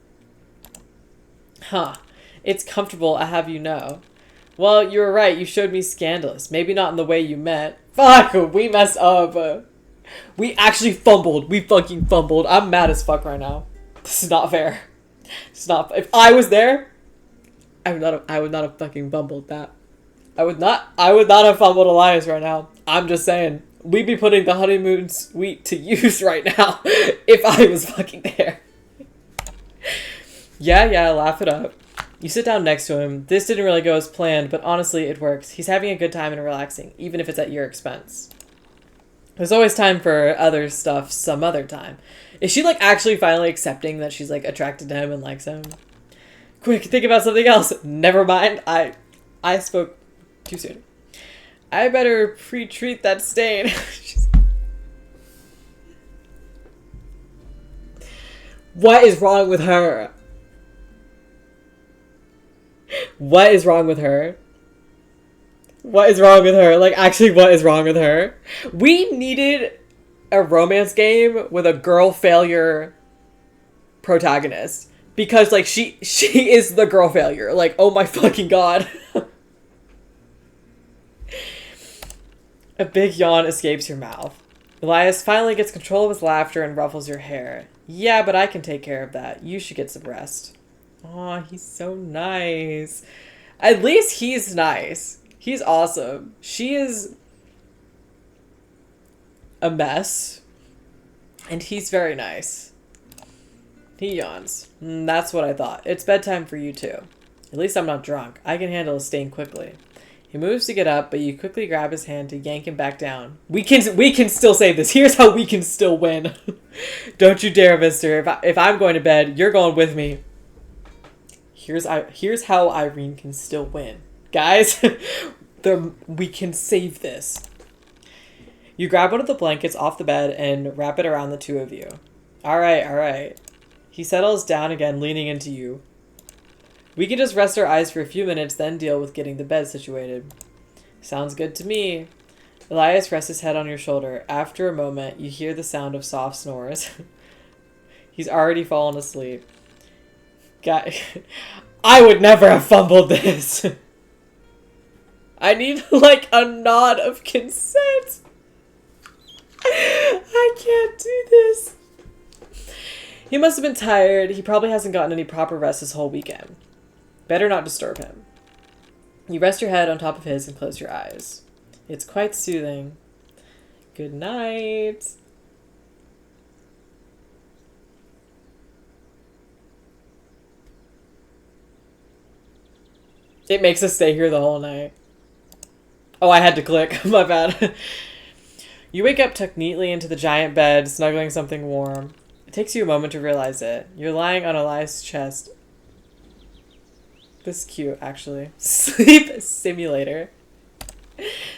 Huh. It's comfortable, I have you know. Well, you were right. You showed me scandalous. Maybe not in the way you meant. Fuck, we messed up. We actually fumbled. We fucking fumbled. I'm mad as fuck right now. This is not fair. It's not. If I was there, I would not have fucking fumbled that. I would not have fumbled Elias right now. I'm just saying. We'd be putting the honeymoon suite to use right now if I was fucking there. Yeah, laugh it up. You sit down next to him. This didn't really go as planned, but honestly, it works. He's having a good time and relaxing, even if it's at your expense. There's always time for other stuff some other time. Is she, like, actually finally accepting that she's, like, attracted to him and likes him? Quick, think about something else. Never mind. I spoke too soon. I better pre-treat that stain. What is wrong with her? What is wrong with her? What is wrong with her? Like, actually, what is wrong with her? We needed a romance game with a girl failure protagonist. Because, like, she is the girl failure. Like, oh my fucking god. A big yawn escapes your mouth. Elias finally gets control of his laughter and ruffles your hair. Yeah, but I can take care of that. You should get some rest. Aw, he's so nice. At least he's nice. He's awesome. She is a mess. And he's very nice. He yawns. That's what I thought. It's bedtime for you too. At least I'm not drunk. I can handle a stain quickly. He moves to get up, but you quickly grab his hand to yank him back down. We can still save this. Here's how we can still win. Don't you dare, mister. If I'm going to bed, you're going with me. Here's how Irene can still win. Guys, we can save this. You grab one of the blankets off the bed and wrap it around the two of you. All right. He settles down again, leaning into you. We can just rest our eyes for a few minutes, then deal with getting the bed situated. Sounds good to me. Elias rests his head on your shoulder. After a moment, you hear the sound of soft snores. He's already fallen asleep. I would never have fumbled this. I need, like, a nod of consent. I can't do this. He must have been tired. He probably hasn't gotten any proper rest this whole weekend. Better not disturb him. You rest your head on top of his and close your eyes. It's quite soothing. Good night. It makes us stay here the whole night. Oh, I had to click. My bad. You wake up tucked neatly into the giant bed, snuggling something warm. It takes you a moment to realize it. You're lying on Elias' chest. This is cute, actually. Sleep simulator.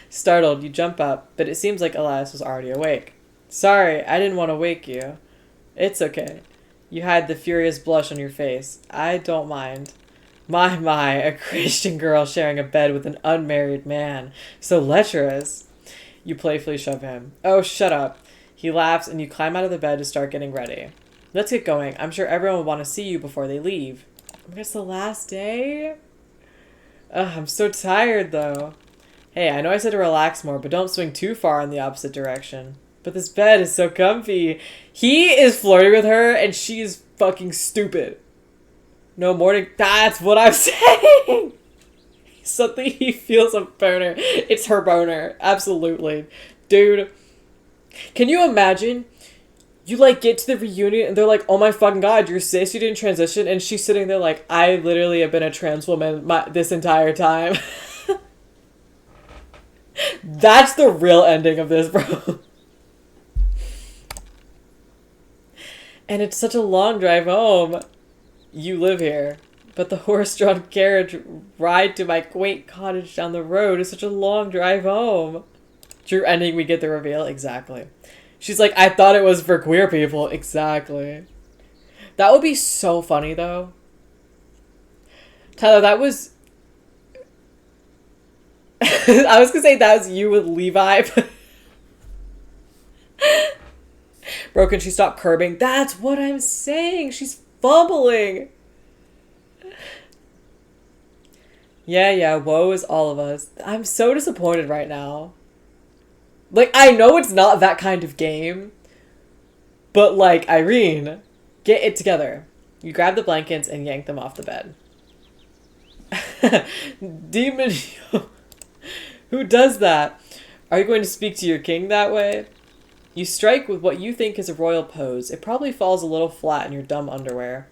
Startled, you jump up, but it seems like Elias was already awake. Sorry, I didn't want to wake you. It's okay. You hide the furious blush on your face. I don't mind. My, a Christian girl sharing a bed with an unmarried man. So lecherous. You playfully shove him. Oh, shut up. He laughs and you climb out of the bed to start getting ready. Let's get going. I'm sure everyone will want to see you before they leave. I guess the last day? Ugh, I'm so tired though. Hey, I know I said to relax more, but don't swing too far in the opposite direction. But this bed is so comfy. He is flirting with her and she is fucking stupid. No morning. That's what I'm saying. Suddenly he feels a boner. It's her boner. Absolutely. Dude. Can you imagine? You, like, get to the reunion and they're like, oh my fucking god, you're cis, you didn't transition. And she's sitting there like, I literally have been a trans woman this entire time. That's the real ending of this, bro. And it's such a long drive home. You live here. But the horse-drawn carriage ride to my quaint cottage down the road is such a long drive home. True ending, we get the reveal. Exactly. She's like, I thought it was for queer people. Exactly. That would be so funny, though. Tyler, that was... I was gonna say that was you with Levi, but... Bro, can she stop curbing? That's what I'm saying. She's fumbling. Yeah, woe is all of us. I'm so disappointed right now. Like, I know it's not that kind of game, but like, Irene, get it together. You grab the blankets and yank them off the bed. Demon, who does that? Are you going to speak to your king that way? You strike with what you think is a royal pose. It probably falls a little flat in your dumb underwear.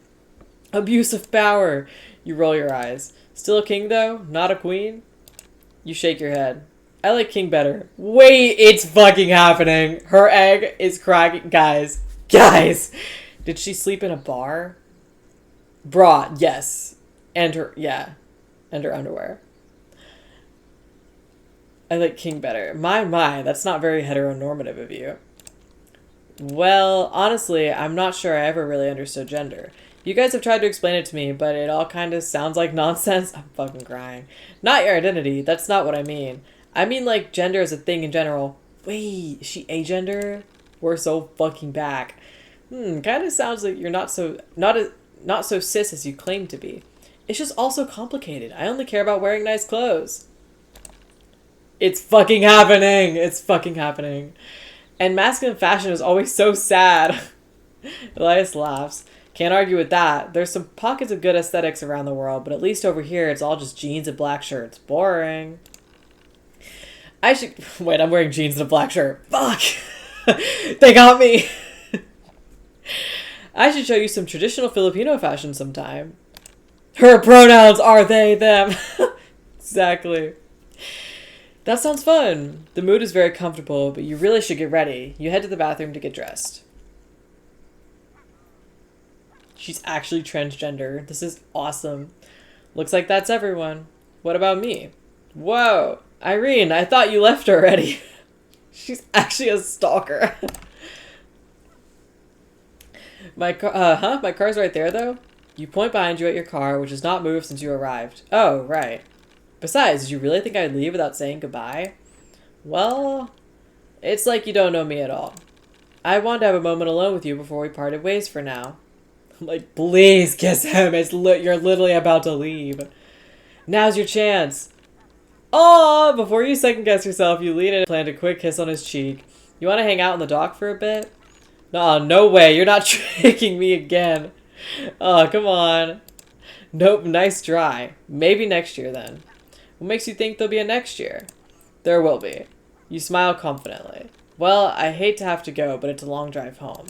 Abuse of power! You roll your eyes. Still a king, though? Not a queen? You shake your head. I like king better. Wait, it's fucking happening. Her egg is cracking. Guys! Did she sleep in a bar? Bra, yes. And her, yeah. And her underwear. I like king better. My, that's not very heteronormative of you. Well, honestly, I'm not sure I ever really understood gender. You guys have tried to explain it to me, but it all kind of sounds like nonsense. I'm fucking crying. Not your identity. That's not what I mean. I mean, like, gender as a thing in general. Wait, is she agender? We're so fucking back. Kind of sounds like you're not so cis as you claim to be. It's just also complicated. I only care about wearing nice clothes. It's fucking happening. It's fucking happening. And masculine fashion is always so sad. Elias laughs. Can't argue with that. There's some pockets of good aesthetics around the world, but at least over here it's all just jeans and black shirts. Boring. I should... Wait, I'm wearing jeans and a black shirt. Fuck! They got me! I should show you some traditional Filipino fashion sometime. Her pronouns are they, them. Exactly. That sounds fun. The mood is very comfortable, but you really should get ready. You head to the bathroom to get dressed. She's actually transgender. This is awesome. Looks like that's everyone. What about me? Whoa. Irene, I thought you left already. She's actually a stalker. My car's right there, though. You point behind you at your car, which has not moved since you arrived. Oh, right. Besides, did you really think I'd leave without saying goodbye? Well, it's like you don't know me at all. I wanted to have a moment alone with you before we parted ways for now. I'm like, please kiss him. You're literally about to leave. Now's your chance. Oh, before you second guess yourself, you lean in and plant a quick kiss on his cheek. You want to hang out on the dock for a bit? No way. You're not tricking me again. Oh, come on. Nope, nice try. Maybe next year then. What makes you think there'll be a next year? There will be. You smile confidently. Well, I hate to have to go, but it's a long drive home.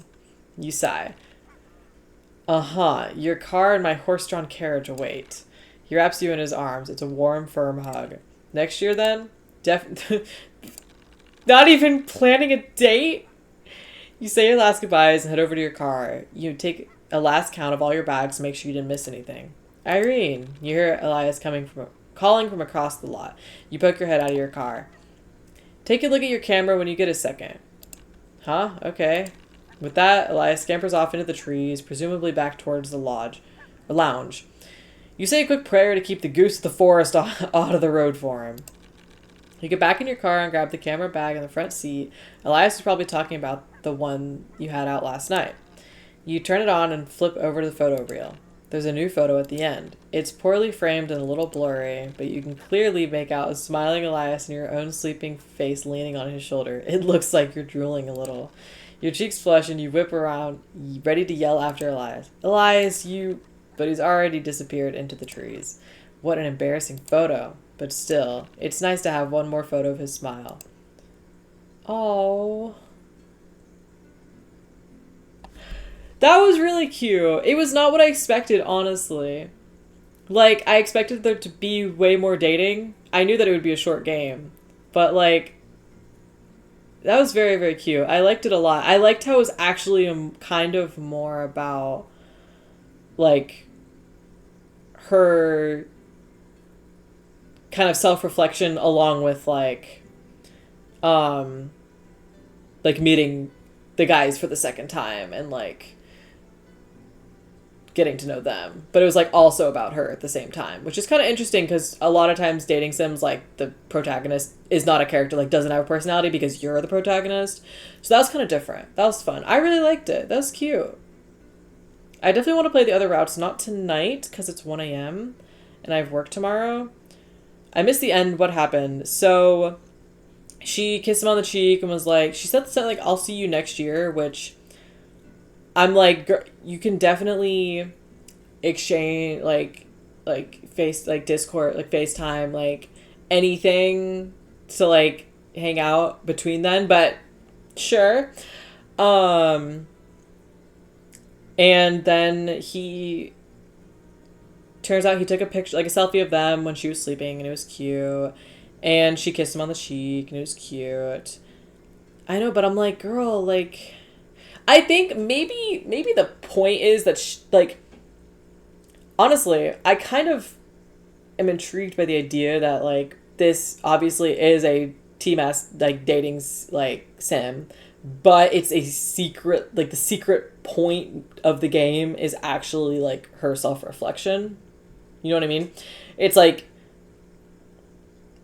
You sigh. Your car and my horse-drawn carriage await. He wraps you in his arms. It's a warm, firm hug. Next year then? Not even planning a date? You say your last goodbyes and head over to your car. You take a last count of all your bags to make sure you didn't miss anything. Irene, you hear Elias calling from across the lot. You poke your head out of your car. Take a look at your camera when you get a second. Huh? Okay. With that, Elias scampers off into the trees, presumably back towards the lounge. You say a quick prayer to keep the goose of the forest out of the road for him. You get back in your car and grab the camera bag in the front seat. Elias is probably talking about the one you had out last night. You turn it on and flip over to the photo reel. There's a new photo at the end. It's poorly framed and a little blurry, but you can clearly make out a smiling Elias and your own sleeping face leaning on his shoulder. It looks like you're drooling a little. Your cheeks flush and you whip around, ready to yell after Elias. Elias, you... But he's already disappeared into the trees. What an embarrassing photo. But still, it's nice to have one more photo of his smile. Oh. That was really cute. It was not what I expected, honestly. Like, I expected there to be way more dating. I knew that it would be a short game. But, like, that was very, very cute. I liked it a lot. I liked how it was actually kind of more about, like, her kind of self-reflection along with, like meeting the guys for the second time and, like, getting to know them. But it was, like, also about her at the same time, which is kind of interesting because a lot of times dating sims, like, the protagonist is not a character, like, doesn't have a personality because you're the protagonist. So that was kind of different. That was fun. I really liked it. That was cute. I definitely want to play the other routes, not tonight because it's 1 a.m. and I have work tomorrow. I missed the end. What happened? So she kissed him on the cheek and was like, she said something like, "I'll see you next year," which I'm like, you can definitely exchange face like Discord, like FaceTime, like anything to like hang out between then, but sure. Um and then he turns out he took a picture, like a selfie of them when she was sleeping, and it was cute. And she kissed him on the cheek, and it was cute. I know, but I'm like, girl, like, I think maybe the point is that like, honestly, I kind of am intrigued by the idea that like this obviously is a TMS like dating like sim, but it's a secret, like the secret point of the game is actually like her self-reflection. You know what I mean? It's like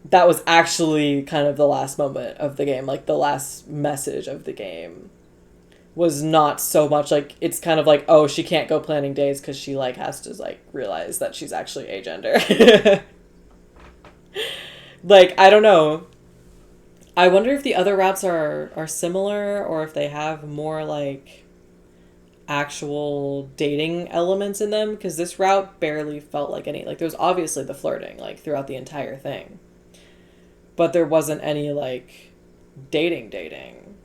that was actually kind of the last moment of the game, like the last message of the game was not so much like, it's kind of like, oh, she can't go planning days because she like has to like realize that she's actually agender. Like, I don't know. I wonder if the other routes are similar, or if they have more like actual dating elements in them, because this route barely felt like any, like there was obviously the flirting like throughout the entire thing, but there wasn't any like dating.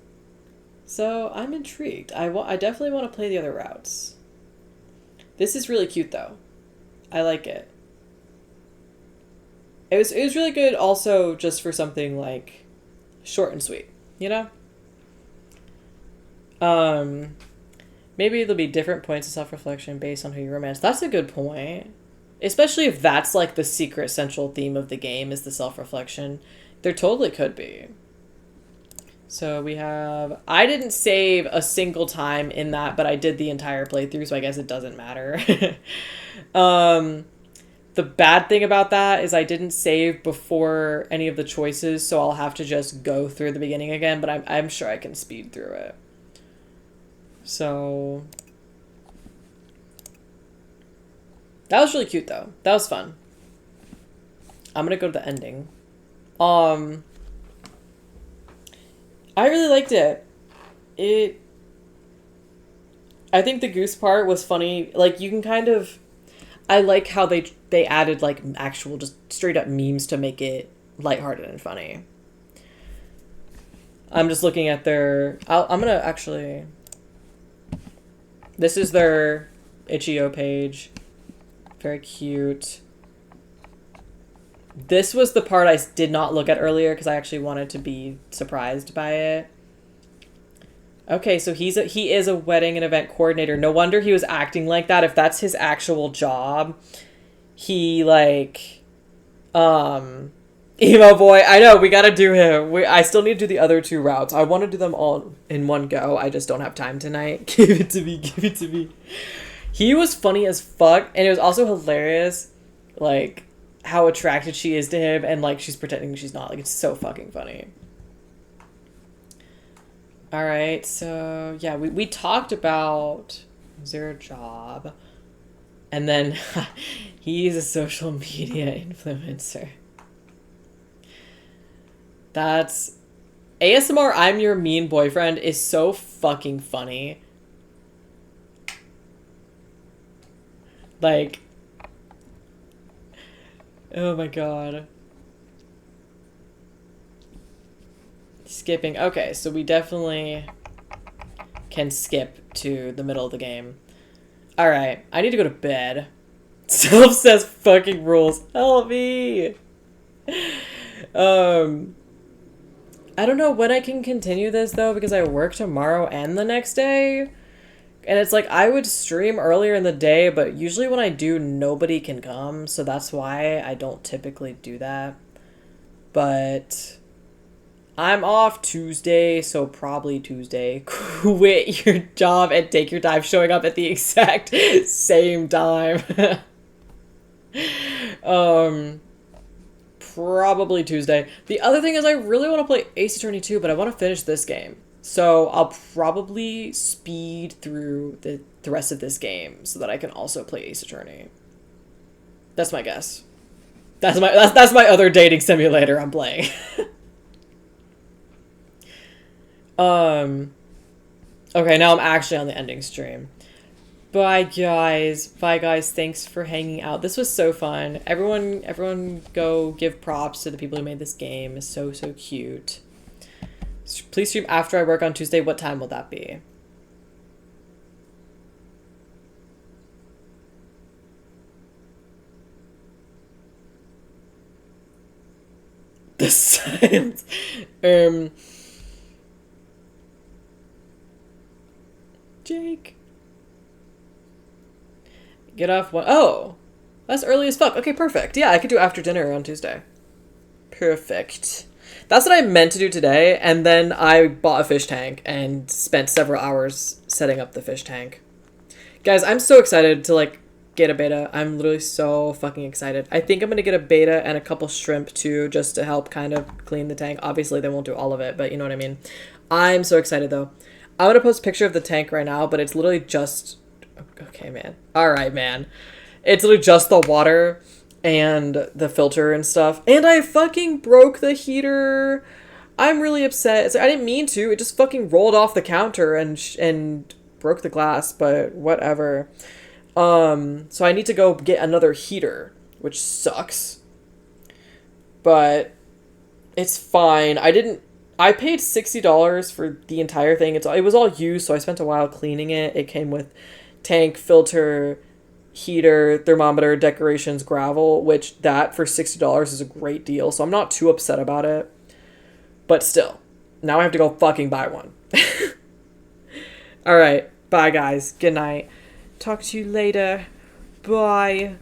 So I'm intrigued. I definitely want to play the other routes. This is really cute though. I like it. It was really good also just for something like short and sweet, you know? Maybe there'll be different points of self-reflection based on who you romance. That's a good point. Especially if that's like the secret central theme of the game is the self-reflection. There totally could be. So we have, I didn't save a single time in that, but I did the entire playthrough, so I guess it doesn't matter. The bad thing about that is I didn't save before any of the choices, so I'll have to just go through the beginning again, but I'm sure I can speed through it. So that was really cute though. That was fun. I'm gonna go to the ending. I really liked it. I think the goose part was funny. Like, you can kind of, I like how they added like actual just straight up memes to make it lighthearted and funny. I'm just looking at their, I'm gonna actually, this is their itch.io page. Very cute. This was the part I did not look at earlier because I actually wanted to be surprised by it. Okay, so he is a wedding and event coordinator. No wonder he was acting like that. If that's his actual job, he like, emo boy. I know we gotta do him. I still need to do the other two routes. I want to do them all in one go. I just don't have time tonight. Give it to me. Give it to me. He was funny as fuck, and it was also hilarious, like how attracted she is to him, and like she's pretending she's not. Like, it's so fucking funny. All right, so yeah, we talked about their job, and then he's a social media influencer. That's ASMR. I'm your mean boyfriend is so fucking funny. Like, oh my god. Skipping. Okay, so we definitely can skip to the middle of the game. Alright, I need to go to bed. Self-says fucking rules. Help me! I don't know when I can continue this, though, because I work tomorrow and the next day. And it's like, I would stream earlier in the day, but usually when I do, nobody can come. So that's why I don't typically do that. But I'm off Tuesday, so probably Tuesday. Quit your job and take your time showing up at the exact same time. Probably Tuesday. The other thing is I really want to play Ace Attorney 2, but I want to finish this game. So I'll probably speed through the rest of this game so that I can also play Ace Attorney. That's my guess. That's my other dating simulator I'm playing. Okay, now I'm actually on the ending stream. Bye guys. Bye guys. Thanks for hanging out. This was so fun. Everyone go give props to the people who made this game. It's so cute. Please stream after I work on Tuesday. What time will that be? The silence. Jake. Get off one. Oh, that's early as fuck. Okay, perfect. Yeah, I could do after dinner on Tuesday. Perfect. That's what I meant to do today, and then I bought a fish tank and spent several hours setting up the fish tank. Guys, I'm so excited to, like, get a betta. I'm literally so fucking excited. I think I'm gonna get a betta and a couple shrimp, too, just to help kind of clean the tank. Obviously, they won't do all of it, but you know what I mean. I'm so excited, though. I'm gonna post a picture of the tank right now, but it's literally just... Okay, man. Alright, man. It's literally just the water and the filter and stuff. And I fucking broke the heater. I'm really upset. It's like, I didn't mean to. It just fucking rolled off the counter and broke the glass, but whatever. So I need to go get another heater, which sucks. But it's fine. I paid $60 for the entire thing. It was all used, so I spent a while cleaning it. It came with tank, filter, heater, thermometer, decorations, gravel, which that for $60 is a great deal. So I'm not too upset about it. But still, now I have to go fucking buy one. All right. Bye, guys. Good night. Talk to you later. Bye.